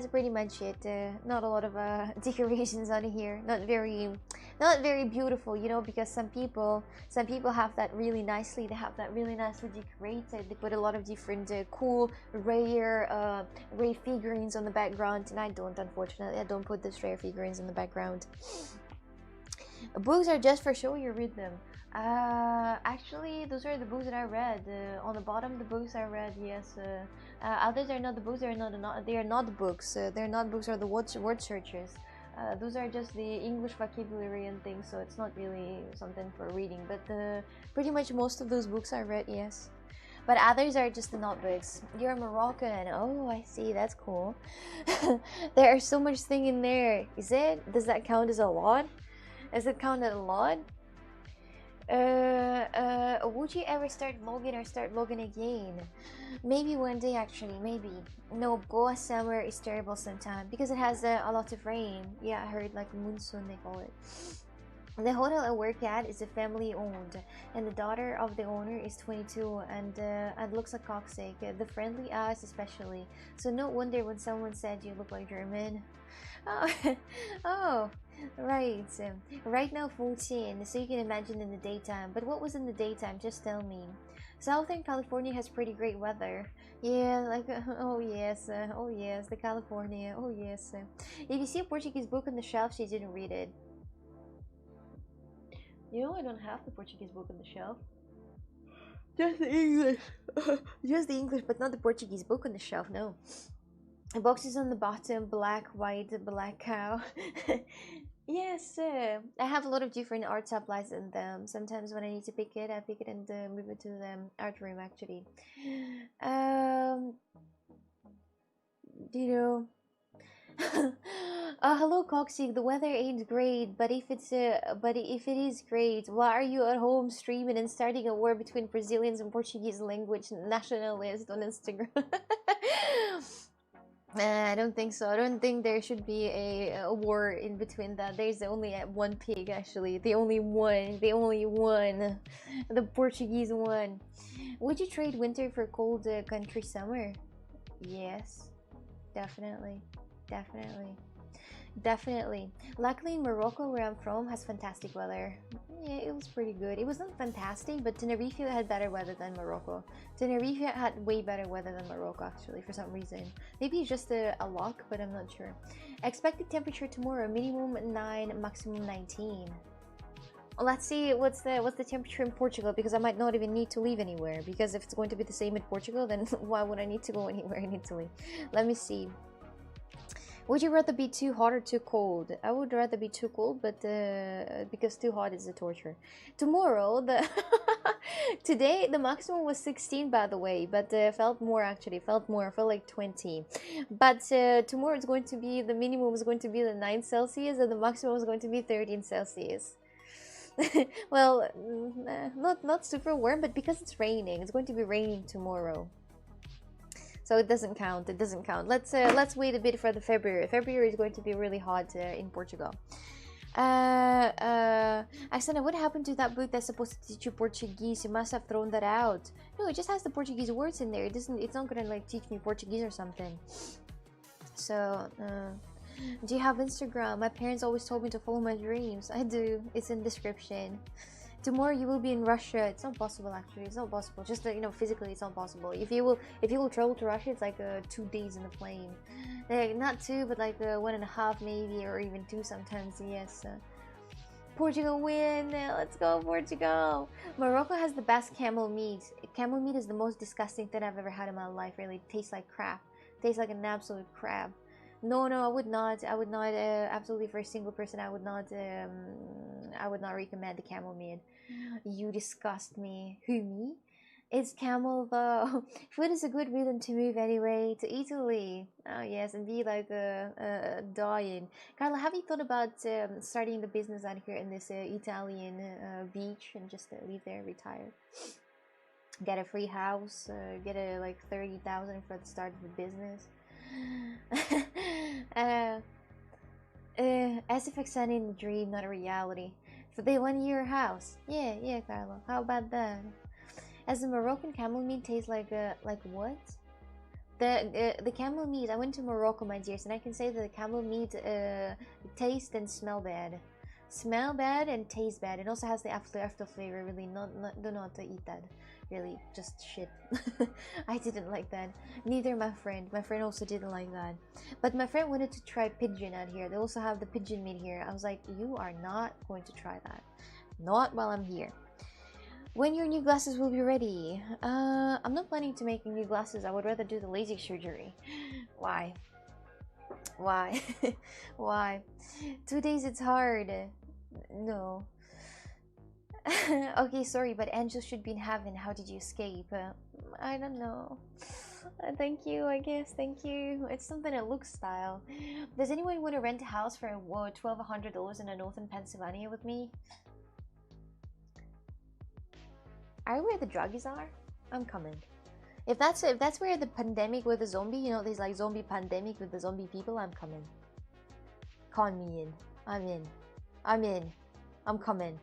pretty much it. Not a lot of decorations on here. Not very beautiful, because some people have that really nicely. They have that really nicely decorated. They put a lot of different cool rare figurines on the background, and I don't. Unfortunately, I don't put these rare figurines in the background. Books are just for show. You read them. Actually, those are the books that I read. On the bottom, the books I read. Yes. Others are not the books. They are not books. They're not books. Are the word searches. Those are just the English vocabulary and things. So it's not really something for reading. But pretty much most of those books I read. Yes. But others are just the notebooks. You're Moroccan. Oh, I see. That's cool. There are so much thing in there. Does that count as a lot? Does it count as a lot? Would you ever start vlogging or start vlogging again? Maybe one day, actually. Maybe. No, Goa summer is terrible sometimes because it has a lot of rain. Yeah, I heard like monsoon they call it. The hotel I work at is a family owned, and the daughter of the owner is 22 and looks like toxic. The friendly eyes, especially. So no wonder when someone said you look like German. Oh, oh, right. Right now 14, so you can imagine in the daytime. But what was in the daytime? Just tell me. Southern California has pretty great weather. Yeah, like oh yes, the California. Oh yes. If you see a Portuguese book on the shelf, she didn't read it. You know I don't have the Portuguese book on the shelf. Just the English. Just the English, but not the Portuguese book on the shelf, no. The box is on the bottom, black, white, black cow. Yes, I have a lot of different art supplies in them. Sometimes when I need to pick it, I pick it and move it to the art room actually. Um, you know, hello, Coxie. The weather ain't great, but if it is great, why are you at home streaming and starting a war between Brazilians and Portuguese language nationalists on Instagram? I don't think so. I don't think there should be a war in between that. There's only one pig, actually. The only one. The only one. The Portuguese one. Would you trade winter for cold country summer? Yes. Definitely. Definitely. Definitely. Luckily, Morocco, where I'm from, has fantastic weather. Yeah, it was pretty good. It wasn't fantastic, but Tenerife had better weather than Morocco. Tenerife had way better weather than Morocco, actually, for some reason. Maybe it's just a luck, but I'm not sure. Expected temperature tomorrow, minimum 9, maximum 19. Let's see what's the temperature in Portugal, because I might not even need to leave anywhere, because if it's going to be the same in Portugal, then why would I need to go anywhere in Italy? Let me see. Would you rather be too hot or too cold? I would rather be too cold, but because too hot is a torture. Tomorrow, today the maximum was 16, by the way, but felt more actually. Felt like 20. But tomorrow it's going to be the minimum is going to be the 9 Celsius, and the maximum is going to be 13 Celsius. Well, not super warm, but because it's raining, it's going to be raining tomorrow. So it doesn't count. It doesn't count. Let's wait a bit for the February. February is going to be really hot in Portugal. Axana, what happened to that book that's supposed to teach you Portuguese? You must have thrown that out. No, it just has the Portuguese words in there. It doesn't. It's not gonna like teach me Portuguese or something. So, do you have Instagram? My parents always told me to follow my dreams. I do. It's in description. Tomorrow you will be in Russia. It's not possible, actually. It's not possible. Just you know, physically, it's not possible. If you will travel to Russia, it's like 2 days in the plane. Like, not 2, but like 1.5 maybe, or even 2 sometimes. Yes. Portugal win. Let's go, Portugal. Morocco has the best camel meat. Camel meat is the most disgusting thing I've ever had in my life. Really, it tastes like crap. It tastes like an absolute crap. No, I would not. I would not. Absolutely, for a single person, I would not. I would not recommend the camel meat. You disgust me. Who, me? It's camel though. Food is a good reason to move anyway to Italy. Oh yes, and be like dying. Carla, have you thought about starting the business out here in this Italian beach and just live there, retire? Get a free house. Get a like 30,000 for the start of the business. As if it's in a dream, not a reality. For the 1-year house. Yeah, Carlo. How about that? As the Moroccan camel meat tastes like what? The camel meat. I went to Morocco, my dears, and I can say that the camel meat tastes and smell bad. Smell bad and taste bad. It also has the after flavor. Really, do not eat that. Really, just shit. I didn't like that. Neither my friend. My friend also didn't like that. But my friend wanted to try pigeon out here. They also have the pigeon meat here. I was like, you are not going to try that. Not while I'm here. When your new glasses will be ready? I'm not planning to make new glasses. I would rather do the LASIK surgery. Why? Why? Why? 2 days it's hard. No. Okay, sorry, but Angel should be in heaven. How did you escape? I don't know. Thank you, I guess. Thank you. It's something that looks style. Does anyone want to rent a house for $1,200 in northern Pennsylvania with me? Are you where the druggies are? I'm coming. If that's where the pandemic with the zombie, you know, there's like zombie pandemic with the zombie people, I'm coming. Con me in. I'm in. I'm coming.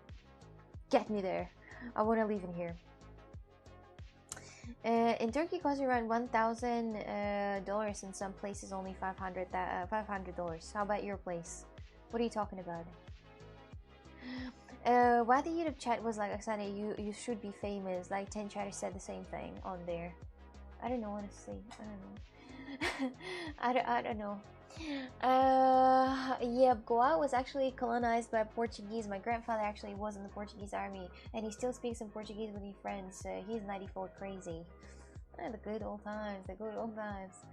Get me there. I want to leave in here. In Turkey, it costs around $1,000. In some places, only $500. How about your place? What are you talking about? Why the YouTube chat was like, Oksana, you should be famous. Like 10 chatters said the same thing on there. I don't know, honestly. I don't know. I don't know. Yeah, Goa was actually colonized by Portuguese. My grandfather actually was in the Portuguese army, and he still speaks in Portuguese with his friends. He's 94 crazy. The good old times, the good old times.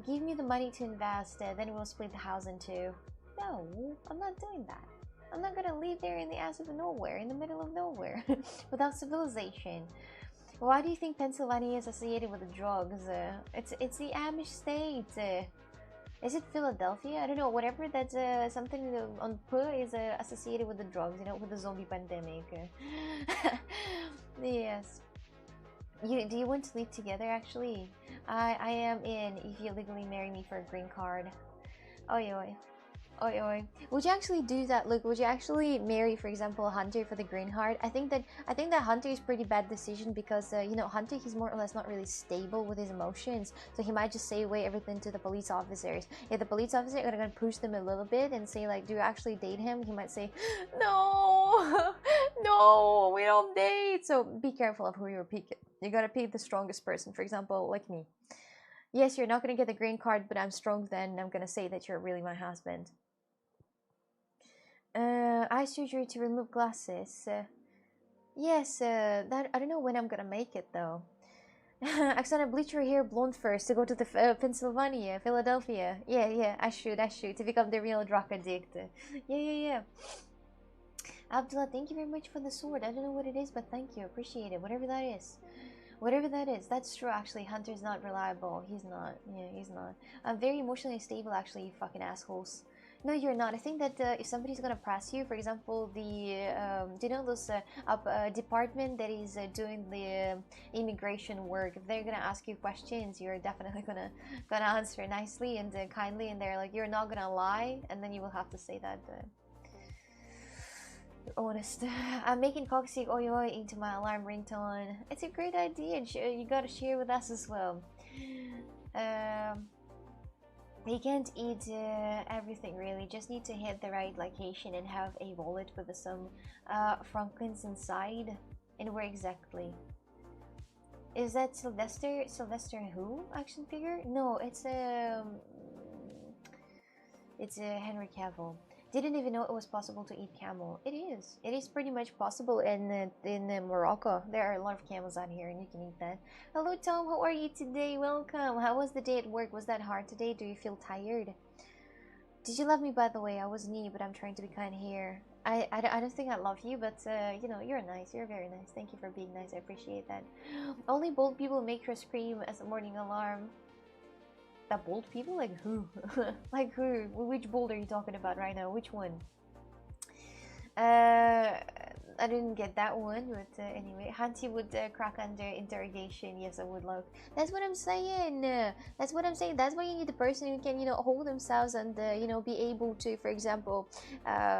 Give me the money to invest, then we'll split the house in two. No, I'm not doing that. I'm not gonna live there in the ass of nowhere, in the middle of nowhere, without civilization. Why do you think Pennsylvania is associated with the drugs? It's the Amish state. Is it Philadelphia? I don't know. Whatever that's something on P is associated with the drugs. You know, with the zombie pandemic. Yes. Do you want to live together? Actually, I am in. If you legally marry me for a green card. Oi oi. Oi oi. Would you actually do that? Look, would you actually marry, for example, Hunter for the green card? I think that Hunter is pretty bad decision because you know, Hunter, he's more or less not really stable with his emotions, so he might just say away everything to the police officers. If the police officer are gonna push them a little bit and say like, do you actually date him? He might say, no, no, we don't date. So be careful of who you're picking. You gotta pick the strongest person. For example, like me. Yes, you're not gonna get the green card, but I'm strong. Then I'm gonna say that you're really my husband. Eye surgery to remove glasses. Yes, that I don't know when I'm gonna make it though. Oksana, bleach your hair blonde first to go to the Pennsylvania, Philadelphia. Yeah, I should to become the real drug addict. Yeah. Abdullah, thank you very much for the sword. I don't know what it is, but thank you, appreciate it. Whatever that is. Whatever that is, that's true actually. Hunter's not reliable. He's not. Yeah, he's not. I'm very emotionally stable actually, you fucking assholes. No, you're not. I think that if somebody's gonna press you, for example, do you know those department that is doing the immigration work? If they're gonna ask you questions, you're definitely gonna answer nicely and kindly, and they're like, you're not gonna lie, and then you will have to say that. Honest. I'm making Coxic Oi Oi into my alarm ringtone. It's a great idea, and you gotta share with us as well. You can't eat everything really, just need to hit the right location and have a wallet with some franklins inside. And where exactly? Is that Sylvester who action figure? No, it's a Henry Cavill. Didn't even know it was possible to eat camel. It is pretty much possible in Morocco. There are a lot of camels out here and you can eat that. Hello Tom, how are you today? Welcome. How was the day at work? Was that hard today? Do you feel tired? Did you love me, by the way? I was new, but I'm trying to be kind here. I don't think I love you, but you know, you're nice. You're very nice. Thank you for being nice. I appreciate that. Only bold people make her scream as a morning alarm. That bold people? Like who? Like who? Which bold are you talking about right now? Which one? I didn't get that one, but anyway, Hanti would crack under interrogation. Yes, I would love. That's what I'm saying. That's what I'm saying. That's why you need the person who can, you know, hold themselves and you know, be able to, for example,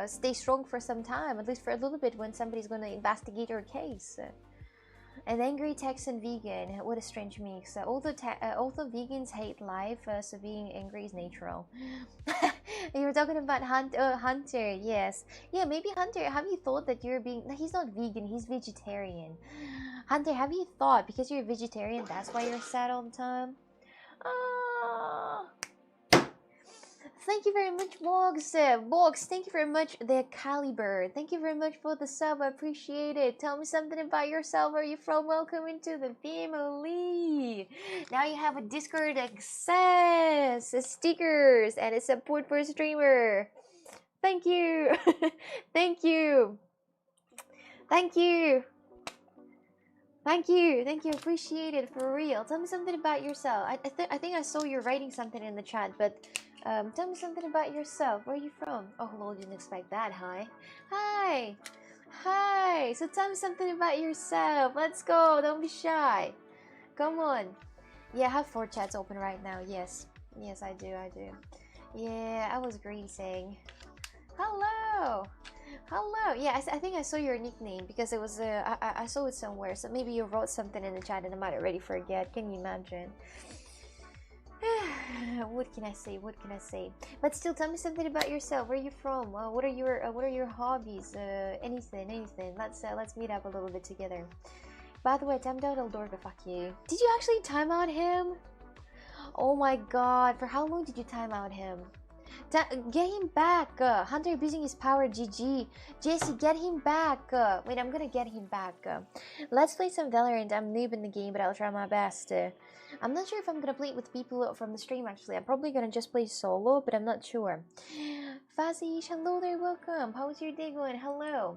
stay strong for some time, at least for a little bit, when somebody's going to investigate your case. An angry Texan vegan. What a strange mix. Although vegans hate life, so being angry is natural. You were talking about Hunter, yes. Yeah, maybe Hunter, have you thought that you're being... He's not vegan, he's vegetarian. Hunter, have you thought, because you're a vegetarian, that's why you're sad all the time? Thank you very much, Box. Box, thank you very much. The Caliber, thank you very much for the sub. I appreciate it. Tell me something about yourself. Where are you from? Welcome into the family. Now you have a Discord access, stickers, and a support for a streamer. Thank you. Thank you. Thank you. Thank you. Appreciate it, for real. Tell me something about yourself. I think I saw you writing something in the chat, but tell me something about yourself. Where are you from? Oh, hello, didn't expect that. Hi. So tell me something about yourself. Let's go. Don't be shy. Come on. Yeah, I have 4 chats open right now. Yes, I do. Yeah, I was greeting. Hello. Hello. Yeah, I think I saw your nickname because it was I saw it somewhere. So maybe you wrote something in the chat and I might already forget. Can you imagine? What can I say? What can I say? But still, tell me something about yourself. Where are you from? What are your hobbies? Anything, anything. Let's meet up a little bit together. By the way, timed out Eldorga. Fuck you. Did you actually time out him? Oh my god! For how long did you time out him? Get him back! Hunter abusing his power, GG. Jesse, get him back! Wait, I'm gonna get him back. Let's play some Valorant. I'm noob in the game, but I'll try my best. I'm not sure if I'm gonna play it with people from the stream, actually. I'm probably gonna just play solo, but I'm not sure. Fazish, hello there, welcome. How's your day going? Hello.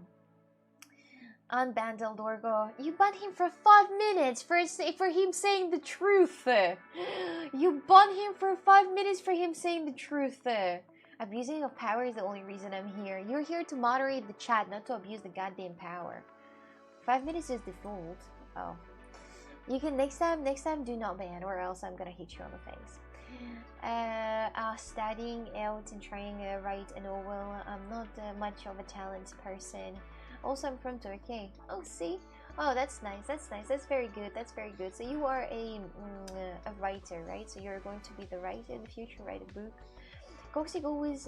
Unbanned Eldorgo. You banned him for 5 minutes for him saying the truth. You banned him for 5 minutes for him saying the truth. Abusing of power is the only reason I'm here. You're here to moderate the chat, not to abuse the goddamn power. 5 minutes is default. Oh. You can next time do not ban, or else I'm gonna hit you on the face. Studying out and trying to write a novel. I'm not much of a talented person. Also, I'm from Turkey. Oh, see? Oh, that's nice. That's nice. That's very good. That's very good. So you are a writer, right? So you're going to be the writer in the future, write a book. Coxie always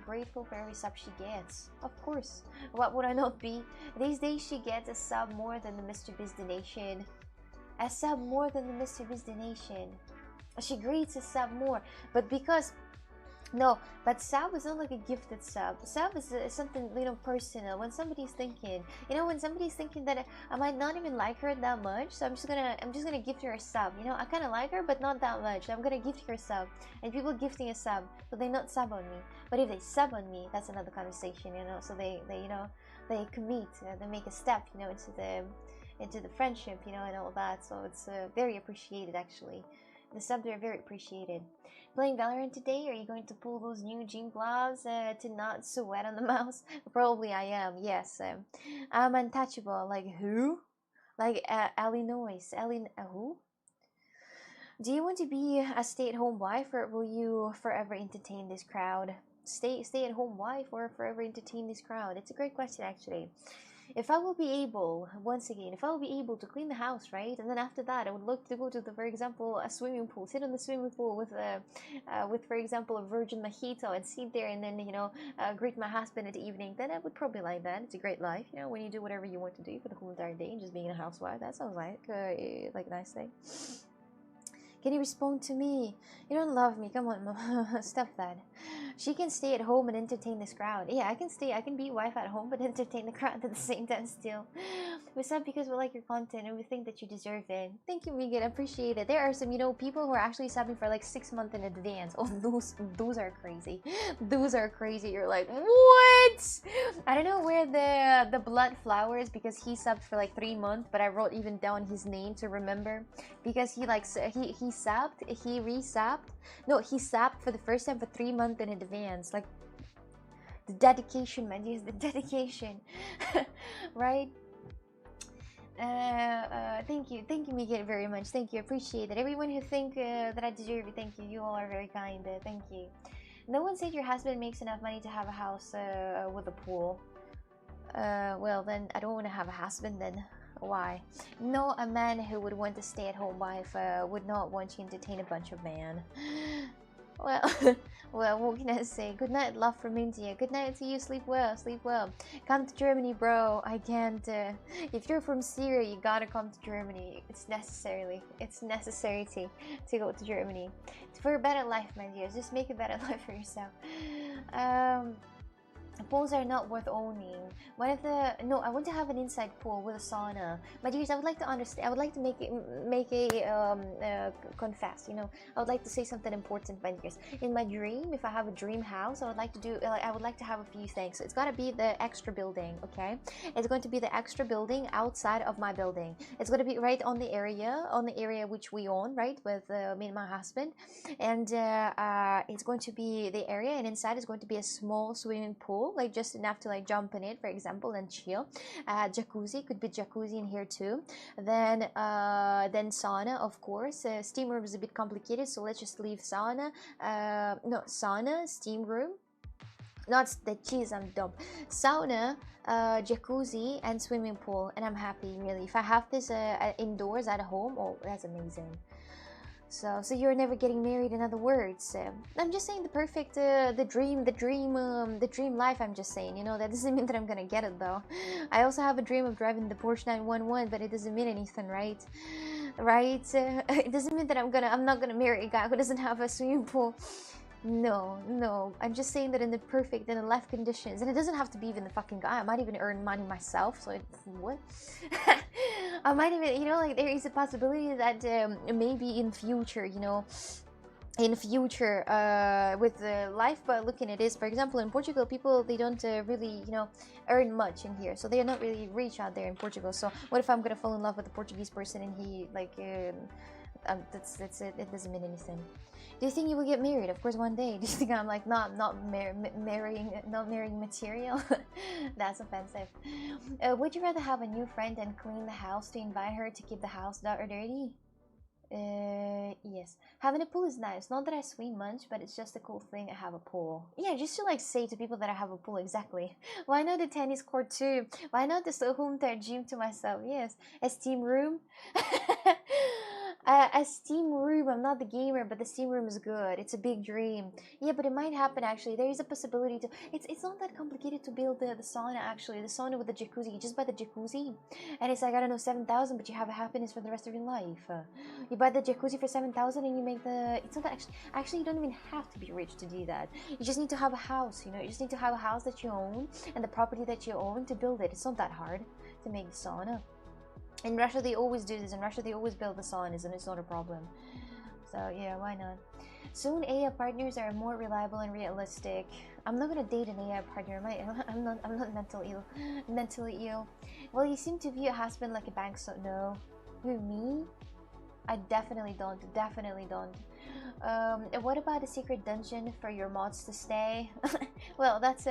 grateful for every sub she gets. Of course. What would I not be? These days she gets a sub more than the Mr. Biz Donation. A sub more than the Mr. Biz Donation. She greets a sub more. But because... No, but sub is not like a gifted sub. Sub is something, you know, personal. When somebody's thinking, you know, when somebody's thinking that I might not even like her that much, so I'm just gonna gift her a sub. You know, I kind of like her, but not that much. So I'm gonna gift her a sub. And people gifting a sub, so they not sub on me. But if they sub on me, that's another conversation, you know. So they you know, they commit, they make a step, you know, into the friendship, you know, and all that. So it's very appreciated, actually. The subs are very appreciated. Playing Valorant today? Are you going to pull those new gym gloves to not sweat on the mouse? Probably I am, yes. I'm untouchable. Like who? Like Illinois. Who? Do you want to be a stay-at-home wife, or will you forever entertain this crowd? Stay-at-home wife or forever entertain this crowd? It's a great question, actually. If I will be able, once again, if I will be able to clean the house, right, and then after that, I would look to go to, for example, a swimming pool, sit on the swimming pool with, for example, a virgin mojito, and sit there, and then, you know, greet my husband at the evening, then I would probably like that. It's a great life, you know, when you do whatever you want to do for the whole entire day, and just being a housewife. That sounds like a nice thing. Can you respond to me? You don't love me. Come on, Mom. Stop that. She can stay at home and entertain this crowd. Yeah, I can be wife at home but entertain the crowd at the same time still. We said because we like your content and we think that you deserve it. Thank you, Megan. I appreciate it. There are some, you know, people who are actually subbing for like 6 months in advance. Oh, those are crazy. Those are crazy. You're like, what? I don't know where the blood flowers, because he subbed for like 3 months, but I wrote even down his name to remember, because he like he subbed, he resubbed. No, he subbed for the first time for 3 months in advance. Like the dedication, man. Yes, the dedication. Right? Thank you, Miguel, very much. Thank you, appreciate it. Everyone who think that I deserve it, thank you. You all are very kind. Thank you. No one said your husband makes enough money to have a house with a pool. Well, then I don't want to have a husband then. Why? No, a man who would want a stay-at-home wife would not want to entertain a bunch of men. Well, well, what can I say? Good night, love from India. Good night to you. Sleep well, sleep well. Come to Germany, bro. I can't. If you're from Syria, you gotta come to Germany. It's necessary to go to Germany. It's for a better life, my dears. Just make a better life for yourself. Pools are not worth owning. One of the I want to have an inside pool with a sauna. My dears, I would like to understand. I would like to confess. You know, I would like to say something important, my dears. In my dream, if I have a dream house, I would like to do. I would like to have a few things. So it's gotta be the extra building. Okay, it's going to be the extra building outside of my building. It's going to be right on the area which we own, right, with me and my husband. And it's going to be the area, and inside is going to be a small swimming pool, like just enough to like jump in it, for example, and chill. Jacuzzi, could be jacuzzi in here too. Then sauna, of course. Steam room is a bit complicated, so let's just leave sauna. No, sauna, steam room. Not the cheese, I'm dumb. Sauna, jacuzzi, and swimming pool, and I'm happy. Really, if I have this indoors at home, oh, that's amazing. So you're never getting married. In other words, I'm just saying the perfect, the dream life. I'm just saying, you know, that doesn't mean that I'm gonna get it though. I also have a dream of driving the Porsche 911, but it doesn't mean anything, right? Right? It doesn't mean that I'm not gonna marry a guy who doesn't have a swimming pool. No, no. I'm just saying that in the life conditions, and it doesn't have to be even the fucking guy. I might even earn money myself. So what? I might even, you know, like there is a possibility that maybe in future, you know, in future with the life, but looking at this, for example, in Portugal, people they don't really, you know, earn much in here, so they are not really rich out there in Portugal. So what if I'm gonna fall in love with a Portuguese person and he like that's it. It doesn't mean anything. Do you think you will get married? Of course, one day. Do you think I'm like marrying material? That's offensive. Would you rather have a new friend and clean the house to invite her to keep the house dirty? Yes. Having a pool is nice. Not that I swim much, but it's just a cool thing. I have a pool. Yeah, just to like say to people that I have a pool. Exactly. Why not the tennis court too? Why not the home gym to myself? Yes. A steam room. A steam room. I'm not the gamer, but the steam room is good. It's a big dream. Yeah, but it might happen actually. There is a possibility to. It's not that complicated to build the sauna actually. The sauna with the jacuzzi. You just buy the jacuzzi, and it's like I don't know 7,000, but you have a happiness for the rest of your life. You buy the jacuzzi for 7,000, and you make the. It's not that actually. You don't even have to be rich to do that. You just need to have a house. You know, you just need to have a house that you own and the property that you own to build it. It's not that hard to make the sauna. In Russia, they always do this. In Russia, they always build the saunas, and it's not a problem. So yeah, why not? Soon, AI partners are more reliable and realistic. I'm not gonna date an AI partner. I'm not mentally ill. Well, you seem to view a husband like a bank, so no. Who, me? I definitely don't. Definitely don't. What about a secret dungeon for your mods to stay? Well, that's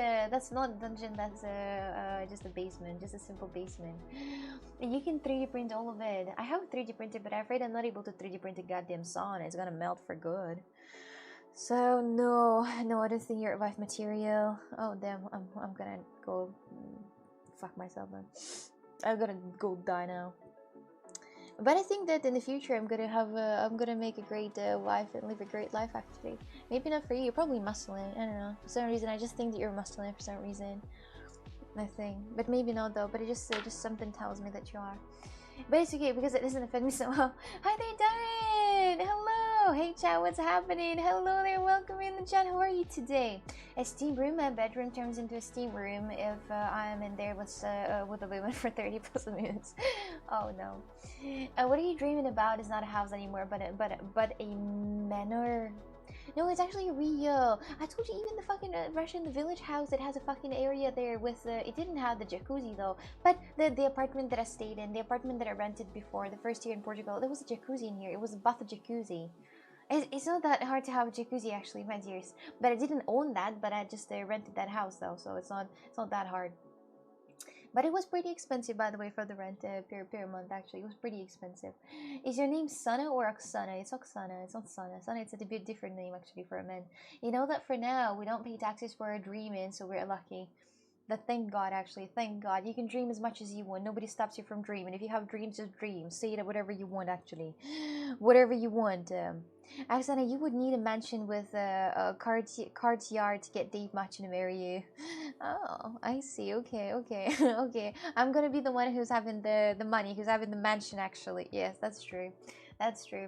not a dungeon. That's just a basement, just a simple basement. You can 3D print all of it. I have a 3D printer, but I'm afraid I'm not able to 3D print a goddamn sauna. It's gonna melt for good. So no, I don't think you're wife material. Oh damn, I'm gonna go fuck myself then. I'm gonna go die now. But I think that in the future I'm gonna make a great wife and live a great life actually. Maybe not for you, you're probably masculine. I don't know. For some reason I just think that you're masculine for some reason. I think. But maybe not though, but it just something tells me that you are. But it's okay because it doesn't offend me so well. Hi there, Darren! Hello! Hey chat, what's happening? Hello there, welcome in the chat. How are you today? A steam room, my bedroom turns into a steam room if I am in there with a woman for 30 plus minutes. Oh no. What are you dreaming about is not a house anymore, but a manor. No, it's actually real. I told you, even the fucking Russian village house, it has a fucking area there with it didn't have the jacuzzi though, but the apartment that I stayed in, the apartment that I rented before the first year in Portugal, there was a jacuzzi in here. It was a bath jacuzzi. It's not that hard to have a jacuzzi actually, my dears, but I didn't own that, but I just rented that house though, so it's not that hard. But it was pretty expensive, by the way, for the rent per month. Actually, it was pretty expensive. Is your name Sana or Oksana? It's Oksana. It's not Sana. Sana, it's a bit different name actually for a man. You know that for now we don't pay taxes for our dreaming, so we're lucky. That thank God, actually, thank God. You can dream as much as you want. Nobody stops you from dreaming. If you have dreams, just dream. Say it whatever you want, actually, whatever you want. Alexandra, you would need a mansion with a cards yard to get Dave Machin to marry you. Oh, I see. Okay, okay, okay. I'm gonna be the one who's having the money, who's having the mansion. Actually, yes, that's true. That's true.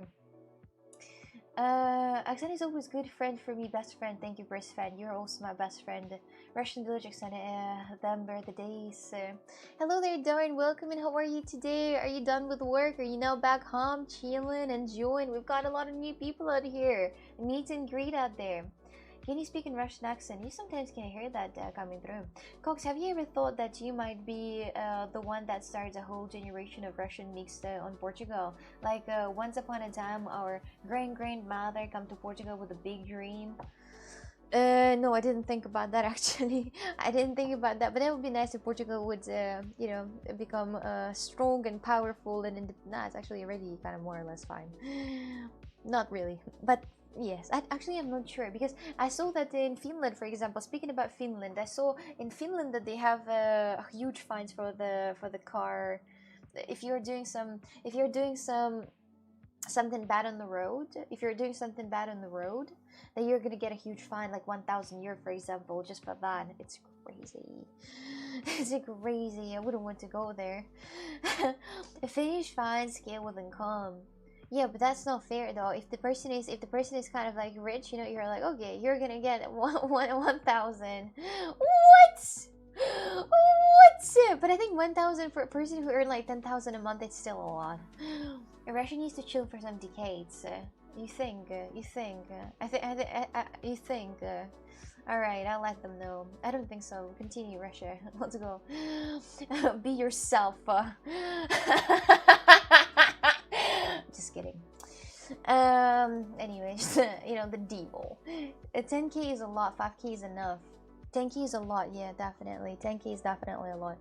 Oksana is always good friend for me, best friend. Thank you, best friend. You're also my best friend. Russian village, Oksana. Them were the days. Hello there, Darren. Welcome and how are you today? Are you done with work? Are you now back home, chilling, enjoying? We've got a lot of new people out here. Meet and greet out there. Can you speak in Russian accent? You sometimes can hear that coming through. Cox, have you ever thought that you might be the one that starts a whole generation of Russian mixed on Portugal? Like once upon a time, our grandmother come to Portugal with a big dream. No, I didn't think about that actually. I didn't think about that, but that would be nice if Portugal would, you know, become strong and powerful and nah, it's actually already kind of more or less fine. Not really, but yes, actually I'm not sure because I saw that in Finland, for example. Speaking about Finland, I saw in Finland that they have huge fines for the car if you're doing something bad on the road, if you're doing something bad on the road, then you're gonna get a huge fine, like 1,000 euro, for example, just for that. It's crazy. It's crazy. I wouldn't want to go there. A Finnish fine scale with income. Yeah, but that's not fair though. If the person is kind of like rich, you know, you're like, okay, you're gonna get 1,000. What? What? But I think 1,000 for a person who earned like 10,000 a month, it's still a lot. Russia needs to chill for some decades. You think? You think? You think? All right, I'll let them know. I don't think so. Continue, Russia. Let's go. Be yourself. Just kidding. Anyways, you know the devil. 10k is a lot. 5k is enough. 10k is a lot. Yeah, definitely. 10k is definitely a lot.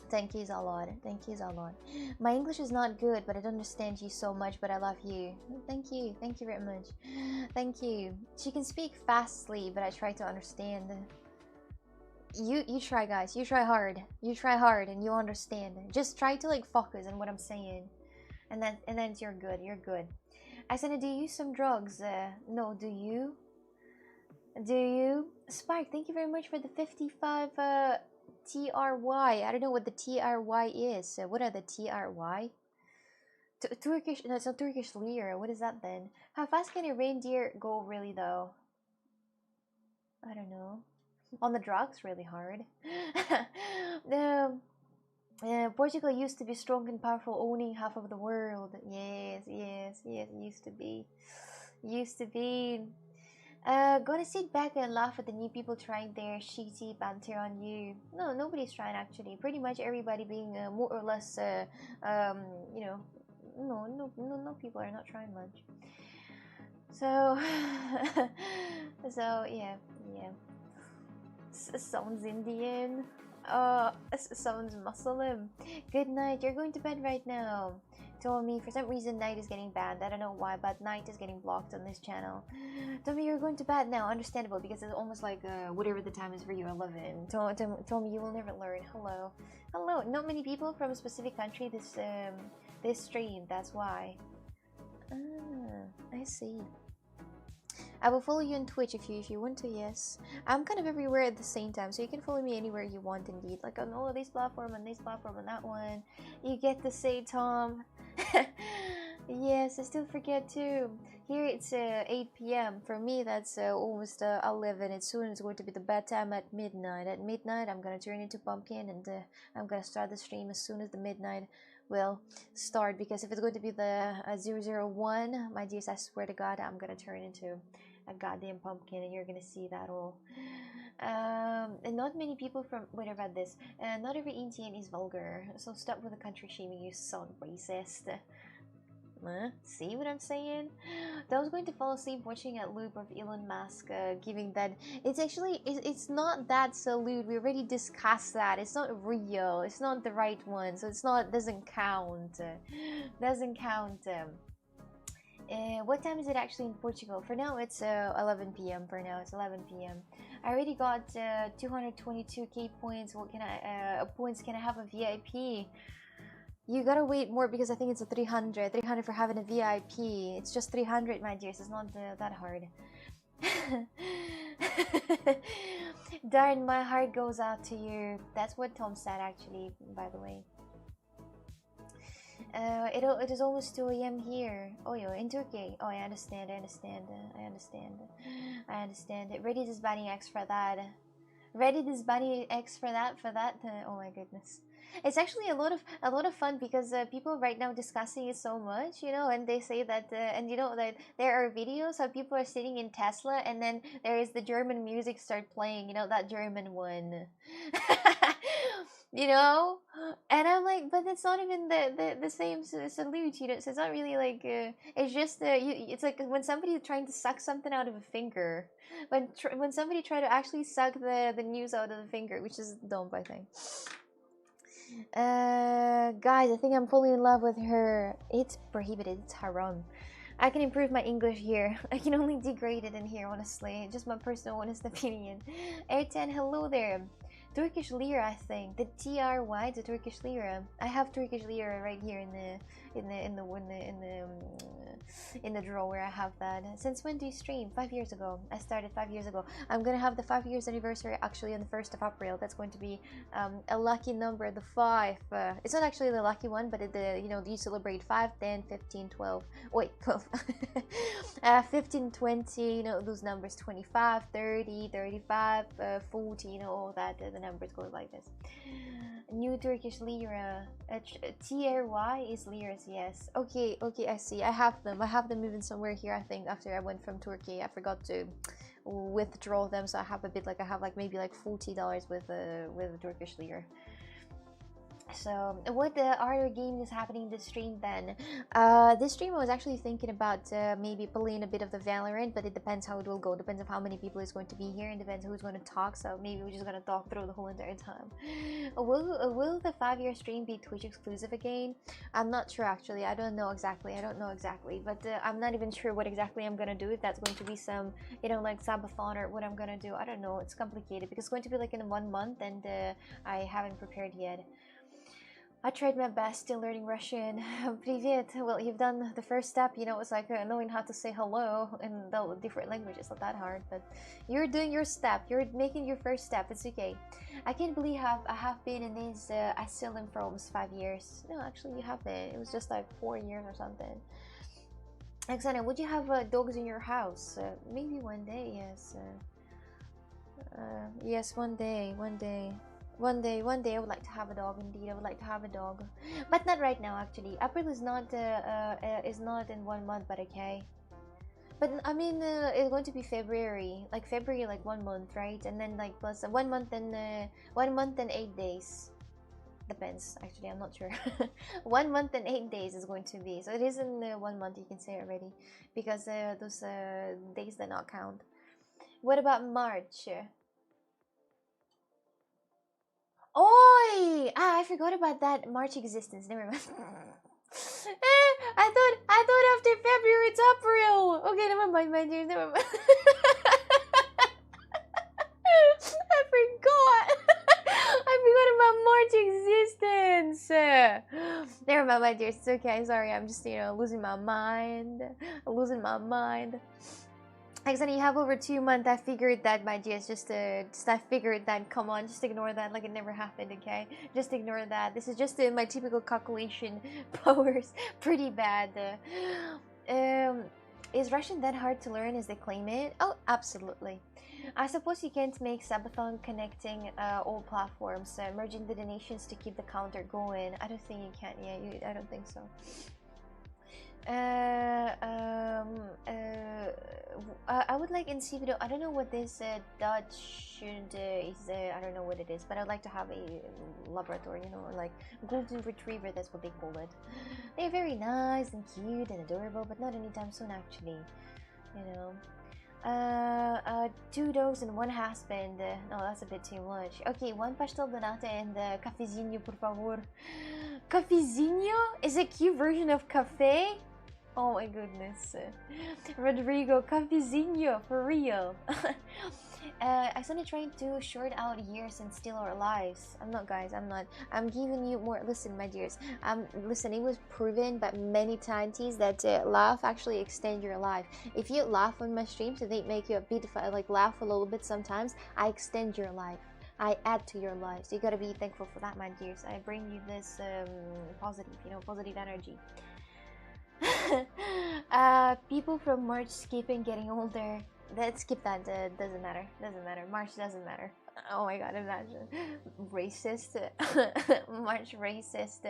10k is a lot. 10k is a lot. My English is not good, but I don't understand you so much, but I love you. Thank you. Thank you very much. Thank you. She can speak fastly, but I try to understand. You try, guys. You try hard. You try hard and you understand. Just try to like focus on what I'm saying. And then you're good. You're good. I said, do you use some drugs? No, do you? Do you? Spike, thank you very much for the 55 TRY. I don't know what the TRY is. What are the TRY? Turkish, no, it's not Turkish lira. What is that then? How fast can a reindeer go really though? I don't know. On the drugs, really hard. Portugal used to be strong and powerful, owning half of the world. Yes, yes, yes, used to be. Used to be. Gonna sit back and laugh at the new people trying their shitty banter on you. No, nobody's trying actually. Pretty much everybody being more or less, you know, no, people are not trying much. So, so yeah. Sounds Indian. Sounds Muslim. Good night. You're going to bed right now. Told me for some reason night is getting banned. I don't know why, but night is getting blocked on this channel. Told me you're going to bed now. Understandable because it's almost like whatever the time is for you, 11. Told me you will never learn. Hello, hello. Not many people from a specific country this stream. That's why. I see. I will follow you on Twitch if you want to, yes. I'm kind of everywhere at the same time, so you can follow me anywhere you want indeed. Like on all of this platform, and this platform, and that one. You get to say Tom. Yes, I still forget too. Here it's 8 p.m. For me, that's almost 11. It's soon it's going to be the bedtime at midnight. At midnight, I'm gonna turn into pumpkin, and I'm gonna start the stream as soon as the midnight will start. Because if it's going to be the 001, my dears, I swear to God, I'm gonna turn into a goddamn pumpkin, and you're gonna see that all. And not many people from wait, I've read this. Not every Indian is vulgar, so stop with the country shaming, you son racist. See what I'm saying? I was going to fall asleep watching a loop of Elon Musk giving that. It's actually it's not that salute. We already discussed that. It's not real. It's not the right one, so it's not doesn't count. Doesn't count. What time is it actually in Portugal? For now, it's 11 p.m. For now, it's 11 p.m. I already got 222k points. What can I points can I have a VIP? You gotta wait more because I think it's a 300 for having a VIP. It's just 300, my dears. It's not that hard. Darren, my heart goes out to you. That's what Tom said actually, by the way. It is almost 2 a.m. here. Oh, you're in Turkey. Oh, I understand. Ready this bunny X for that. Ready this bunny X for that. Oh my goodness. It's actually a lot of fun because people right now discussing it so much, you know, and they say that and you know that there are videos how people are sitting in Tesla and then there is the German music start playing, you know, that German one. you know. And I'm like, but it's not even the same salute, you know. So it's not really like it's just it's like when somebody is trying to suck something out of a finger, when somebody try to actually suck the news out of the finger, which is dumb, I think. Guys, I think I'm fully in love with her. It's prohibited. It's haram. I can improve my English here. I can only degrade it in here, honestly. Just my personal honest opinion. Airten, hello there. Turkish lira, I think. The TRY, the Turkish lira. I have Turkish lira right here in the drawer where I have that. Since when do you stream? 5 years ago. I started 5 years ago. I'm gonna have the 5 years anniversary actually on the 1st of April. That's going to be a lucky number, the 5. It's not actually the lucky one, but you celebrate 5, 10, 15, 12. Wait, 12. 15, 20, those numbers, 25, 30, 35, 40, all that. The numbers go like this. New Turkish lira. TRY is liras, yes. Okay, I see. I have them even somewhere here, I think, after I went from Turkey. I forgot to withdraw them, so I have maybe like $40 with Turkish lira. So what other game is happening this stream then? This stream I was actually thinking about maybe playing a bit of the Valorant, but it depends how it will go. Depends on how many people is going to be here, and depends who's going to talk. So maybe we're just gonna talk through the whole entire time. Will the 5-year stream be Twitch exclusive again? I'm not sure actually. I don't know exactly. But I'm not even sure what exactly I'm gonna do. If that's going to be some like subathon or what I'm gonna do. I don't know. It's complicated because it's going to be like in 1 month, and I haven't prepared yet. I tried my best, still learning Russian. Привет. Well, you've done the first step, it's like knowing how to say hello in the different languages. Not that hard, but you're doing your step. You're making your first step. It's okay. I can't believe I have been in this asylum for almost 5 years. No, actually, you haven't. It was just like 4 years or something. Alexander, would you have dogs in your house? Maybe one day, yes. Yes, one day. One day I would like to have a dog. Indeed, I would like to have a dog, but not right now. Actually, April is not in 1 month, but okay. But I mean, it's going to be February, like 1 month, right? And then like plus 1 month and 1 month and 8 days. Depends. Actually, I'm not sure. 1 month and 8 days is going to be. So it isn't 1 month. You can say already, because those days do not count. What about March? Oi! I forgot about that March existence. Never mind. I thought after February it's April. Okay, never mind, my dear. Never mind. I forgot. I forgot about March existence. Never mind, my dear. It's okay. Sorry, I'm just losing my mind. Actually, you have over 2 months. I figured that, my dear. I figured that. Come on, just ignore that like it never happened, okay? Just ignore that. This is just my typical calculation powers. Pretty bad. Is Russian that hard to learn as they claim it? Oh, absolutely. I suppose you can't make subathon connecting all platforms, merging the donations to keep the counter going. I don't think you can. Yeah, I don't think so. I would like in video. I don't know what this Dutch is. I don't know what it is, but I'd like to have a Labrador, like golden retriever. That's what they call it. They're very nice and cute and adorable, but not anytime soon, actually. 2 dogs and 1 husband. No, that's a bit too much. Okay, 1 pastel de nata and cafezinho, por favor. Cafezinho is a cute version of cafe. Oh my goodness. Rodrigo, cafezinho, for real. I started trying to short out years and steal our lives. I'm not, guys. I'm not. I'm giving you more. Listen, my dears. Listen, it was proven by many times that laugh actually extend your life. If you laugh on my streams, so they make you a bit like laugh a little bit sometimes. I extend your life. I add to your life. So you gotta be thankful for that, my dears. I bring you this positive energy. People from March skipping getting older. Let's skip that. Doesn't matter. March doesn't matter. Oh my god, imagine. Racist. March racist.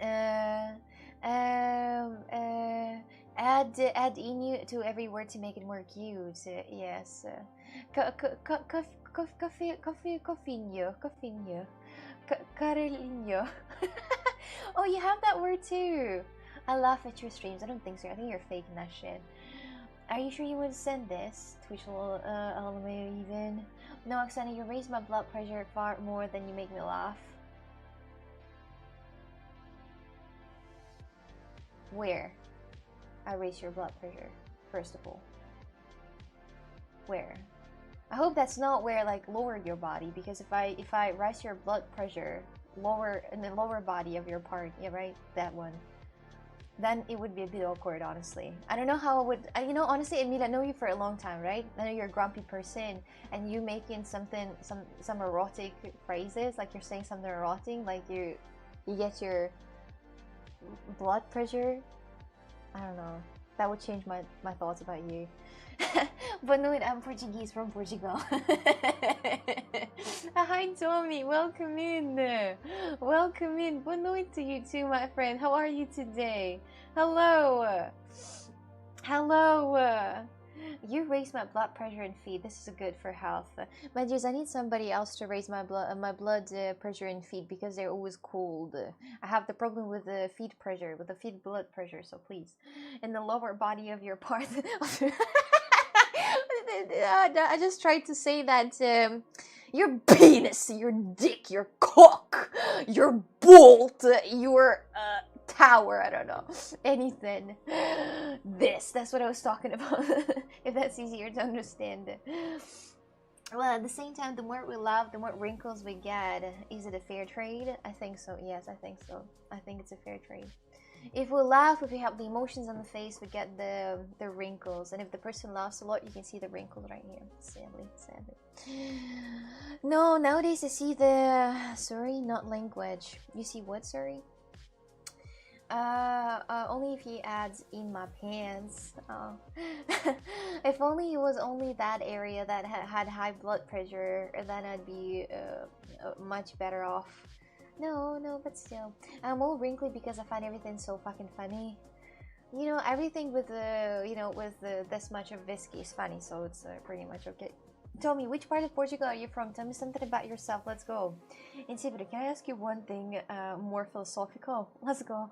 Add Inu to every word to make it more cute. Yes. Cofinho. Carolinho. Oh, you have that word too. I laugh at your streams. I don't think so. I think you're faking that shit. Are you sure you would send this? Twitch will even. No, Oksana, you raise my blood pressure far more than you make me laugh. Where? I raise your blood pressure, first of all. Where? I hope that's not where like lowered your body, because if I raise your blood pressure lower in the lower body of your part, yeah, right, that one, then it would be a bit awkward, honestly. I don't know how I would, you know, honestly, Emil, I know you for a long time, right? I know you're a grumpy person, and you making something, some erotic phrases, like you're saying something erotic, like you get your blood pressure. I don't know. That would change my thoughts about you. But no, I'm Portuguese from Portugal. Hi Tommy, welcome in. Welcome in. Boa noite to you too, my friend. How are you today? Hello. Hello. You raise my blood pressure and feet. This is good for health. My dears, I need somebody else to raise my blood pressure and feet, because they're always cold. I have the problem with the feet pressure, with the feet blood pressure. So please, in the lower body of your part. I just tried to say that your penis, your dick, your cock, your bolt, your tower, I don't know, anything. That's what I was talking about. If that's easier to understand. Well, at the same time, the more we laugh, the more wrinkles we get. Is it a fair trade? I think so. Yes, I think so. I think it's a fair trade. If we laugh, if we have the emotions on the face, we get the wrinkles. And if the person laughs a lot, you can see the wrinkles right here. Sadly. No, nowadays I see the... Sorry, not language. You see what, sorry? Only if he adds in my pants. If only it was only that area that had high blood pressure, then I'd be much better off. No, but still, I'm all wrinkly because I find everything so fucking funny. You know, everything with the, you know, with this much of whiskey is funny, so it's pretty much okay. Tell me, which part of Portugal are you from? Tell me something about yourself. Let's go. And Sibra, can I ask you one thing more philosophical? Let's go.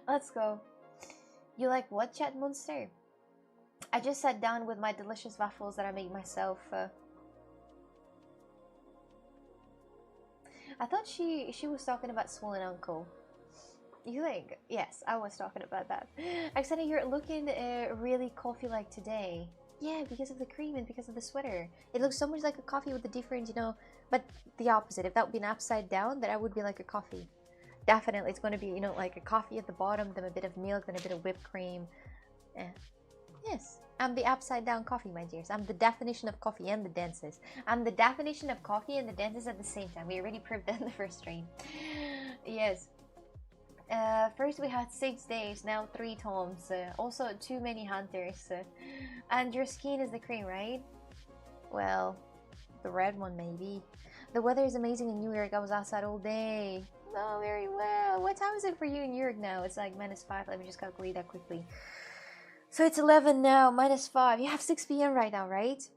Let's go. You like what, Chat Monster? I just sat down with my delicious waffles that I made myself. I thought she was talking about Swollen Uncle. You think? Yes, I was talking about that. Oksana, you're looking really coffee-like today. Yeah, because of the cream and because of the sweater. It looks so much like a coffee with the different, you know, but the opposite. If that would be an upside down, then I would be like a coffee. Definitely, it's going to be, you know, like a coffee at the bottom, then a bit of milk, then a bit of whipped cream. Yes, I'm the upside down coffee, my dears. I'm the definition of coffee and the dentist. I'm the definition of coffee and the dentist at the same time. We already proved that in the first stream. Yes. First we had 6 days, now 3 tomes. Also too many hunters. And your skin is the cream, right? Well, the red one maybe. The weather is amazing in New York. I was outside all day. Oh, very well. What time is it for you in New York now? It's like -5. Let me just calculate that quickly. So it's 11 now, -5. You have 6 p.m. right now, right?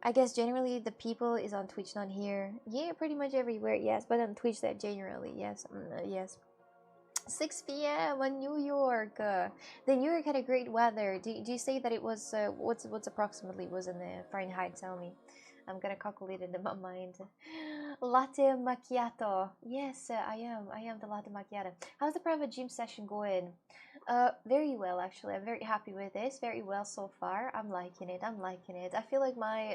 I guess generally the people is on Twitch, not here. Yeah, pretty much everywhere, yes. But on Twitch that generally, yes. Yes. 6 p.m. on New York. The New York had a great weather. Do you say that it was, what's approximately was in the Fahrenheit? Tell me. I'm gonna calculate it in my mind. Latte macchiato. Yes, I am the latte macchiato. How's the private gym session going? Very well, actually. I'm very happy with this. Very well so far. I'm liking it. I feel like my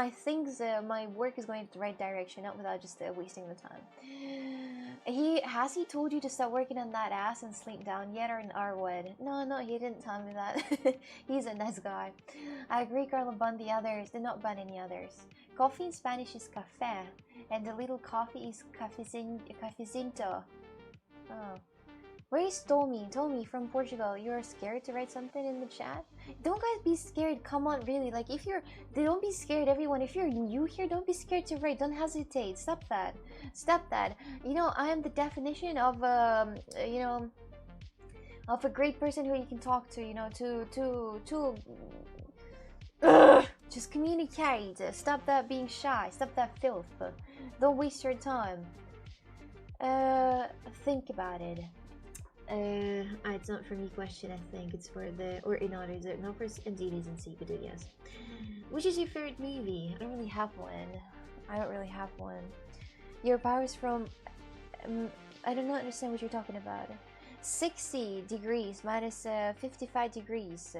things, my work is going in the right direction, not without just wasting the time. Has he told you to start working on that ass and sleep down yet, or what? No, he didn't tell me that. He's a nice guy. I agree, Carla, ban the others. Did not ban any others. Coffee in Spanish is café, and the little coffee is cafezinto. Oh. Where is Tommy? Tommy from Portugal. You're scared to write something in the chat? Don't guys be scared. Come on, really. Like, don't be scared, everyone. If you're new here, don't be scared to write. Don't hesitate. Stop that. Stop that. You know, I am the definition of, you know, of a great person who you can talk to, you know, to Ugh. Just communicate. Stop that being shy. Stop that filth. Don't waste your time. Think about it. It's not for me question, I think. It's for the, or in others. No, for indeed isn't C, but yes. Which is your favorite movie? I don't really have one. I don't really have one. Your powers from, I do not understand what you're talking about. 60 degrees minus 55 degrees.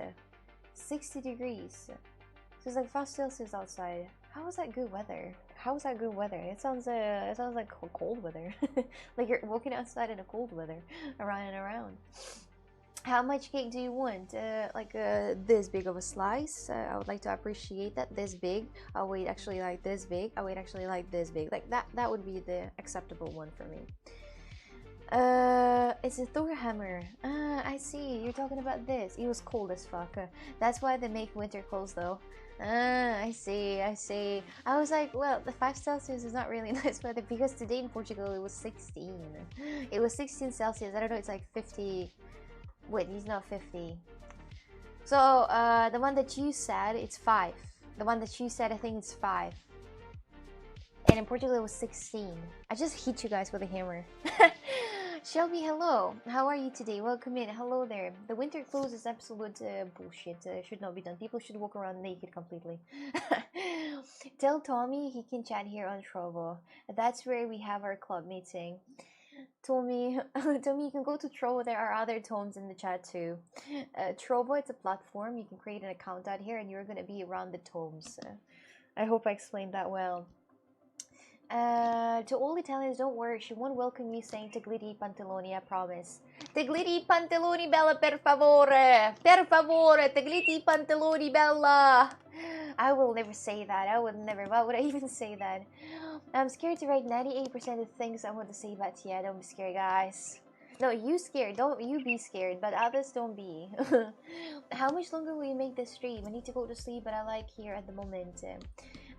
60 degrees. So it's like 5 Celsius outside. How is that good weather? How is that good weather? It sounds like cold weather. Like you're walking outside in a cold weather, around and around. How much cake do you want? This big of a slice. I would like to appreciate that. This big. I'll wait actually like this big. I would actually like this big. Like that would be the acceptable one for me. It's a Thor hammer. Ah, I see. You're talking about this. It was cold as fuck. That's why they make winter clothes though. Ah, I see. I was like, well, the 5 Celsius is not really nice weather because today in Portugal it was 16. It was 16 Celsius. I don't know, it's like 50. Wait, he's not 50. So, the one that you said, it's 5. The one that you said, I think it's 5. And in Portugal it was 16. I just hit you guys with a hammer. Shelby, hello. How are you today? Welcome in. Hello there. The winter clothes is absolute bullshit. Should not be done. People should walk around naked completely. Tell Tommy he can chat here on Trovo. That's where we have our club meeting. Tommy, you can go to Trovo. There are other tomes in the chat too. Trovo, it's a platform. You can create an account out here and you're going to be around the tomes. I hope I explained that well. To all Italians, don't worry, she won't welcome you saying Tegliti Pantaloni, I promise. Tegliti Pantaloni Bella, per favore! Per favore, Tegliti Pantaloni Bella! I will never say that, I would never, why would I even say that? I'm scared to write 98% of things I want to say about Tia, don't be scared, guys. No, you scared, don't you be scared, but others don't be. How much longer will you make this stream? I need to go to sleep, but I like here at the moment.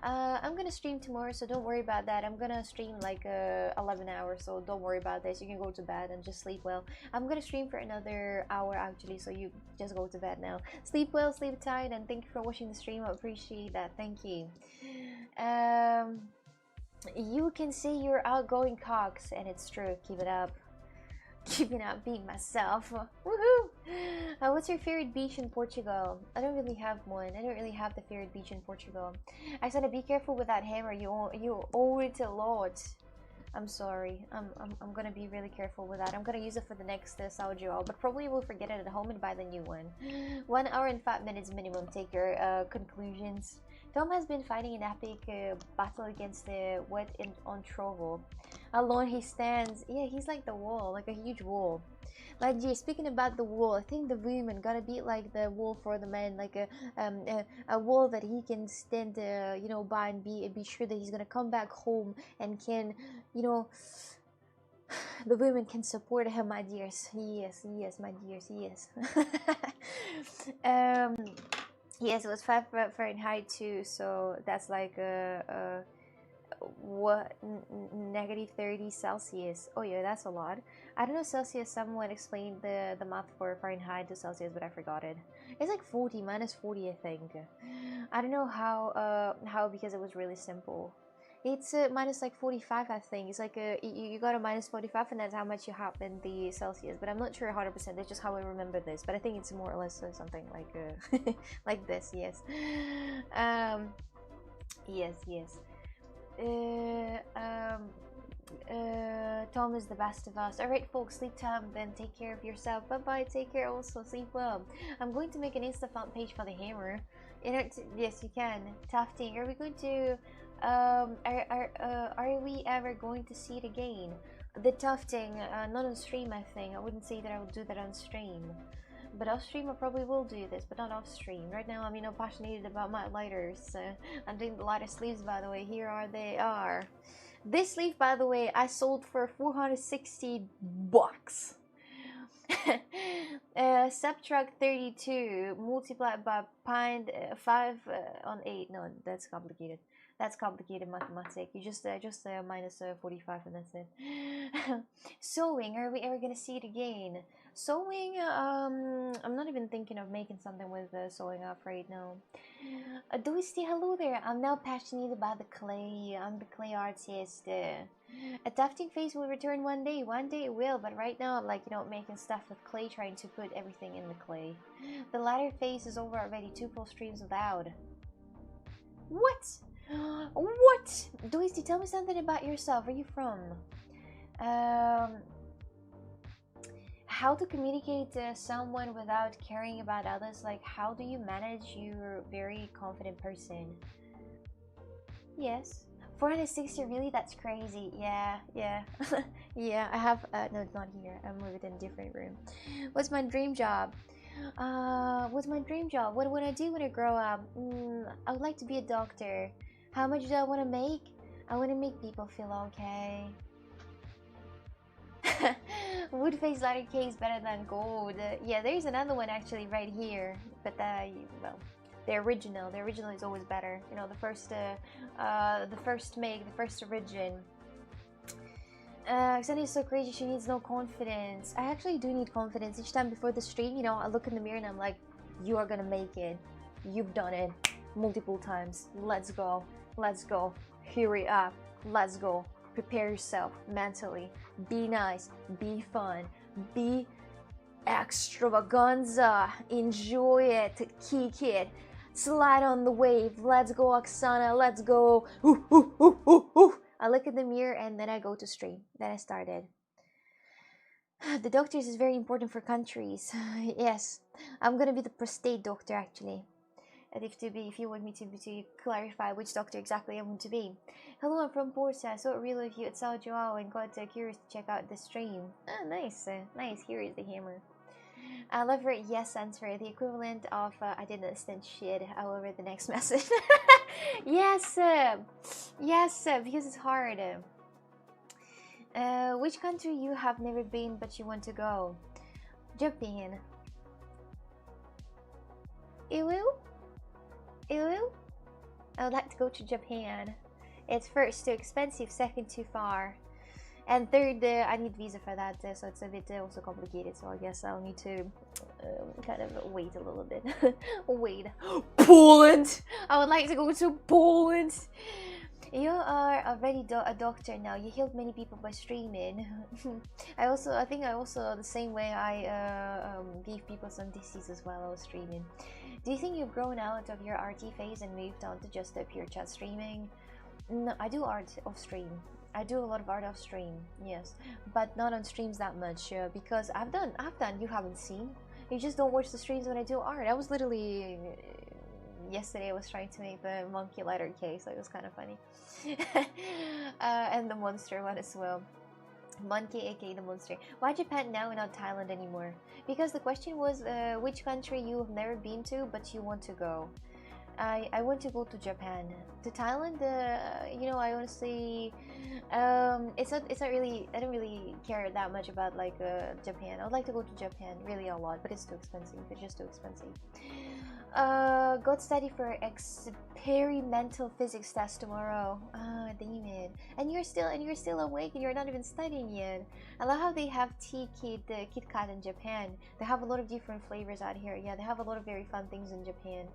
I'm gonna stream tomorrow, so don't worry about that. I'm gonna stream like 11 hours, so don't worry about this. You can go to bed and just sleep well. I'm gonna stream for another hour actually, so you just go to bed now. Sleep well, sleep tight, and thank you for watching the stream. I appreciate that. Thank you. You can say you're outgoing, Cox, and it's true. Keep it up. Keeping up being myself. Woohoo! What's your favorite beach in Portugal? I don't really have one. I don't really have the favorite beach in Portugal. I said, be careful with that hammer. You owe it a lot. I'm sorry. I'm gonna be really careful with that. I'm gonna use it for the next Saujo, but probably will forget it at home and buy the new one. 1 hour and 5 minutes minimum. Take your conclusions. Tom has been fighting an epic battle against the on Trovo. Alone he stands. Yeah, he's like the wall, like a huge wall. Like, gee, speaking about the wall, I think the women gotta be like the wall for the man, like a wall that he can stand, you know, by and be sure that he's gonna come back home and can, you know, the women can support him, my dears. Yes, my dears, yes. Yes, it was 5 Fahrenheit too, so that's like what, negative 30 Celsius. Oh yeah, that's a lot. I don't know Celsius. Someone explained the math for Fahrenheit to Celsius, but I forgot it. It's like 40, minus 40, I think. I don't know how because it was really simple. It's minus like 45, I think. It's like you got a minus 45, and that's how much you have in the Celsius. But I'm not sure 100%. That's just how I remember this. But I think it's more or less something like like this. Yes. Yes. Tom is the best of us. Alright folks, sleep time, then take care of yourself. Bye bye, take care also, sleep well. I'm going to make an Insta fan page for the hammer. Yes, you can. Tufting, are we going to are we ever going to see it again? The tufting, not on stream, I think. I wouldn't say that I will do that on stream. But off stream I probably will do this, but not off stream. Right now I'm, you know, passionate about my lighters. I'm doing the lighter sleeves, by the way. Here they are. This sleeve, by the way, I sold for 460 bucks. Subtract 32 multiplied by 5 on 8. No, that's complicated. That's complicated mathematics. You just minus 45 and that's it. Sewing, are we ever gonna see it again? Sewing, I'm not even thinking of making something with sewing up right now. Doisty, hello there. I'm now passionate about the clay. I'm the clay artist. A tufting phase will return one day. One day it will, but right now I'm like, you know, making stuff with clay, trying to put everything in the clay. The latter phase is over already. 2 full streams without. What? What? Doisty, tell me something about yourself. Where are you from? How to communicate to someone without caring about others? Like, how do you manage your very confident person? Yes. 460, really? That's crazy. Yeah. Yeah, I have no, it's not here. I'm moving in a different room. What's my dream job? What's my dream job? What would I do when I grow up? I would like to be a doctor. How much do I want to make? I want to make people feel okay. Wood face ladder cake is better than gold. Yeah, there's another one actually right here, but well, the original is always better. You know, the first make, the first origin. Xenia is so crazy, she needs no confidence. I actually do need confidence. Each time before the stream, you know, I look in the mirror and I'm like, you are gonna make it. You've done it multiple times. Let's go. Let's go. Hurry up. Let's go. Prepare yourself mentally. Be nice. Be fun. Be extravaganza. Enjoy it. Kick it. Slide on the wave. Let's go, Oksana. Let's go. Ooh, ooh, ooh, ooh, ooh. I look in the mirror and then I go to stream. Then I started. The doctors is very important for countries. Yes, I'm gonna be the prostate doctor actually. And if you want me to clarify which doctor exactly I want to be. Hello, I'm from Porta. I saw a reel of you at Sao Joao and got curious to check out the stream. Ah, nice, nice. Here is the hammer. I love her yes answer, the equivalent of I didn't understand shit. I'll read the next message. Yes, yes, because it's hard. Which country you have never been but you want to go? Japan. Ilu? Ilu? I would like to go to Japan. It's first too expensive, second too far, and third I need visa for that, so it's a bit also complicated. So I guess I'll need to kind of wait a little bit. Wait. Poland. I would like to go to Poland. You are already a doctor now. You healed many people by streaming. I think I also the same way I gave people some diseases while I was streaming. Do you think you've grown out of your RT phase and moved on to just pure chat streaming? No, I do art off stream. I do a lot of art off stream, yes, but not on streams that much because I've done. You haven't seen. You just don't watch the streams when I do art. I was literally yesterday I was trying to make the monkey letter cake, so it was kind of funny, and the monster one as well. Monkey, aka the monster. Why Japan now and not Thailand anymore? Because the question was which country you have never been to but you want to go. I want to go to Japan. To Thailand, you know, I honestly, it's not really. I don't really care that much about like Japan. I would like to go to Japan really a lot, but it's too expensive. It's just too expensive. Got study for experimental physics test tomorrow. Ah, damn it! And you're still awake, and you're not even studying yet. I love how they have Kit Kat in Japan. They have a lot of different flavors out here. Yeah, they have a lot of very fun things in Japan.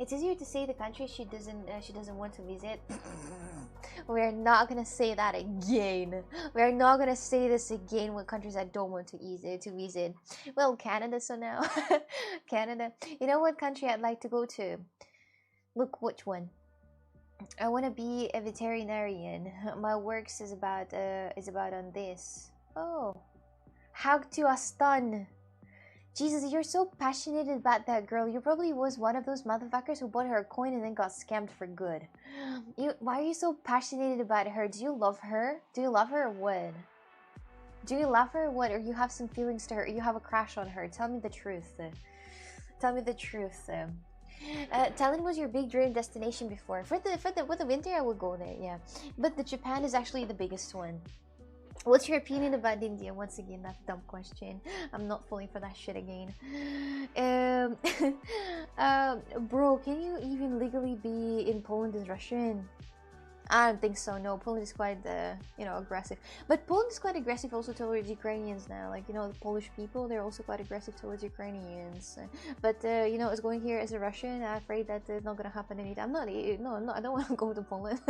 It's easier to say the country she doesn't want to visit. We're not gonna say that again. We're not gonna say this again with countries I don't want to visit. Well, Canada, so now Canada. You know what country I'd like to go to? Look, which one? I want to be a veterinarian. My works is about on this. Oh, how to Aston. Jesus, you're so passionate about that girl. You probably was one of those motherfuckers who bought her a coin and then got scammed for good. Why are you so passionate about her? Do you love her? Do you love her or what? Do you love her or what? Or you have some feelings to her? Or you have a crush on her? Tell me the truth. Tell me the truth. Thailand was your big dream destination before. For the winter, I would go there, yeah. But the Japan is actually the biggest one. What's your opinion about India? Once again, that dumb question. I'm not falling for that shit again. Bro, can you even legally be in Poland as Russian? I don't think so. No, Poland is quite, you know, aggressive. But Poland is quite aggressive also towards Ukrainians now. Like, you know, the Polish people, they're also quite aggressive towards Ukrainians. But you know, as going here as a Russian, I'm afraid that it's not gonna happen anytime. No, I'm not. I don't want to go to Poland.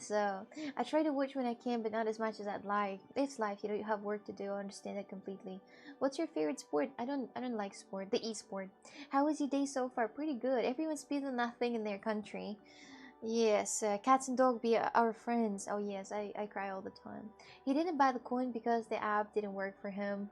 So I try to watch when I can, but not as much as I'd like. It's life, you know. You have work to do. I understand that completely. What's your favorite sport? I don't like sport. The e-sport. How was your day so far? Pretty good. Everyone's beating nothing in their country. Yes, cats and dog be our friends. Oh yes, I cry all the time. He didn't buy the coin because the app didn't work for him.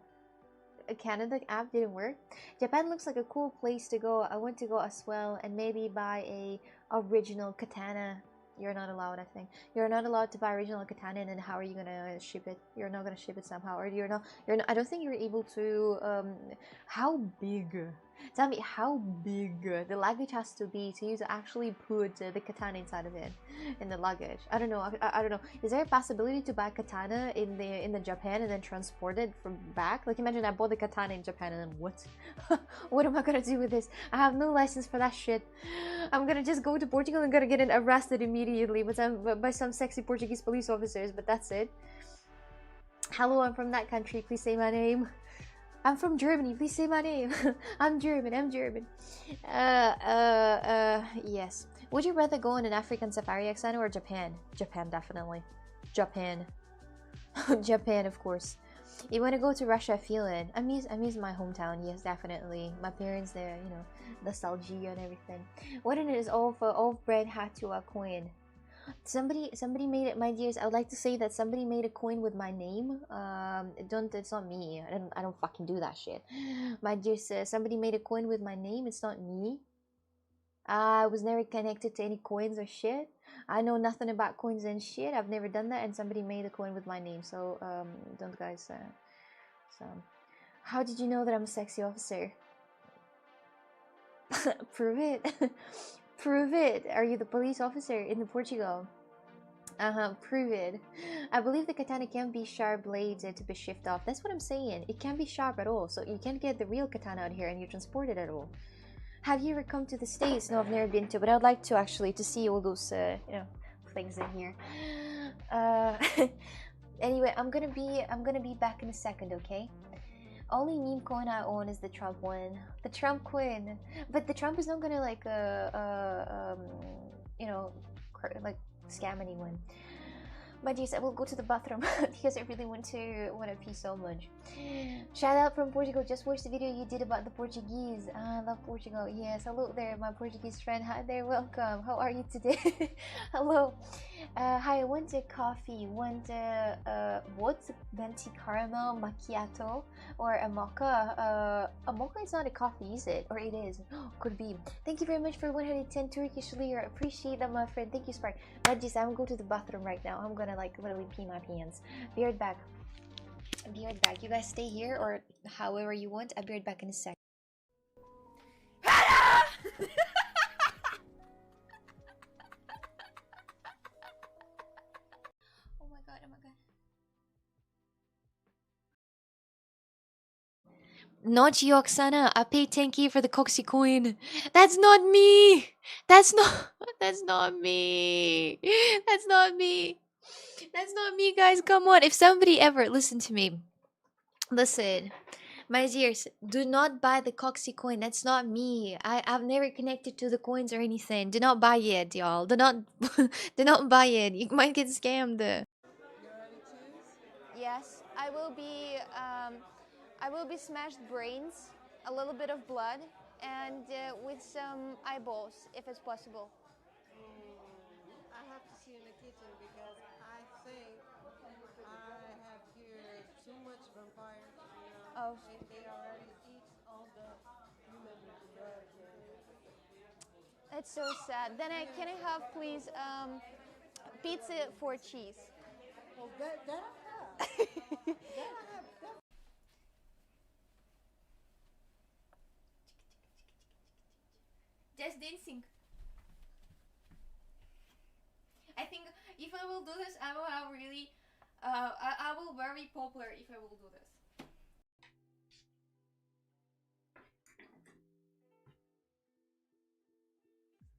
Canada app didn't work. Japan looks like a cool place to go. I want to go as well and maybe buy a original katana. You're not allowed, I think. You're not allowed to buy original katana, and then how are you gonna ship it? You're not gonna ship it somehow, or you're not, I don't think you're able to, how big? Tell me how big the luggage has to be to you to actually put the katana inside of it in the luggage. I don't know. I don't know. Is there a possibility to buy katana in the Japan and then transport it from back? Like imagine I bought the katana in Japan and then what? What am I gonna do with this? I have no license for that shit. I'm gonna just go to Portugal and gonna get arrested immediately by some sexy Portuguese police officers. But that's it. Hello, I'm from that country. Please say my name. I'm from Germany. Please say my name. I'm German. I'm German. Yes. Would you rather go on an African safari, Oksana, or Japan? Japan, definitely. Japan. Japan, of course. You want to go to Russia, I feel it. I miss my hometown. Yes, definitely. My parents there, you know, nostalgia and everything. What in it is all for all bread hat to a coin? Somebody made it, my dears. I would like to say that somebody made a coin with my name. It's not me. I don't fucking do that shit. My dears, somebody made a coin with my name. It's not me. I was never connected to any coins or shit. I know nothing about coins and shit. I've never done that, and somebody made a coin with my name. So don't guys. So, how did you know that I'm a sexy officer? Prove it. Prove it. Are you the police officer in the Portugal? Prove it. I believe the katana can be sharp blades to be shift off. That's what I'm saying. It can be sharp at all. So you can't get the real katana out here and you transport it at all. Have you ever come to the States? No, I've never been to, but I'd like to actually to see all those you know, things in here. Anyway, I'm gonna be back in a second, okay? Only meme coin I own is the Trump one. The Trump coin. But the Trump is not gonna like you know, like scam anyone. My dears, I will go to the bathroom because I really want to pee so much. Shout out from Portugal. Just watched the video you did about the Portuguese. I love Portugal. Yes, hello there, my Portuguese friend. Hi there, welcome. How are you today? Hello. Hi, I want a coffee. Want what? Venti caramel macchiato or a mocha? A mocha is not a coffee, is it? Or it is? Could be. Thank you very much for 110 Turkish lira. Appreciate that, my friend. Thank you, Spark. But just I'm gonna go to the bathroom right now. I'm gonna like literally pee my pants. Be right back. Be right back. You guys stay here or however you want. I'll be right back in a sec. Oh my god, oh my god. Not you, Oksana. I paid 10k for the Coxie coin. That's not me. That's not. That's not me. That's not me. That's not me, guys. Come on. If somebody ever listen to me, listen, my dears, do not buy the Coxie coin. That's not me. I've never connected to the coins or anything. Do not buy it, y'all. Do not do not buy it. You might get scammed. Yes, I will be smashed brains, a little bit of blood, and with some eyeballs, if it's possible. I have to see in the kitchen because I think I have here too much vampires, Oh, and they already eat all the human blood. that's so sad. Then can I have please pizza for cheese? Oh, that I have. That I have. Just dancing. I think if I will do this, I will have really, I will very popular if I will do this.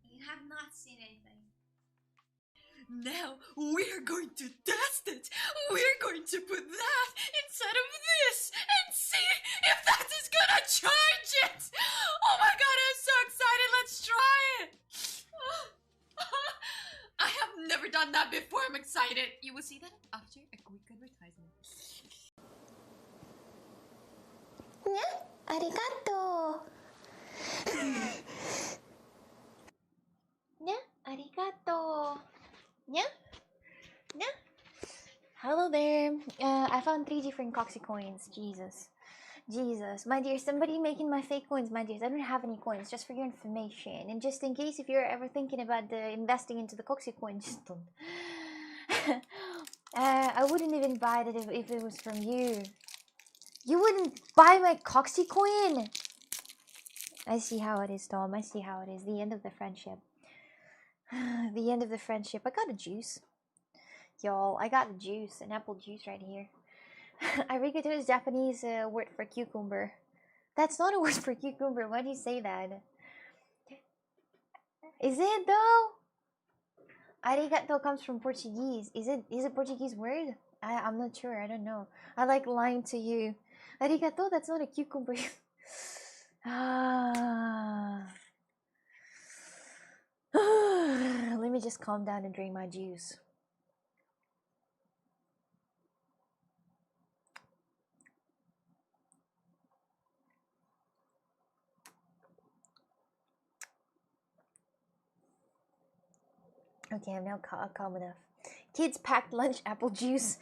You have not seen anything. Now we're going to test it. We're going to put that inside of this and see if that is gonna charge it. Oh my god, I'm so excited. Let's try it. I have never done that before. I'm excited. You will see that after a quick advertisement. にゃありがとうにゃありがとうにゃにゃ Hello there. I found 3 different Coxie coins. Jesus, my dear, somebody making my fake coins, my dears. I don't have any coins, just for your information. And just in case if you're ever thinking about investing into the Coxie coin, just don't. I wouldn't even buy that if it was from you. You wouldn't buy my Coxie coin? I see how it is, Tom. I see how it is. The end of the friendship. The end of the friendship. I got a juice. Y'all, I got a juice. An apple juice right here. Arigato is Japanese word for cucumber. That's not a word for cucumber. Why do you say that? Is it though? Arigato comes from Portuguese. Is it a Portuguese word? I'm not sure. I don't know. I like lying to you. Arigato, that's not a cucumber. Let me just calm down and drink my juice. Okay, I'm now calm enough. Kids packed lunch apple juice.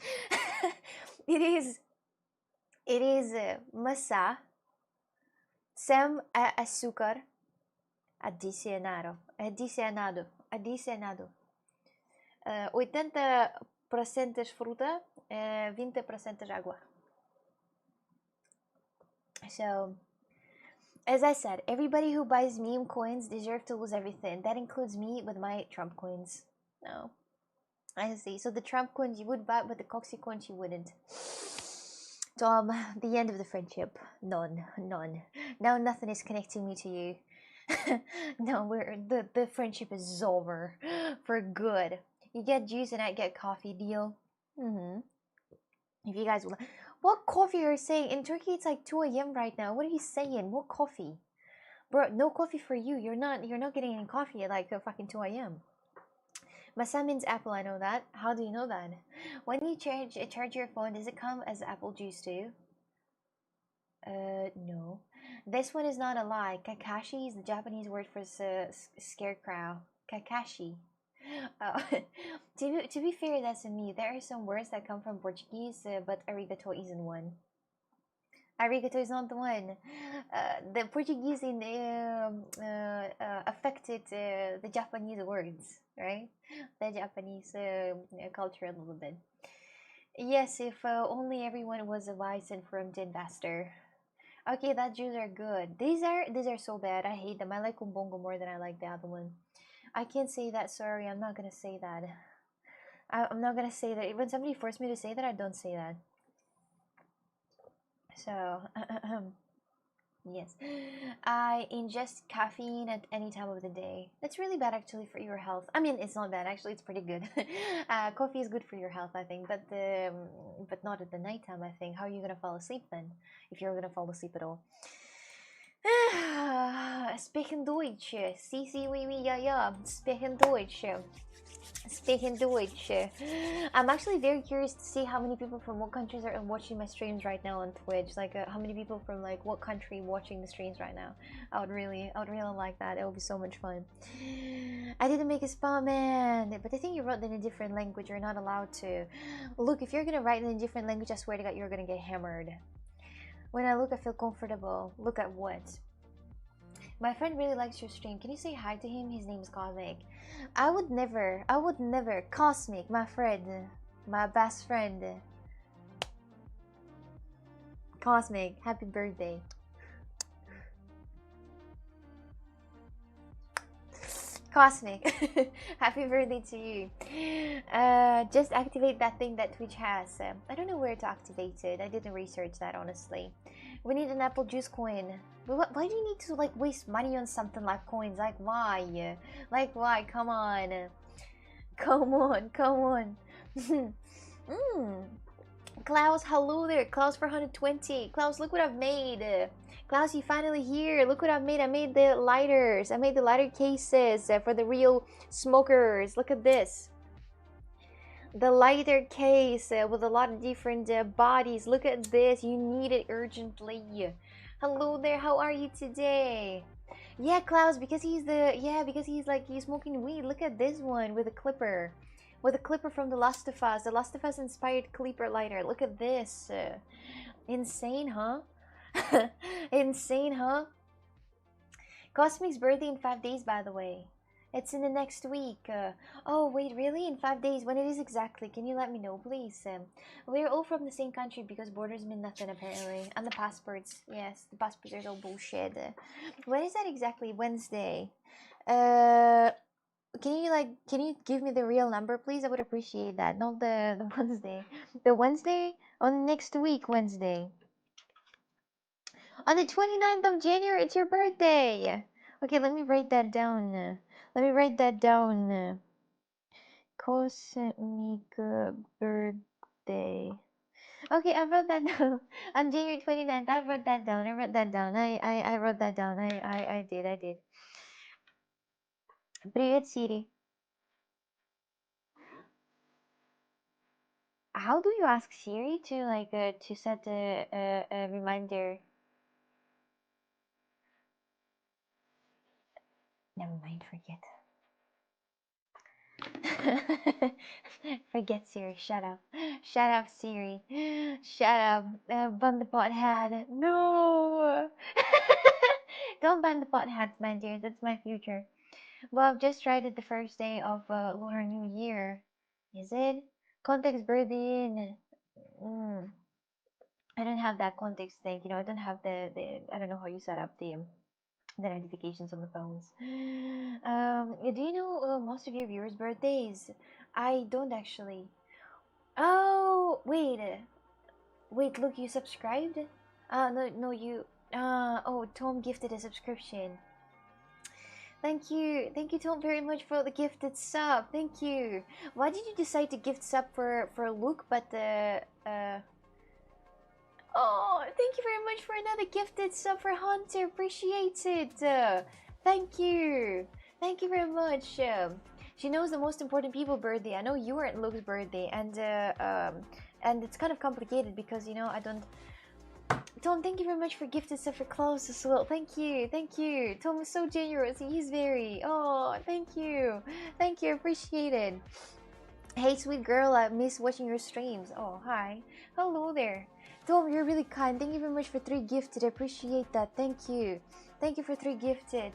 It is masa sem açúcar adicionado. 80% fruta, 20% agua. So, as I said, everybody who buys meme coins deserve to lose everything. That includes me with my Trump coins. No. I see. So the Trump coins you would buy, but the Coxie coins you wouldn't. Tom, the end of the friendship. None. Now nothing is connecting me to you. No, the friendship is over. For good. You get juice and I get coffee, deal? If you guys will... What coffee are you saying? In Turkey, it's like 2 a.m. right now. What are you saying? What coffee? Bro, no coffee for you. You're not getting any coffee at like fucking 2 a.m. Masa means apple, I know that. How do you know that? When you charge your phone, does it come as apple juice too? No. This one is not a lie. Kakashi is the Japanese word for scarecrow. Kakashi. To be fair, that's me. There are some words that come from Portuguese, but arigato isn't one. Arigato is not the one. The Portuguese affected the Japanese words, right? The Japanese culture a little bit. Yes, if only everyone was a wise and informed investor. Okay, that juice are good. These are so bad. I hate them. I like Umbongo more than I like the other one. I can't say that. Sorry, I'm not gonna say that. I'm not gonna say that. When somebody forced me to say that, I don't say that. So, yes, I ingest caffeine at any time of the day. That's really bad actually for your health. I mean, it's not bad actually. It's pretty good. Coffee is good for your health, I think, but not at the nighttime. I think. How are you gonna fall asleep then? If you're gonna fall asleep at all. Sprechen Deutsch. Si, oui, ja. Sprechen Deutsch. Speaking Deutsch. I'm actually very curious to see how many people from what countries are watching my streams right now on Twitch. Like, how many people from like what country watching the streams right now? I would really like that. It would be so much fun. I didn't make a spell, man. But I think you wrote in a different language. You're not allowed to. Look, if you're gonna write in a different language, I swear to God, you're gonna get hammered. When I look, I feel comfortable. Look at what? My friend really likes your stream. Can you say hi to him? His name is Cosmic. I would never. Cosmic, my friend. My best friend. Cosmic, happy birthday. Cosmic, happy birthday to you. Just activate that thing that Twitch has. I don't know where to activate it. I didn't research that, honestly. We need an apple juice coin. But why do you need to like waste money on something like coins? Like why? Like why? Come on. Come on, come on. Klaus, hello there. Klaus for 120. Klaus, look what I've made. Klaus, you finally here. Look what I've made. I made the lighters. I made the lighter cases for the real smokers. Look at this. The lighter case with a lot of different bodies. Look at this. You need it urgently. Hello there. How are you today? Yeah, Klaus, because he's he's smoking weed. Look at this one with a clipper. With a clipper from The Last of Us. The Last of Us inspired clipper lighter. Look at this. Insane, huh? Insane, huh? Cosmic's birthday in 5 days, by the way. It's in the next week. Oh, wait, really? In 5 days? When it is exactly? Can you let me know, please? We're all from the same country because borders mean nothing, apparently. And the passports. Yes, the passports are all bullshit. When is that exactly? Wednesday. Can you give me the real number, please? I would appreciate that. Not the Wednesday. The Wednesday? On next week, Wednesday. On the 29th of January, it's your birthday. Okay, let me write that down. Let me write that down. Cosmic birthday. Okay, I wrote that down. On January 29th, I wrote that down. I wrote that down. I wrote that down. I did. Привет, Siri. How do you ask Siri to to set a reminder? Never mind, forget. Forget Siri. Shut up. Shut up, Siri. Shut up. Ban the pot hat. No. Don't ban the pot hats, my dear. That's my future. Well, I've just tried it the first day of Lunar New Year. Is it? Context birthday in. I don't have that context thing. I don't have the I don't know how you set up the notifications on the phones. Do you know most of your viewers' birthdays? I don't actually. Oh, wait, look, you subscribed? No, you. Oh, Tom gifted a subscription. Thank you, Tom, very much for the gifted sub. Thank you. Why did you decide to gift sub for Luke, but Oh, thank you very much for another gifted sub for Hunter. Appreciate it. Thank you. Thank you very much. She knows the most important people birthday. I know you were at Luke's birthday, and it's kind of complicated because I don't. Tom, thank you very much for gifted sub for Klaus as well. Thank you. Tom is so generous. He's very. Oh, thank you. Appreciate it. Hey, sweet girl, I miss watching your streams. Oh, hi. Hello there. Tom, you're really kind. Thank you very much for 3 gifted. I appreciate that. Thank you for 3 gifted.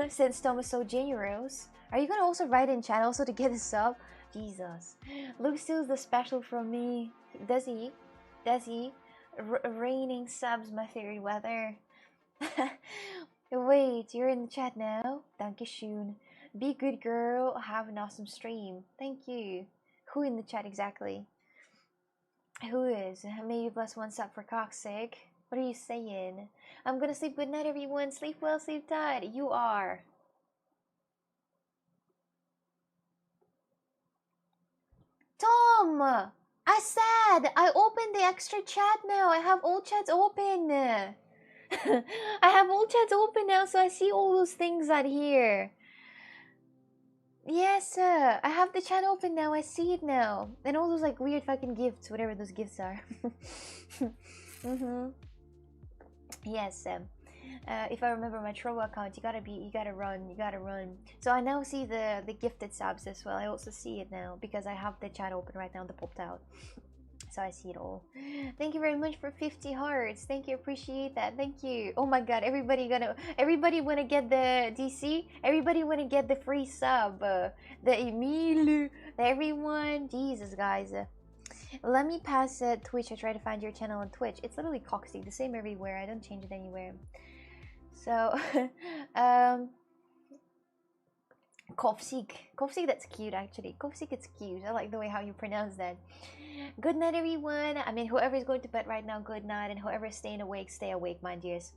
Since Tom is so generous, are you gonna also write in chat also to get a sub? Jesus, Luke steals the special from me. Does he? Raining subs, my fairy weather. Wait, you're in the chat now? Dankeschön. Be good, girl. Have an awesome stream. Thank you. Who in the chat exactly? Who is? May you bless one sub for cock's sake. What are you saying? I'm gonna sleep. Good night, everyone. Sleep well, sleep tight. You are. Tom! I said I opened the extra chat now. I have all chats open. I have all chats open now, so I see all those things out here. Yes, sir. I have the chat open now. I see it now. And all those weird fucking gifts, whatever those gifts are. Yes. If I remember my Trovo account, you gotta run. So I now see the gifted subs as well. I also see it now because I have the chat open right now that popped out. So I see it all. Thank you very much for 50 hearts. Thank you, appreciate that. Thank you. Oh my god, everybody wanna get the DC? Everybody wanna get the free sub. The Emil, everyone. Jesus, guys. Let me pass Twitch. I try to find your channel on Twitch. It's literally Coxy, the same everywhere. I don't change it anywhere. So, Kovsik, that's cute actually. Kovsik, it's cute. I like the way how you pronounce that. Good night, everyone. I mean, whoever is going to bed right now, good night, and whoever is staying awake, stay awake, my dears.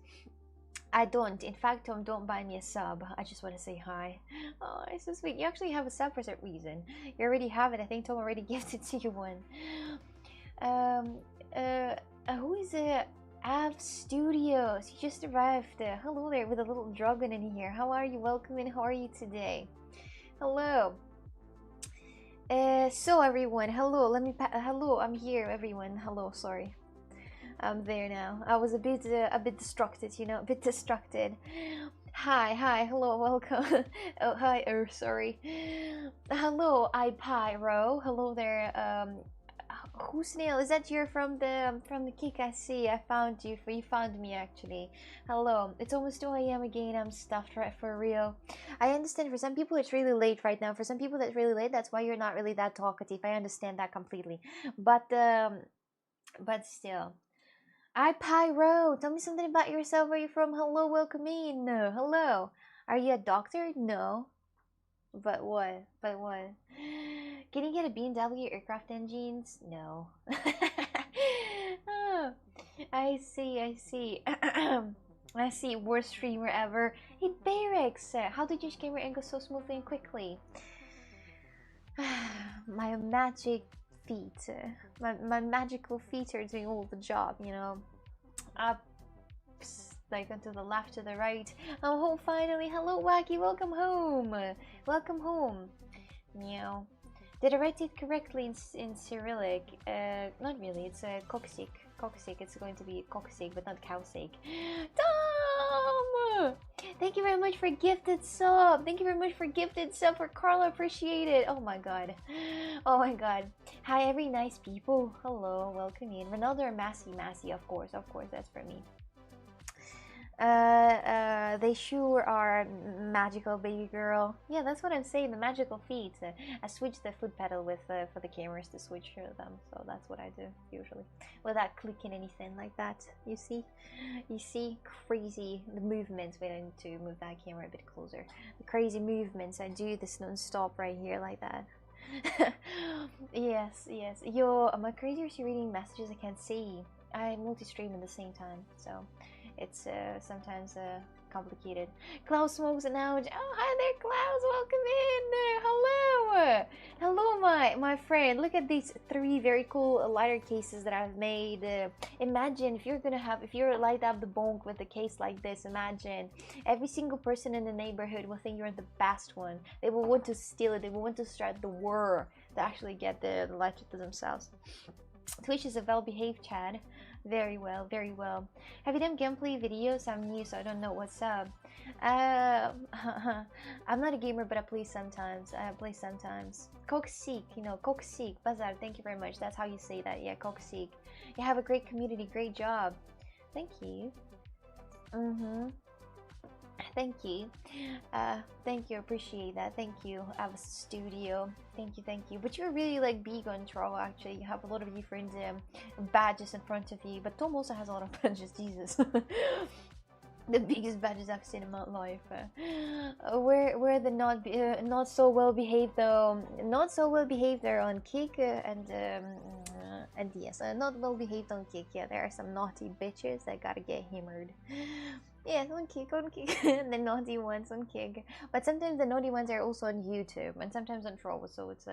I don't. In fact, Tom, don't buy me a sub. I just want to say hi. Oh, it's so sweet. You actually have a sub for that reason. You already have it. I think Tom already gifted to you one. Who is it? Av Studios. He just arrived. Hello there with a little dragon in here. How are you? Welcome in. How are you today? Hello. So everyone, hello. Hello. I'm here, everyone. Hello. Sorry. I'm there now. I was a bit distracted, you know, a bit distracted. Hi, hello, welcome. Oh, hi, sorry. Hello, iPyro. Hello there. Who's Snail? Is that you from the kick? I see. I found you. You found me actually. Hello. It's almost 2 a.m. again. I'm stuffed right for real. I understand for some people it's really late right now. For some people that's really late. That's why you're not really that talkative. I understand that completely. But still. Pyro, tell me something about yourself. Where you from? Hello, welcome in. No, hello. Are you a doctor? No. But what? Can you get a BMW aircraft engines? No. Oh, I see. I see. Worst streamer ever. Hey, Barracks, how did you camera angle so smoothly and quickly? My magic feet. My magical feet are doing all the job, you know. Up, like onto the left, to the right. I'm home finally. Hello, Wacky. Welcome home. Welcome home. Meow. Did I write it correctly in Cyrillic? Not really. It's coxig. Coxig. It's going to be coxig, but not cowsig. Tom! Thank you very much for gifted sub. Thank you very much for gifted sub for Carla. Appreciate it. Oh my god. Oh my god. Hi, every nice people. Hello, welcome in. Ronaldo or Massey? Of course, that's for me. They sure are magical, baby girl. Yeah, that's what I'm saying. The magical feet. I switch the foot pedal with for the cameras to switch them. So that's what I do usually, without clicking anything like that. You see, crazy the movements. Wait, I need to move that camera a bit closer. The crazy movements. I do this non-stop right here like that. Yes. Yo, am I crazy or is she reading messages I can't see? I multi-stream at the same time, so it's sometimes complicated. Klaus smokes an ouch. Oh, hi there, Klaus. Welcome in. Hello, my friend. Look at these 3 very cool lighter cases that I've made. Imagine if you're light up the bonk with a case like this. Imagine every single person in the neighborhood will think you're the best one. They will want to steal it. They will want to start the war to actually get the lighter to themselves. Twitch is a well-behaved Chad. Very well. Have you done gameplay videos? I'm new, so I don't know what's up. I'm not a gamer, but I play sometimes. Coxseek, you know, Coxseek. Bazar, thank you very much. That's how you say that. Yeah, Coxseek. You have a great community. Great job. Thank you. Thank you, appreciate that. Thank you, Av Studio. Thank you. But you're really like big on troll. Actually, you have a lot of different badges in front of you. But Tom also has a lot of badges. Jesus, the biggest badges I've seen in my life. Where the not so well behaved though. Not so well behaved there on Kick and yes, not well behaved on Kick. Yeah, there are some naughty bitches that gotta get hammered. Yeah, on Kick, and the naughty ones on Kick. But sometimes the naughty ones are also on YouTube, and sometimes on Troll, so it's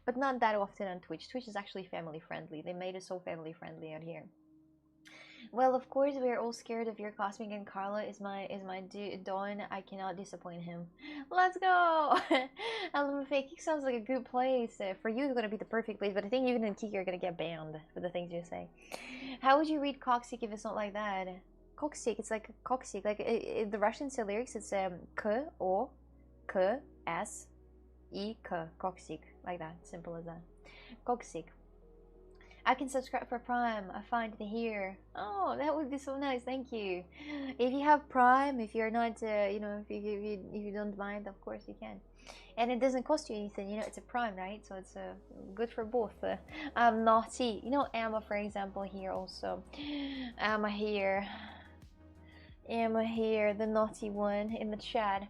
but not that often on Twitch. Twitch is actually family friendly. They made it so family friendly out here. Well, of course, we're all scared of your Cosmic, and Carla is my Dawn. I cannot disappoint him. Let's go! LMFA, Kick sounds like a good place. For you, it's gonna be the perfect place, but I think even in Kick, you're gonna get banned for the things you say. How would you read Coxic if it's not like that? Coxik, it's like coxik. Like the Russian say lyrics, it's k o k s e k coxik, like that. Simple as that. Coxik. I can subscribe for Prime. I find it here. Oh, that would be so nice. Thank you. If you have Prime, if you're not, you know, if you don't mind, of course you can. And it doesn't cost you anything. You know, it's a Prime, right? So it's good for both. I'm naughty. You know, Emma, for example, here also. Emma here, the naughty one in the chat.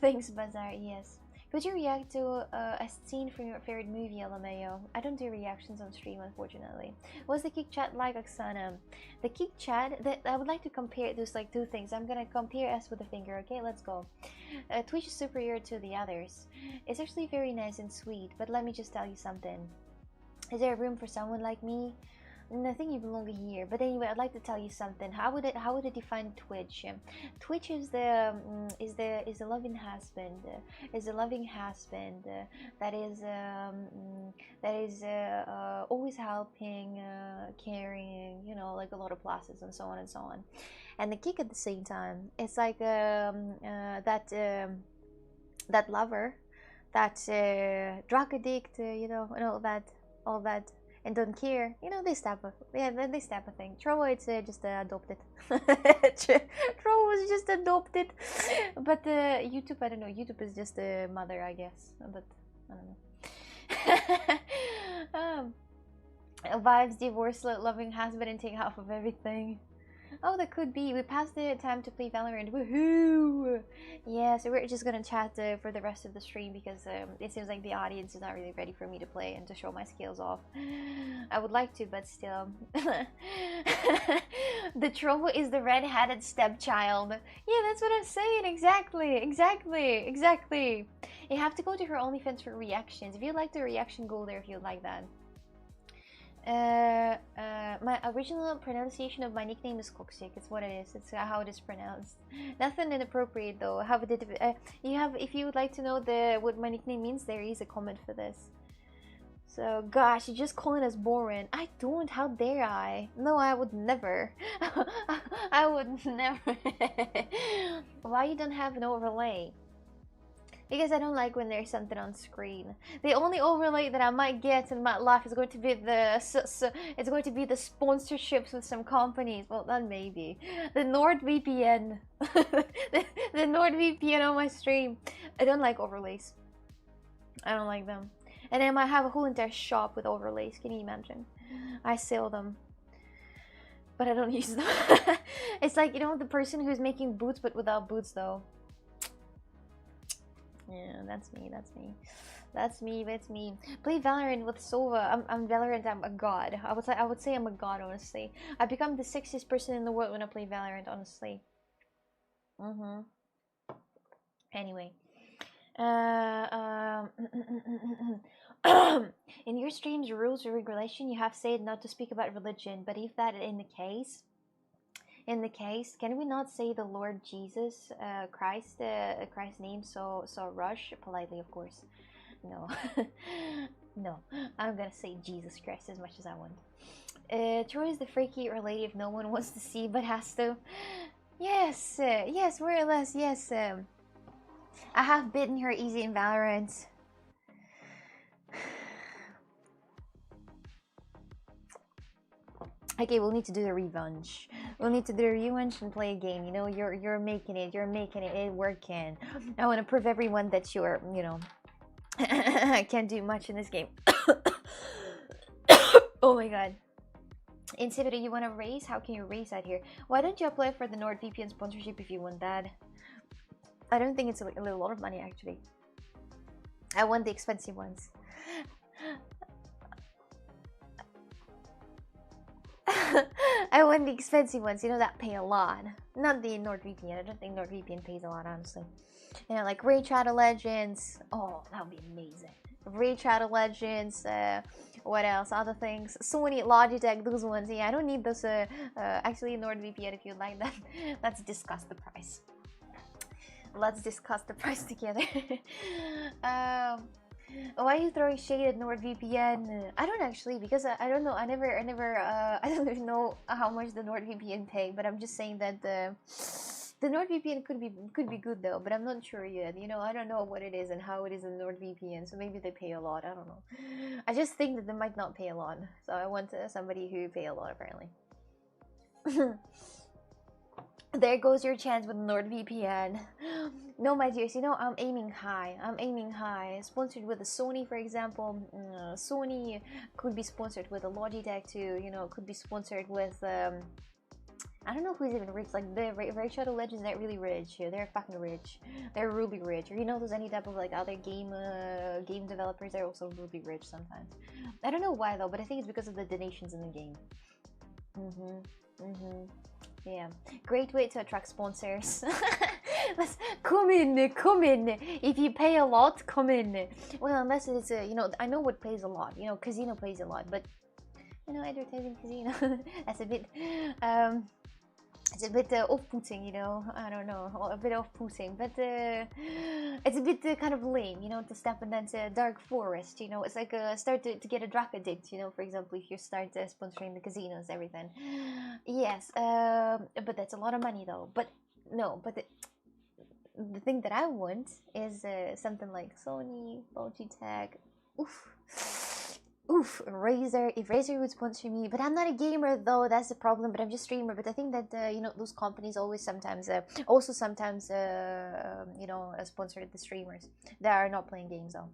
Thanks, Bazaar. Yes. Would you react to a scene from your favorite movie, LMAO? I don't do reactions on stream, unfortunately. What's the Kick Chat like, Oksana? The Kick Chat, I would like to compare those like two things. I'm gonna compare us with a finger, okay? Let's go. Twitch is superior to the others. It's actually very nice and sweet, but let me just tell you something. Is there room for someone like me? No, I think you belong here. But anyway, I'd like to tell you something. How would it define Twitch? Twitch is the loving husband. Is a loving husband that is always helping, caring. You know, like a lot of pluses and so on and so on. And the kick at the same time, it's like that lover, that drug addict. You know, and all that. And don't care, you know, this type of thing. Trovo, it's just adopted. Trovo was just adopted, but YouTube, I don't know. YouTube is just a mother, I guess. But I don't know. Vibes, divorce, loving husband, and take half of everything. Oh, that could be. We passed the time to play Valorant. Woohoo! Yeah, so we're just gonna chat for the rest of the stream because it seems like the audience is not really ready for me to play and to show my skills off. I would like to, but still. The Trovo is the red-headed stepchild. Yeah, that's what I'm saying. Exactly. You have to go to her OnlyFans for reactions. If you like the reaction, go there if you like that. My original pronunciation of my nickname is Koksik. It's what it is. It's how it is pronounced. Nothing inappropriate though. If you would like to know what my nickname means, there is a comment for this. So gosh, you're just calling us boring. I don't. How dare I? No, I would never. I would never. Why you don't have an overlay? Because I don't like when there's something on screen. The only overlay that I might get and might laugh is going to be the sponsorships with some companies. Well, then maybe the NordVPN, the NordVPN on my stream. I don't like overlays. I don't like them. And I might have a whole entire shop with overlays. Can you imagine? I sell them, but I don't use them. It's like, you know, the person who's making boots but without boots though. Yeah, that's me. Play Valorant with Sova. I'm Valorant. I'm a god. I would say I'm a god. Honestly, I become the sexiest person in the world when I play Valorant. Honestly. Anyway, in your stream's rules or regulation, you have said not to speak about religion. But if that in the case, can we not say the Lord Jesus Christ name so rush politely, of course? No. No, I'm gonna say Jesus Christ as much as I want. Troy is the freaky or lady if no one wants to see but has to. Yes, more or less, yes. I have bitten her easy in Valorant. Okay, we'll need to do the revenge. We'll need to do the revenge and play a game. You know, you're making it. It's working. I want to prove everyone that you're, you know, can't do much in this game. Oh my god. Insipid, you want to race? How can you race out here? Why don't you apply for the NordVPN sponsorship if you want that? I don't think it's a lot of money actually. I want the expensive ones. I want the expensive ones, you know, that pay a lot. Not the NordVPN. I don't think NordVPN pays a lot, honestly. You know, like Raid Shadow Legends. Oh, that would be amazing. Raid Shadow Legends. What else? Other things. Sony, Logitech, those ones. Yeah, I don't need those. Actually, NordVPN, if you like that. Let's discuss the price. Let's discuss the price together. Why are you throwing shade at NordVPN? I don't actually, because I don't know. I don't even know how much the NordVPN pay. But I'm just saying that the NordVPN could be good though. But I'm not sure yet. You know, I don't know what it is and how it is in NordVPN. So maybe they pay a lot. I don't know. I just think that they might not pay a lot. So I want somebody who pay a lot apparently. There goes your chance with NordVPN. No, my dears, you know, I'm aiming high. Sponsored with a Sony, for example. Sony could be sponsored with a Logitech too. You know, could be sponsored with I don't know who's even rich. Like the Raid Shadow Legends, they're really rich. They're fucking rich. They're really rich. Or you know, there's any type of like other game developers. They're also really rich sometimes. I don't know why though, but I think it's because of the donations in the game. Yeah, great way to attract sponsors. Let's come in, come in. If you pay a lot, come in. Well, unless it's you know, I know what pays a lot. You know, casino pays a lot, but you know, advertising casino, that's a bit it's a bit off-putting, you know. I don't know, a bit off-putting, but it's a bit kind of lame, you know, to step into dark forest. You know, it's like start to get a drug addict, you know. For example, if you start sponsoring the casinos, everything. Yes, but that's a lot of money though. But no, but the thing that I want is something like Sony, Logitech. Oof, Razer. If Razer would sponsor me, but I'm not a gamer though. That's the problem. But I'm just a streamer. But I think that you know, those companies always sometimes you know, sponsor the streamers that are not playing games though.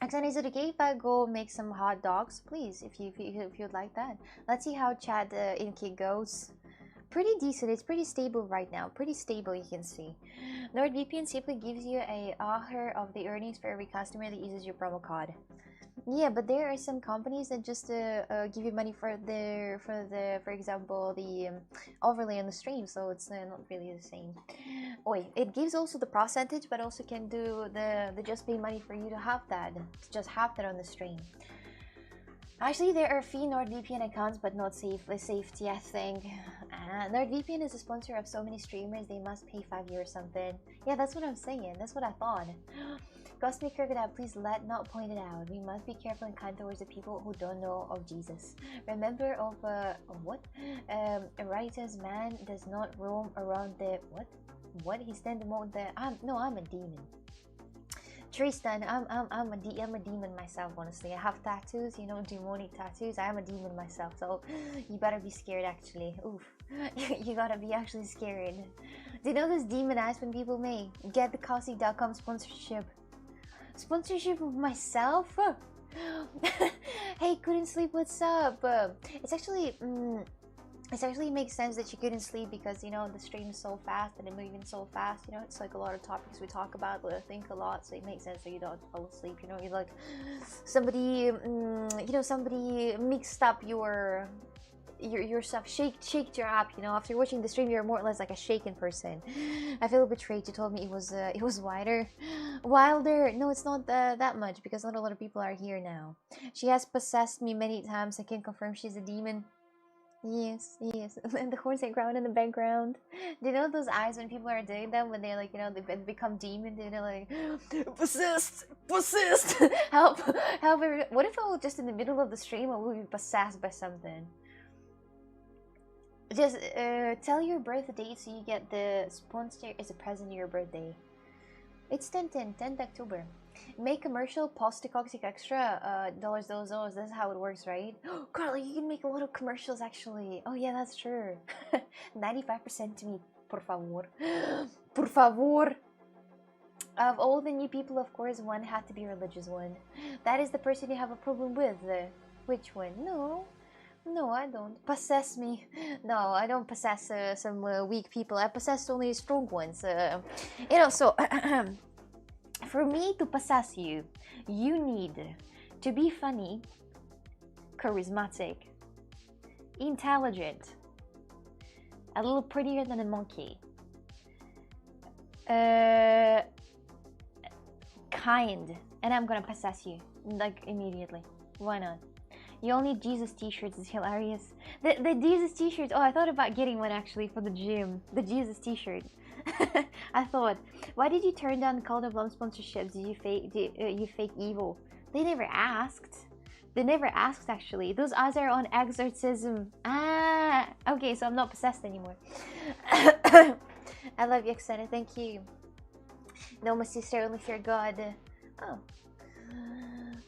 Axana, is it okay if I go make some hot dogs, please? If you'd like that. Let's see how Chad Inky goes. Pretty decent. It's pretty stable right now. Pretty stable, you can see. NordVPN simply gives you a offer of the earnings for every customer that uses your promo code. Yeah, but there are some companies that just give you money for example, the overlay on the stream, so it's not really the same. Wait, it gives also the percentage, but also can do the just pay money for you to have that, on the stream. Actually, there are free NordVPN accounts, but not the safety, I think. NordVPN is a sponsor of so many streamers, they must pay 5 years or something. Yeah, that's what I'm saying. That's what I thought. Cosmic Crocodile, please let not point it out. We must be careful and kind towards the people who don't know of Jesus. Remember of what? A righteous man does not roam around the what? He stand among the. I'm a demon. Tristan, I'm a demon myself. Honestly, I have tattoos. You know, demonic tattoos. I am a demon myself. So you better be scared. Actually, oof, you gotta be actually scared. Do you know those demon eyes when people may get the Cosy.com sponsorship? Sponsorship of myself? Hey, couldn't sleep, what's up? It's actually makes sense that you couldn't sleep because, you know, the stream is so fast and it's moving so fast, you know. It's like a lot of topics we talk about, we think a lot, so it makes sense that you don't fall asleep, you know. You're like somebody you know, somebody mixed up your stuff, shaked your app, you know. After watching the stream, you're more or less like a shaken person. I feel betrayed. You told me it was wilder. No, it's not that much, because not a lot of people are here now. She has possessed me many times. I can confirm she's a demon. Yes. And the horns are growling in the background. Do you know those eyes when people are doing them, when they're like, you know, they become demon, they're like possessed help everyone. What if I was just in the middle of the stream and we be possessed by something? Just tell your birth date so you get the sponsor as a present to your birthday. It's 10th October. Make commercial, post to Coxic Extra, dollars. That's how it works, right? Carly, you can make a lot of commercials actually. Oh yeah, that's true. 95% to me, por favor. Por favor. Of all the new people, of course, one had to be a religious one. That is the person you have a problem with. Which one? No, I don't. Possess me. No, I don't possess some weak people. I possess only strong ones. You know, so for me to possess you, you need to be funny, charismatic, intelligent, a little prettier than a monkey, kind, and I'm gonna possess you, like, immediately. Why not? You all need Jesus t-shirts. It's hilarious. The Jesus t-shirts. Oh, I thought about getting one actually for the gym. The Jesus t-shirt. I thought, why did you turn down the Cult of Love sponsorships? Did you fake evil? They never asked. Actually. Those eyes are on exorcism. Ah, okay, so I'm not possessed anymore. I love you, Oksana. Thank you. No, my sister, only fear God.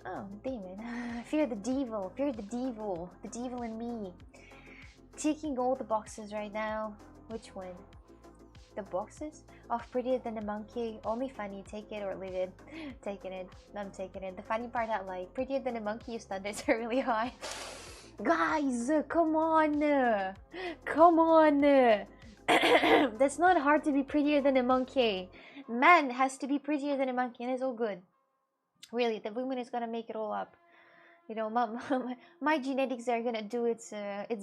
Oh, demon. Fear the devil. The devil in me. Ticking all the boxes right now. Which one? The boxes? Oh, prettier than a monkey. Only funny. Take it or leave it. Taking it. I'm taking it. The funny part I like. Prettier than a monkey, your standards are really high. Guys, come on. Come on. That's not hard to be prettier than a monkey. Man has to be prettier than a monkey, and it's all good. Really, the woman is gonna make it all up. You know, my genetics are gonna do its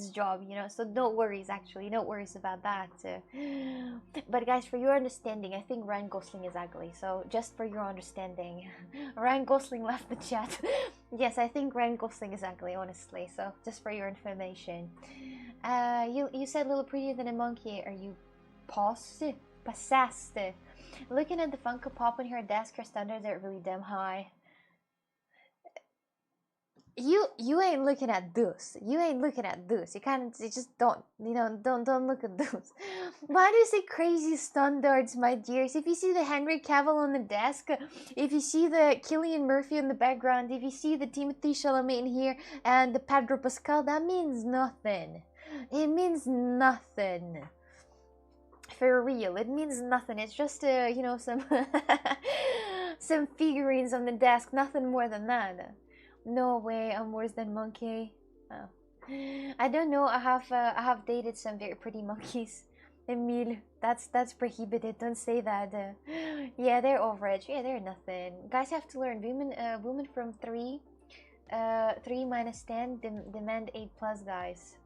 job. You know, so no worries. Actually, no worries about that. But guys, for your understanding, I think Ryan Gosling is ugly. So just for your understanding, Ryan Gosling left the chat. Yes, I think Ryan Gosling is ugly, honestly. So just for your information, you said a little prettier than a monkey. Are you possessed? Looking at the Funko Pop on her desk, her standards are really damn high. You ain't looking at this. You ain't looking at this. You just don't, don't look at this. Why do you say crazy standards, my dears? If you see the Henry Cavill on the desk, if you see the Cillian Murphy in the background, if you see the Timothy Chalamet in here and the Pedro Pascal, that means nothing. It means nothing. For real, it means nothing. It's just some some figurines on the desk, nothing more than that. No way, I'm worse than monkey. Oh. I don't know. I have dated some very pretty monkeys. Emil, that's prohibited. Don't say that. Yeah, they're average. Yeah, they're nothing. Guys have to learn. Women from 3 minus 10 demand 8+, guys.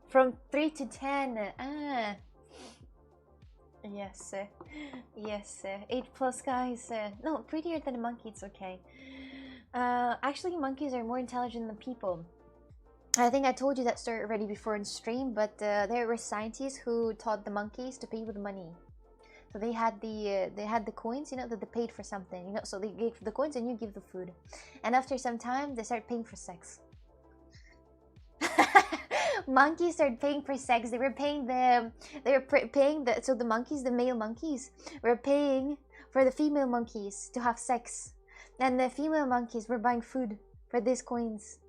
From 3 to 10. Yes, yes, 8+, guys. No, prettier than a monkey, it's okay. Actually, monkeys are more intelligent than people. I think I told you that story already before in stream, but there were scientists who taught the monkeys to pay with money. So they had the coins, that they paid for something, so they gave the coins and you give the food. And after some time, they start paying for sex. Monkeys started paying for sex. They were paying so the monkeys, the male monkeys, were paying for the female monkeys to have sex, and the female monkeys were buying food for these coins.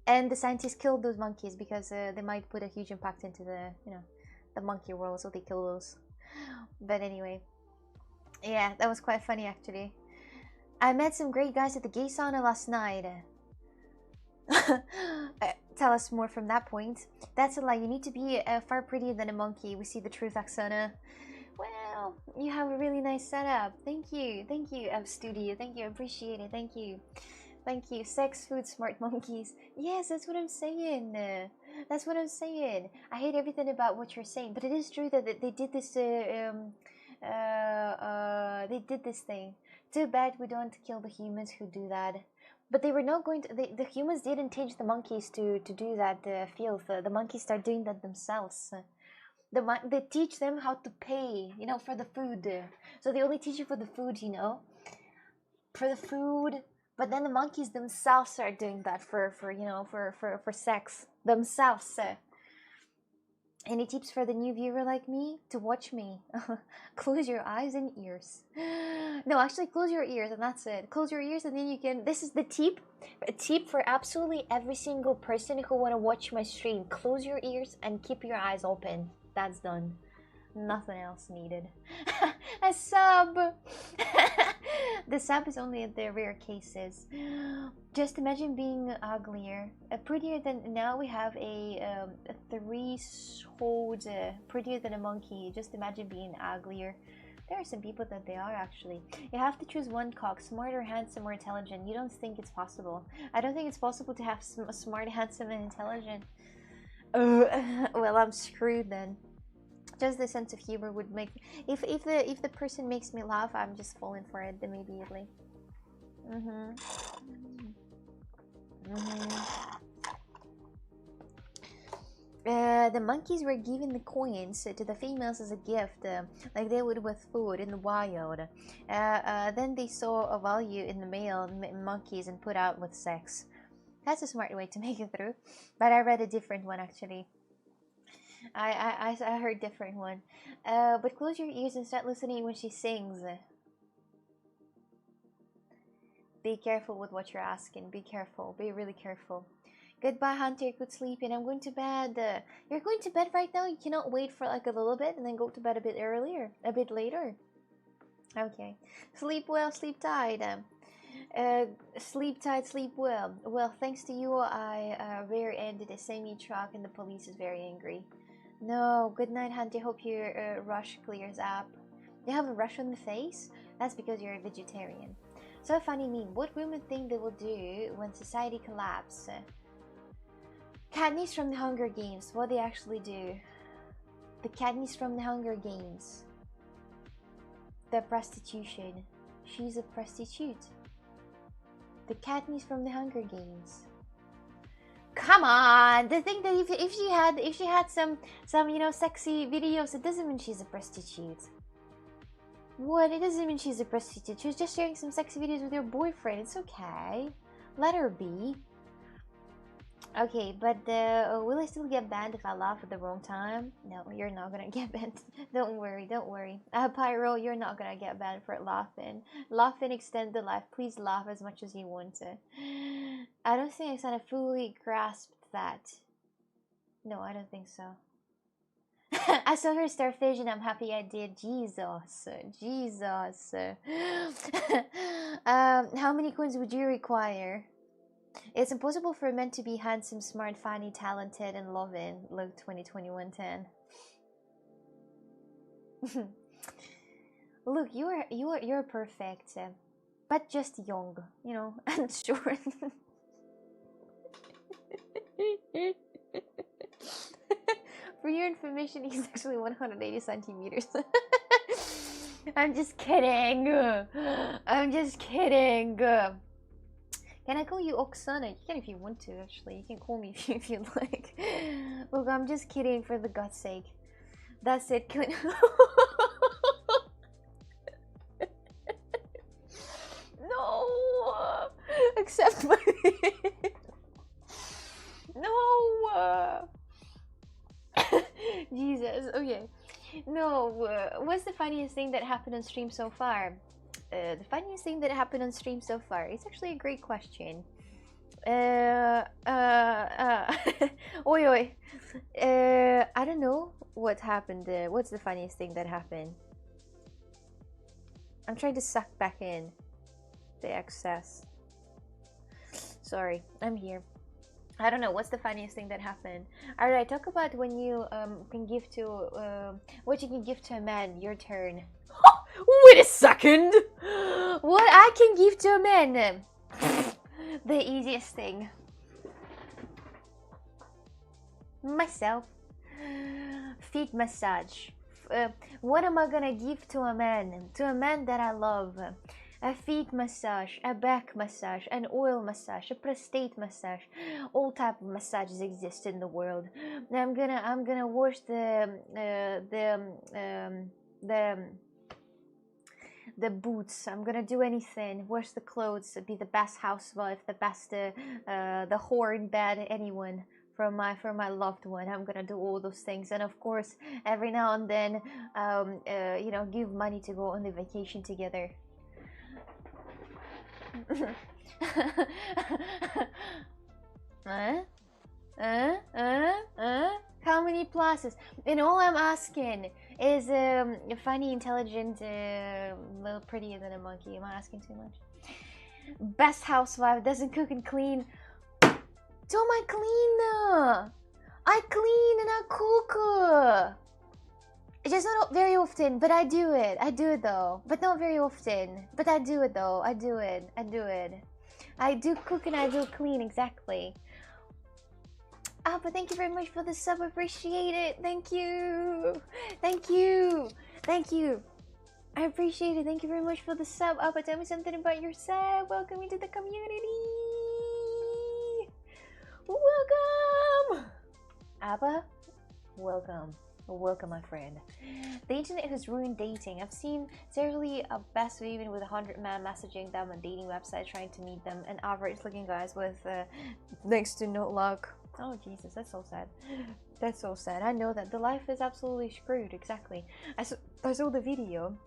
And the scientists killed those monkeys because they might put a huge impact into the monkey world, so they kill those. But anyway, yeah, that was quite funny actually. I met some great guys at the gay sauna last night. Tell us more from that point. That's a lie. You need to be far prettier than a monkey. We see the truth, Oksana. Well, you have a really nice setup. Thank you, studio. Thank you, I appreciate it. Thank you. Sex, food, smart monkeys. Yes, that's what I'm saying. That's what I'm saying. I hate everything about what you're saying, but it is true that they did this. They did this thing. Too bad we don't kill the humans who do that. But they were not going to. The humans didn't teach the monkeys to do that filth. The monkeys start doing that themselves. They teach them how to pay, for the food. So they only teach you for the food, for the food. But then the monkeys themselves start doing that for sex themselves. Any tips for the new viewer like me to watch me? Close your eyes and ears. No, actually close your ears and that's it. Close your ears and then you can... This is the tip. A tip for absolutely every single person who want to watch my stream. Close your ears and keep your eyes open. That's done. Nothing else needed. A sub! The sub is only in the rare cases. Just imagine being uglier. Prettier than... Now we have a 3-year-old prettier than a monkey. Just imagine being uglier. There are some people that they are actually. You have to choose one cock. Smart or handsome or intelligent. You don't think it's possible. I don't think it's possible to have smart, handsome and intelligent. Well, I'm screwed then. Just the sense of humor would make... If the person makes me laugh, I'm just falling for it immediately. The monkeys were giving the coins to the females as a gift, like they would with food in the wild. Then they saw a value in the male monkeys and put out with sex. That's a smart way to make it through. But I read a different one actually. I heard different one. But close your ears and start listening when she sings. Be careful with what you're asking. Be careful. Be really careful. Goodbye, Hunter. Good sleeping. I'm going to bed. You're going to bed right now? You cannot wait for like a little bit and then go to bed a bit earlier. A bit later. Okay. Sleep well, sleep tight. Sleep tight, sleep well. Well, thanks to you, I rear-ended a semi-truck and the police is very angry. No, good night, Hunty. Hope your rush clears up. You have a rush on the face? That's because you're a vegetarian. So funny meme. What women think they will do when society collapses? Katniss from the Hunger Games. What they actually do? The Katniss from the Hunger Games. The prostitution. She's a prostitute. The Katniss from the Hunger Games. Come on! The thing that if she had some sexy videos, it doesn't mean she's a prostitute. What? It doesn't mean she's a prostitute. She was just sharing some sexy videos with her boyfriend. It's okay. Let her be. Okay, but will I still get banned if I laugh at the wrong time? No, you're not gonna get banned. Don't worry, don't worry. Pyro, you're not gonna get banned for laughing. Laughing extend the life. Please laugh as much as you want to. I don't think I kind of fully grasped that. No, I don't think so. I saw her starfish and I'm happy I did. Jesus. Jesus. How many coins would you require? It's impossible for men to be handsome, smart, funny, talented, and loving. Look, 2021-10. Look, you're perfect, but just young, you know, and short. For your information, he's actually 180 centimeters. I'm just kidding. I'm just kidding. Can I call you Oksana? You can if you want to, actually. You can call me if you'd like. Look, I'm just kidding for the God's sake. That's it. No! Accept my... No! Jesus, okay. No, what's the funniest thing that happened on stream so far? The funniest thing that happened on stream so far? It's actually a great question. Oi oi. I don't know what happened. What's the funniest thing that happened? I'm trying to suck back in the excess. Sorry, I'm here. I don't know, what's the funniest thing that happened? Alright, talk about when you can give to what you can give to a man. Your turn. Wait a second! What I can give to a man? The easiest thing. Myself. Feet massage. What am I gonna give to a man? To a man that I love. A feet massage, a back massage, an oil massage, a prostate massage. All type of massages exist in the world. I'm gonna wash the boots. I'm gonna do anything. Wash the clothes. Be the best housewife, the best the whore in bed. Anyone for my loved one. I'm gonna do all those things, and of course, every now and then, you know, give money to go on the vacation together. How many pluses? And all I'm asking is a funny, intelligent, little prettier than a monkey. Am I asking too much? Best housewife, doesn't cook and clean. Don't I clean? I clean and I cook. Just not very often, but I do it. I do it though, but not very often. But I do it though. I do it. I do it. I do cook and I do clean, exactly. Ah, but thank you very much for the sub. Appreciate it. Thank you. Thank you. Thank you. I appreciate it. Thank you very much for the sub. Abba, tell me something about yourself. Welcome into the community. Welcome. Abba, welcome. Welcome, my friend. The internet has ruined dating. I've seen seriously a best women with 100 men messaging them on dating websites trying to meet them, and average looking guys with next to no luck. Oh Jesus, that's so sad. That's so sad. I know that the life is absolutely screwed. Exactly. I saw the video.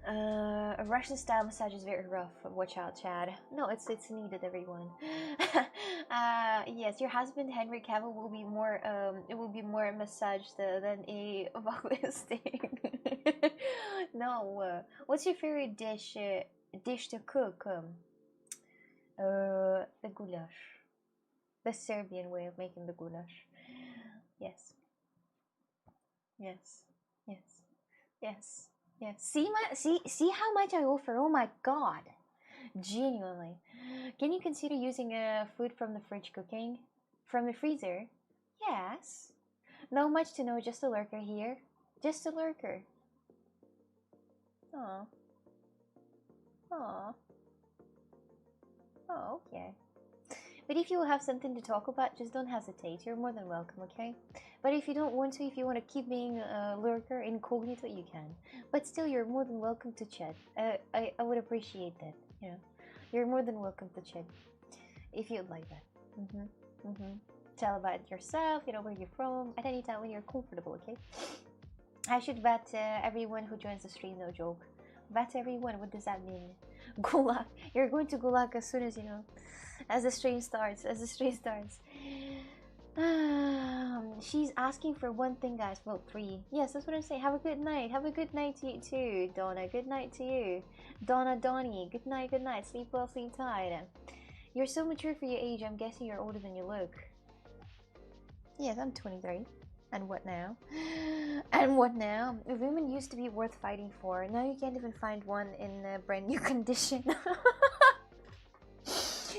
A Russian style massage is very rough. Watch out, Chad. No, it's needed, everyone. Yes, your husband Henry Cavill will be more it will be more massaged than a vocalist thing. No. What's your favorite dish to cook? The goulash. The Serbian way of making the goulash. Yes. Yes. Yes. Yes. Yes. See how much I offer. Oh my god. Genuinely. Can you consider using food from the fridge cooking? From the freezer? Yes. No much to know, just a lurker here. Just a lurker. Oh. Oh. Oh, okay. But if you have something to talk about, just don't hesitate. You're more than welcome, okay? But if you don't want to, if you want to keep being a lurker incognito, you can. But still, you're more than welcome to chat. I would appreciate that, you know. You're more than welcome to chat if you'd like that. Tell about yourself, you know, where you're from, at any time when you're comfortable, okay? I should vet everyone who joins the stream, no joke. Vet everyone, what does that mean? Gulag. You're going to Gulag as soon as, you know, as the stream starts. She's asking for one thing, guys. Well, 3. Yes, that's what I'm saying. Have a good night. Have a good night to you too, Donna. Good night to you. Donnie. Good night, good night. Sleep well, sleep tight. You're so mature for your age. I'm guessing you're older than you look. Yes, I'm 23. And what now? And what now? Women used to be worth fighting for. Now you can't even find one in a brand new condition.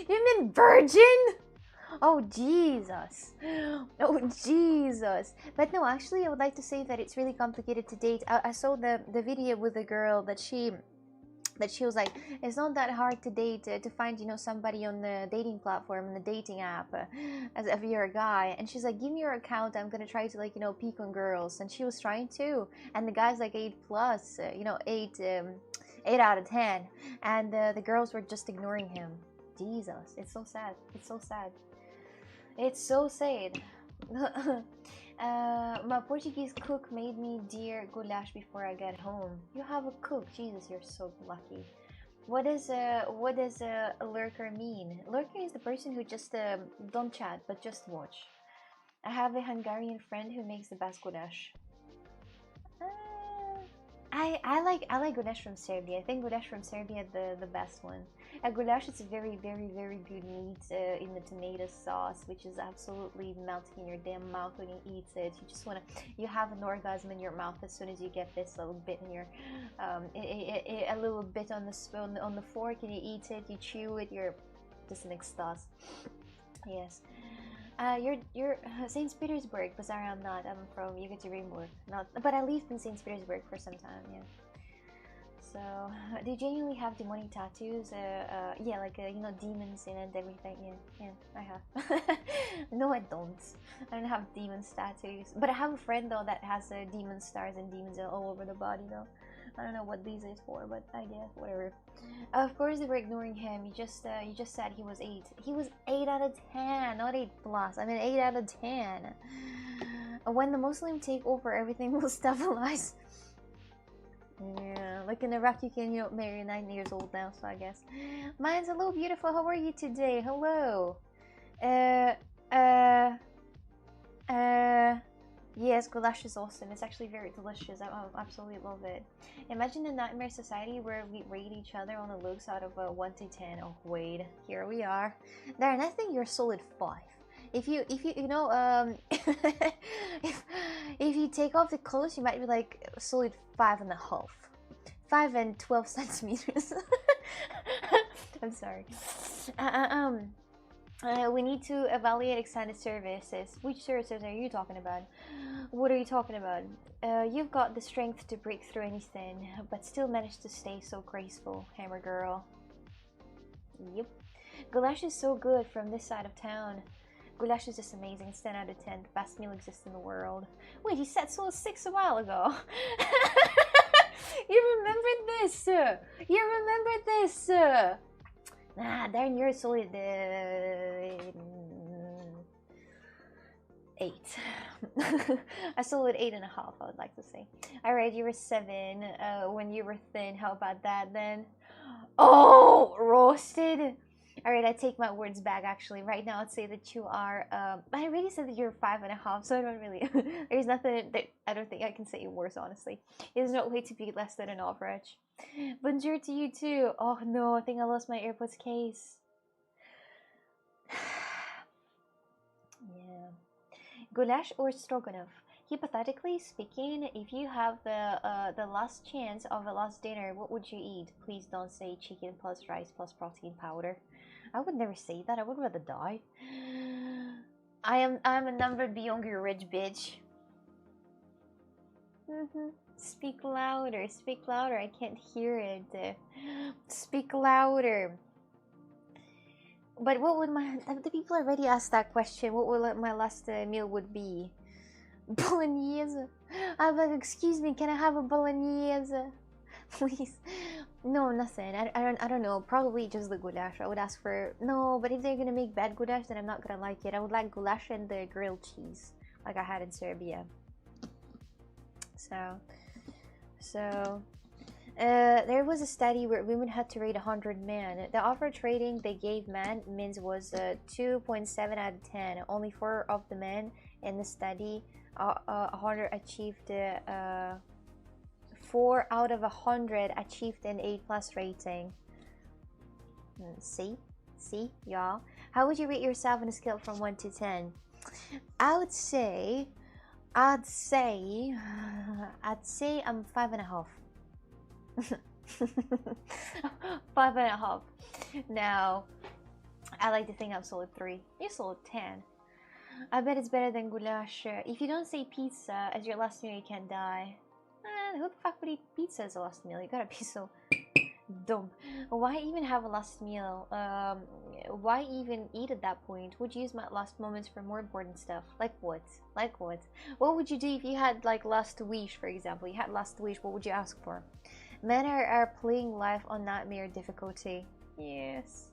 You mean virgin? Oh Jesus. Oh Jesus. But no, actually I would like to say that it's really complicated to date. I saw the video with a girl that she was like, it's not that hard to date, to find, you know, somebody on the dating platform, on the dating app, as if you're a guy. And she's like, give me your account, I'm gonna try to, like, you know, peek on girls. And she was trying to, and the guy's like 8 plus, you know, 8 out of 10, and the girls were just ignoring him. Jesus, it's so sad. It's so sad. It's so sad. My Portuguese cook made me dear goulash before I get home. You have a cook? Jesus, you're so lucky. What does a lurker mean? Lurker is the person who just don't chat but just watch. I have a Hungarian friend who makes the best goulash. I like goulash from Serbia. I think goulash from Serbia the best one. Goulash is a very good meat in the tomato sauce, which is absolutely melting in your damn mouth when you eat it. You have an orgasm in your mouth as soon as you get this little bit in your a little bit on the spoon, on the fork, and you eat it, you chew it, you're just an ecstasy. Yes. You're St. Petersburg, but sorry, I'm not. I'm from Yekaterinburg. But I lived in St. Petersburg for some time. Yeah. So, do you genuinely have demonic tattoos? Yeah, like you know, demons in it and everything. Yeah, I have. No, I don't. I don't have demons tattoos. But I have a friend though that has demon stars and demons all over the body though. I don't know what these is for, but I guess whatever. Of course they were ignoring him. You just said he was 8. He was 8 out of 10, not 8 plus. I mean 8 out of 10. When the Muslim take over, everything will stabilize. Yeah, like in Iraq, you can, you know, marry 9 years old now. So I guess. Mine's hello, beautiful. How are you today? Hello. Yes, goulash is awesome. It's actually very delicious. I absolutely love it. Imagine a nightmare society where we rate each other on the looks out of 1 to 10. Oh wait, here we are. Darren, I think you're solid 5. If you know if you take off the clothes, you might be like solid 5.5, 5 and 12 centimeters. I'm sorry. We need to evaluate extended services. Which services are you talking about? What are you talking about? You've got the strength to break through anything, but still manage to stay so graceful, Hammer Girl. Yep. Goulash is so good from this side of town. Goulash is just amazing. It's 10 out of 10. The best meal exists in the world. Wait, you said solid 6 a while ago. You remembered this? You remembered this? Nah, Darren, you're solid 8. I still at 8.5, I would like to say. Alright, you were 7 when you were thin. How about that then? Oh, roasted. Alright, I take my words back actually. Right now, I'd say that you are, I already said that you're 5.5, so I don't really, there's nothing that I don't think I can say worse, honestly. There's no way to be less than an average. Bonjour to you too. Oh no, I think I lost my AirPods case. Yeah. Goulash or stroganoff? Hypothetically speaking, if you have the last chance of a last dinner, what would you eat? Please don't say chicken plus rice plus protein powder. I would never say that. I would rather die. I'm a number beyond your rich bitch. Speak louder. Speak louder. I can't hear it. Speak louder. But what would the people already asked that question? What would my last meal would be? Bolognese. I'm like, excuse me, can I have a bolognese? Please. No, nothing. I don't know. Probably just the goulash. I would ask for no, but if they're gonna make bad goulash, then I'm not gonna like it. I would like goulash and the grilled cheese, like I had in Serbia. So, there was a study where women had to rate 100 men. The average rating they gave men's was 2.7 out of 10. Only 4 of the men in the study 100 achieved 4 out of 100 achieved an A+ rating. See, y'all. How would you rate yourself on a scale from 1 to 10? I'd say I'm 5.5. 5.5. Now, I like to think I'm solid 3. You're solid 10. I bet it's better than goulash. If you don't say pizza as your last meal, you can die. Who the fuck would eat pizza as a last meal? You gotta be so dumb. Why even have a last meal? Why even eat at that point? Would you use my last moments for more important stuff? Like what? Like what? What would you do if you had like last wish, for example? You had last wish, what would you ask for? Men are playing life on nightmare difficulty. Yes.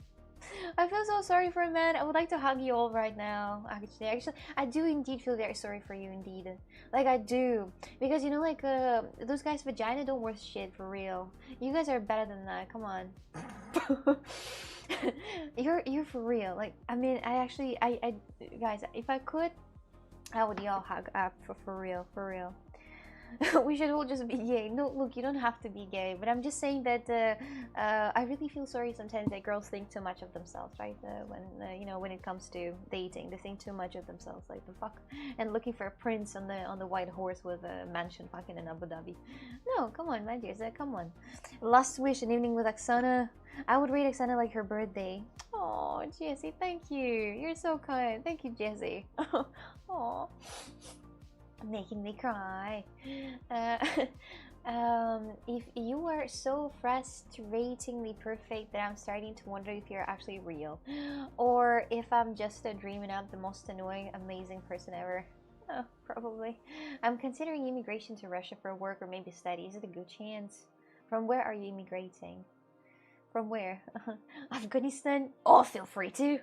I feel so sorry for men. I would like to hug you all right now. Actually, I do indeed feel very sorry for you, indeed. Like, I do. Because, you know, like, those guys' vagina don't worth shit, for real. You guys are better than that. Come on. You're for real. Like, I mean, I guys, if I could, I would y'all hug up for real, for real. We should all just be gay. No, look, you don't have to be gay, but I'm just saying that I really feel sorry sometimes that girls think too much of themselves, right? When you know, when it comes to dating, they think too much of themselves, like the fuck, and looking for a prince on the white horse with a mansion fucking in Abu Dhabi. No, come on, my dears, come on. Last wish, an evening with Oksana. I would rate Oksana like her birthday. Oh, Jessie, thank you. You're so kind. Thank you, Jessie. Oh. Making me cry. If you are so frustratingly perfect that I'm starting to wonder if you're actually real, or if I'm just dreaming up the most annoying, amazing person ever. Oh, probably. I'm considering immigration to Russia for work or maybe study. Is it a good chance? From where are you immigrating? From where? Afghanistan? Oh, feel free to.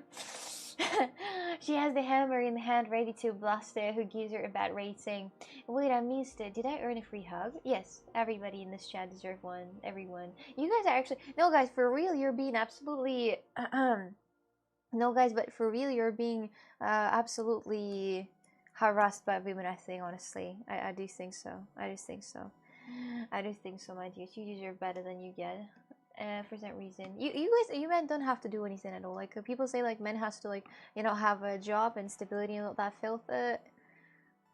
She has the hammer in the hand ready to blast it. Who gives her a bad rating? Wait, I missed it. Did I earn a free hug? Yes, everybody in this chat deserves one. Everyone. You guys are actually... No, guys, for real, you're being absolutely... No, guys, but for real, you're being absolutely harassed by women, I think, honestly. I do think so. I just think so. I do think so, my dears. You deserve better than you get. For some reason, you men don't have to do anything at all. Like people say, like men has to, like, you know, have a job and stability and all that filth.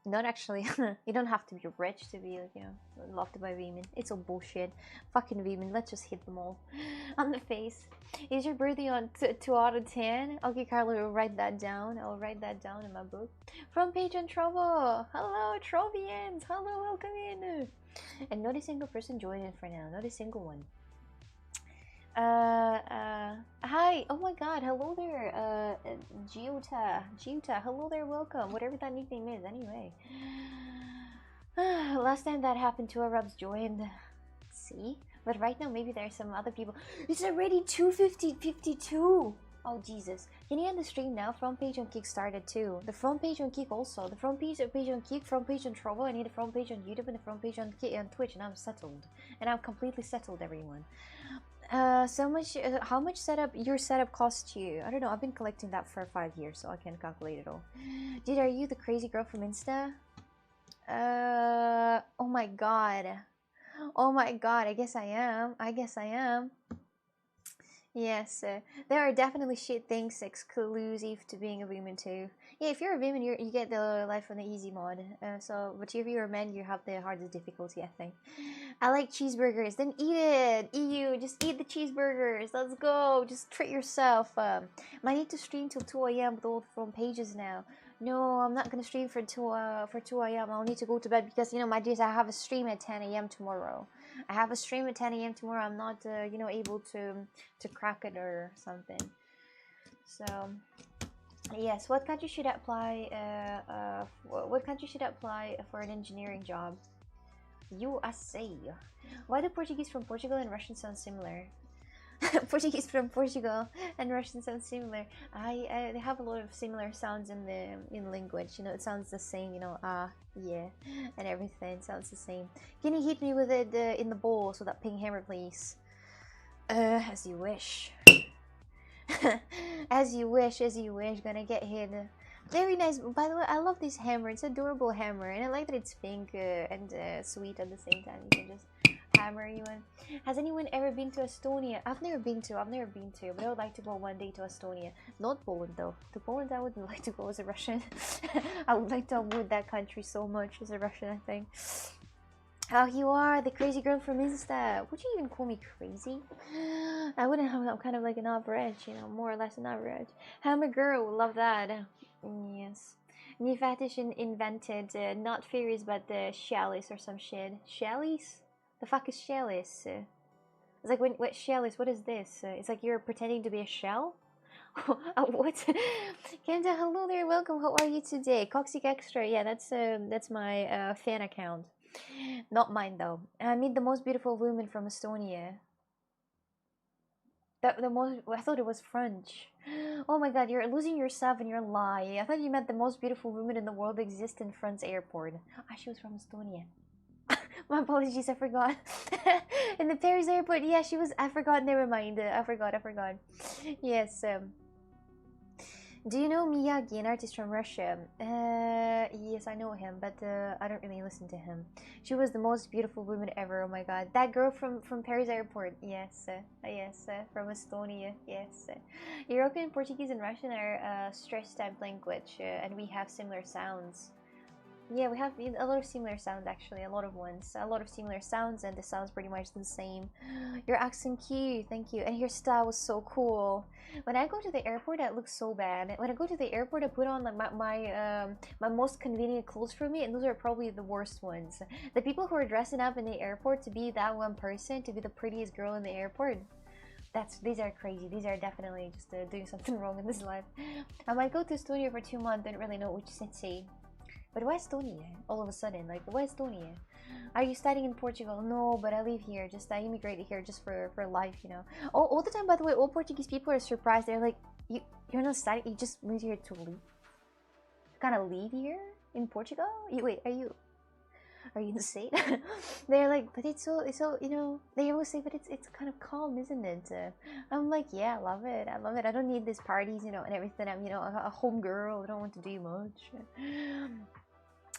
Not actually. You don't have to be rich to be, like, you know, loved by women. It's all bullshit. Fucking women. Let's just hit them all on the face. Is your birthday on 2 out of 10? Okay, Carla, will write that down. I'll write that down in my book. From Page and Trovo. Hello, Trovians. Hello, welcome in. And not a single person joined in for now. Not a single one. Hi, oh my god, hello there, Giuta, hello there, welcome, whatever that nickname is, anyway. Last time that happened, 2 Arabs joined, see? But right now, maybe there's some other people. It's already 2:52. Oh Jesus! Can you end the stream now? Front page on Kick started too. The front page on Kick also. The front page on Kick, front page on Trovo. I need a front page on YouTube and a front page on Twitch, and I'm settled. And I'm completely settled, everyone. So much. How much your setup cost you? I don't know. I've been collecting that for 5 years, so I can't calculate it all. Dude, are you the crazy girl from Insta? Oh my god. Oh my god. I guess I am. I guess I am. Yes, there are definitely shit things exclusive to being a woman too. Yeah, if you're a woman, you get the life on the easy mod. But if you're a man, you have the hardest difficulty, I think. I like cheeseburgers. Then eat it. EU, just eat the cheeseburgers. Let's go. Just treat yourself. Might need to stream till 2 a.m. with all the front pages now. No, I'm not gonna stream for 2 a.m. I'll need to go to bed because my dears, I have a stream at 10 a.m. tomorrow. I have a stream at 10 a.m. tomorrow. I'm not able to crack it or something. So yes, what country should apply? What country should apply for an engineering job? USA. Why do Portuguese from Portugal and Russian sound similar? Portuguese from Portugal and Russian sound similar. They have a lot of similar sounds in language. It sounds the same. Yeah, and everything sounds the same. Can you hit me with it in the bowl so that ping hammer, please? As you wish. As you wish. As you wish. Gonna get hit. Very nice. By the way, I love this hammer. It's an adorable hammer, and I like that it's pink and sweet at the same time. You can just hammer anyone. Has anyone ever been to Estonia? I've never been to, but I would like to go one day to Estonia. Not Poland though. To Poland I wouldn't like to go as a Russian. I would like to avoid that country so much as a Russian, I think. Oh, you are the crazy girl from Insta. Would you even call me crazy? I wouldn't have. I'm kind of like an average, more or less an average. Hammer girl, love that. Yes. New fetish invented, not fairies, but the Shellies or some shit. Shellies? The fuck is Shellies? It's like, what Shellies? What is this? It's like you're pretending to be a shell? What? Kenda, hello there, welcome. How are you today? Coxic Extra, yeah, that's my fan account. Not mine though. Meet the most beautiful woman from Estonia. The most. I thought it was French. Oh my god, you're losing yourself in your lie. I thought you meant the most beautiful woman in the world exists in France airport. Ah, she was from Estonia. My apologies, I forgot. In the Paris airport, yeah, she was. I forgot. Never mind. I forgot. Yes. Do you know Miyagi, an artist from Russia? Yes, I know him, but I don't really listen to him. She was the most beautiful woman ever. Oh my god, that girl from Paris airport. Yes, from Estonia. Yes, European, Portuguese, and Russian are stress type language, and we have similar sounds. Yeah, we have a lot of similar sounds actually, a lot of similar sounds, and the sounds pretty much the same. Your accent cute, thank you, and your style was so cool. When I go to the airport, I look so bad. When I go to the airport, I put on like my most convenient clothes for me, and those are probably the worst ones. The people who are dressing up in the airport to be that one person, to be the prettiest girl in the airport, these are crazy. These are definitely just doing something wrong in this life. I might go to Estonia for 2 months. Don't really know which city. But why Estonia? All of a sudden, like, why Estonia? Are you studying in Portugal? No, but I live here. I immigrated here just for life, all the time, by the way, all Portuguese people are surprised. They're like, you're not studying, you just moved here to live? Kind of live here in Portugal? Wait, are you insane? They're like, but it's so they always say, but it's kind of calm, isn't it? I'm like, yeah, I love it. I don't need these parties, and everything. I'm a home girl. I don't want to do much.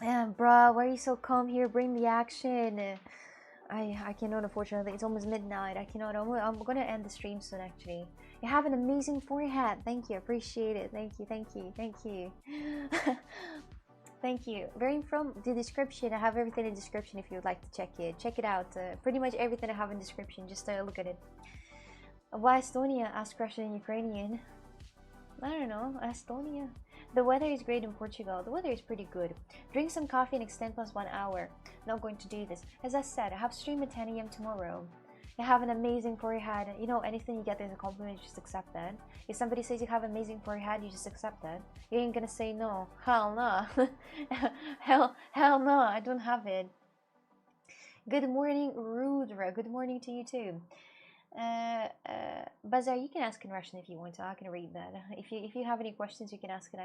Bruh, why are you so calm here? Bring the action. I cannot, unfortunately. It's almost midnight. I cannot. I'm gonna end the stream soon, actually. You have an amazing forehead. Thank you. Appreciate it. Thank you. Thank you. From the description, I have everything in the description if you would like to check it out. Pretty much everything I have in the description. Just look at it. Why Estonia? Ask Russian and Ukrainian. I don't know. Estonia. The weather is great in Portugal. The weather is pretty good. Drink some coffee and extend plus 1 hour. Not going to do this. As I said, I have stream at 10 a.m. tomorrow. You have an amazing forehead. Anything you get as a compliment, you just accept that. If somebody says you have an amazing forehead, you just accept that. You ain't gonna say no. Hell no. hell no, I don't have it. Good morning, Rudra. Good morning to you too. Bazaar, you can ask in Russian if you want to. I can read that. If you have any questions, you can ask and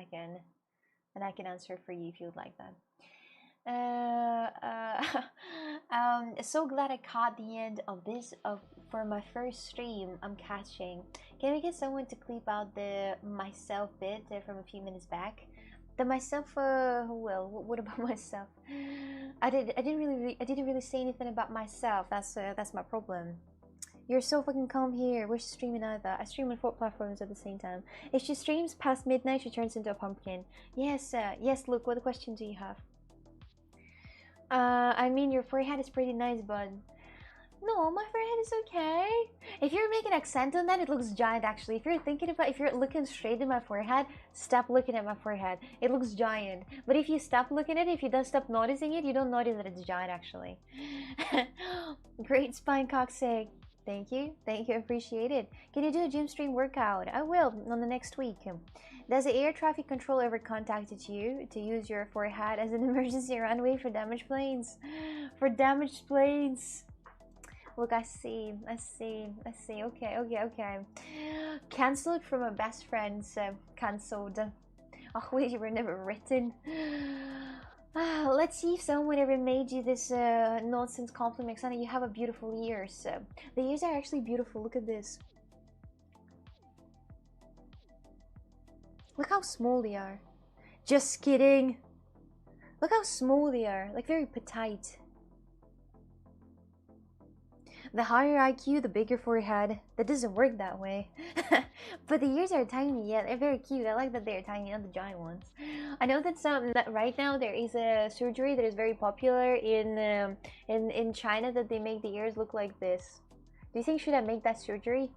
I can answer for you if you would like that. So glad I caught the end of this for my first stream. I'm catching. Can we get someone to clip out the myself bit from a few minutes back? The myself. Well, what about myself? I didn't really say anything about myself. That's my problem. You're so fucking calm here. We're streaming either. I stream on 4 platforms at the same time. If she streams past midnight, she turns into a pumpkin. Yes, yes. Luke, what question do you have? I mean, your forehead is pretty nice, bud. No, my forehead is okay. If you're making an accent on that, it looks giant actually. If you're looking straight at my forehead, stop looking at my forehead. It looks giant. But if you stop looking at it, if you don't stop noticing it, you don't notice that it's giant actually. Great spine cocksake. Thank you, appreciate it. Can you do a gym stream workout? I will on the next week. Does the air traffic control ever contacted you to use your forehead as an emergency runway for damaged planes? For damaged planes. Look, I see. Okay. Cancelled from my best friends. Cancelled. Oh wait, you were never written. Let's see if someone ever made you this nonsense compliment. Xana, you have a beautiful ears. The ears are actually beautiful. Look at this. Look how small they are. Just kidding. Look how small they are. Like very petite. The higher IQ, the bigger forehead. That doesn't work that way. But the ears are tiny. Yeah, they're very cute. I like that they're tiny, not the giant ones. I know that right now there is a surgery that is very popular in China that they make the ears look like this. Do you think should I make that surgery?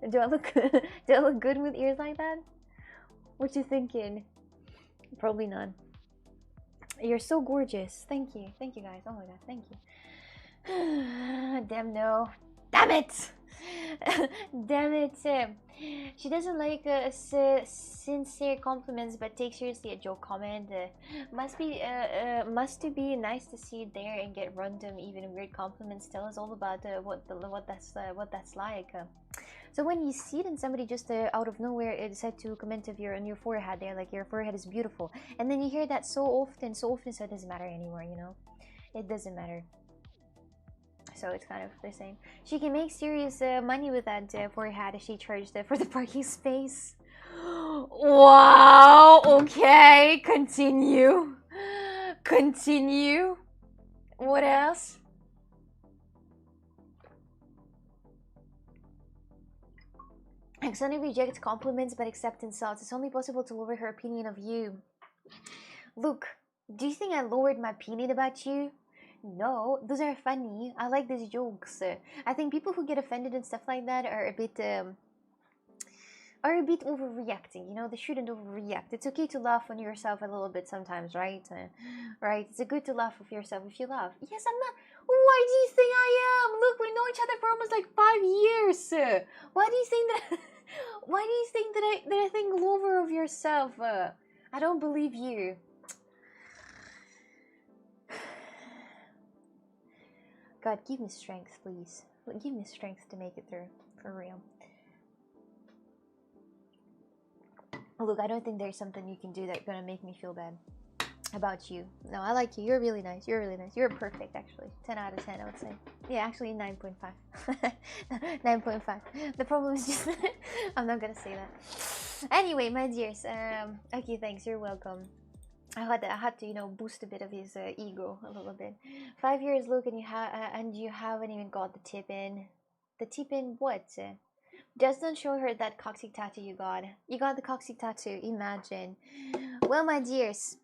Do I look good with ears like that? What you thinking? Probably not. You're so gorgeous. Thank you guys. Oh my god, thank you. Damn no. Damn it. Damn it. She doesn't like sincere compliments, but take seriously a joke comment. Must be nice to see it there and get random, even weird compliments. Tell us all about what that's like. So when you see it and somebody just out of nowhere decide to comment on your forehead, they're like, your forehead is beautiful, and then you hear that so often, so it doesn't matter anymore, you know? It doesn't matter. So it's kind of the same. She can make serious money with that forehead if she charged for the parking space. Wow, okay, continue. What else? Xana rejects compliments but accepts insults. It's only possible to lower her opinion of you. Look, do you think I lowered my opinion about you? No, those are funny. I like these jokes. I think people who get offended and stuff like that are a bit overreacting. You know, they shouldn't overreact. It's okay to laugh on yourself a little bit sometimes, right? Right? It's good to laugh with yourself if you laugh. Yes, I'm not. Why do you think I am? Look, we know each other for almost like 5 years. Why do you think that? Why do you think that I think lower of yourself? I don't believe you. God, give me strength, please. Give me strength to make it through, for real. Look, I don't think there's something you can do that's gonna make me feel bad about you. No, I like you. You're really nice. You're perfect, actually. 10 out of 10, I would say. Yeah, actually 9.5. 9.5. The problem is just I'm not gonna say that. Anyway, my dears. Okay, thanks. You're welcome. I had to, you know, boost a bit of his ego a little bit. 5 years, look, and you haven't even got the tip in. The tip in what? Just don't show her that coccyx tattoo you got. You got the coccyx tattoo. Imagine. Well, my dears,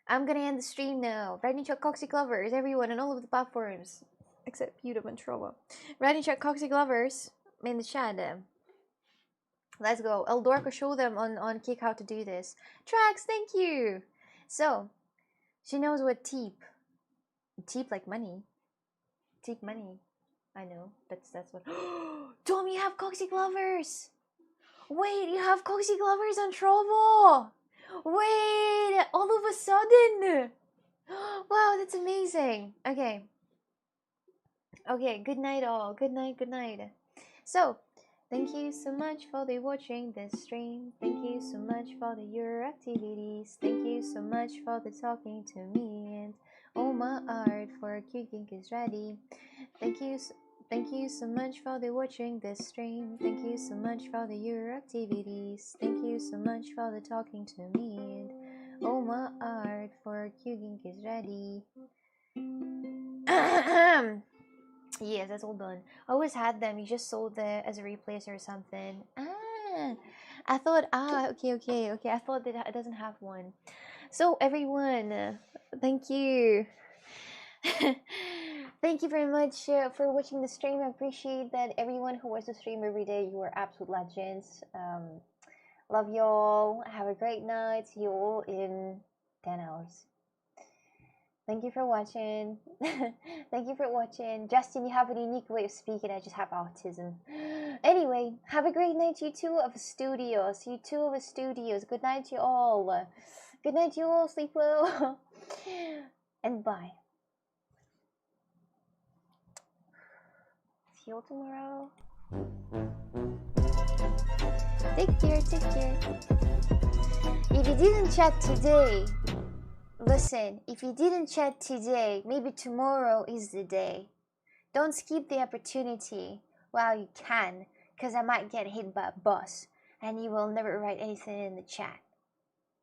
I'm gonna end the stream now. Riding Chuck Coccyx lovers, everyone on all of the platforms except YouTube and Trovo. Riding Chuck Coccyx lovers in the chat. Let's go. Eldorca show them on Kick how to do this. Trax, thank you. So, she knows what teep. Teep like money. Teep money. I know. That's what. Tom, you have Coccyx lovers. Wait, you have Coccyx lovers on Trovo. Wait, all of a sudden. Wow, that's amazing. Okay. Okay, good night all. Good night, good night. So, thank you so much for the watching this stream. Thank you so much for your activities. Thank you so much for the talking to me and all my art for cooking is ready. Thank you. Thank you so much for the watching this stream. Thank you so much for your activities. Thank you so much for the talking to me and all my art for cooking is ready. Yes, that's all done. I always had them. You just sold it as a replace or something. I thought, okay. I thought that it doesn't have one. So everyone, thank you. Thank you very much for watching the stream. I appreciate that everyone who watches the stream every day. You are absolute legends. Love you all. Have a great night. See you all in 10 hours. Thank you for watching. Thank you for watching. Justin, you have a unique way of speaking. I just have autism. Anyway, have a great night, you two of studios. You two of studios. Good night to you all. Good night to you all. Sleep well. And bye. See you all tomorrow. Take care, take care. If you didn't chat today, listen, if you didn't chat today, maybe tomorrow is the day. Don't skip the opportunity while you can, because I might get hit by a bus and you will never write anything in the chat.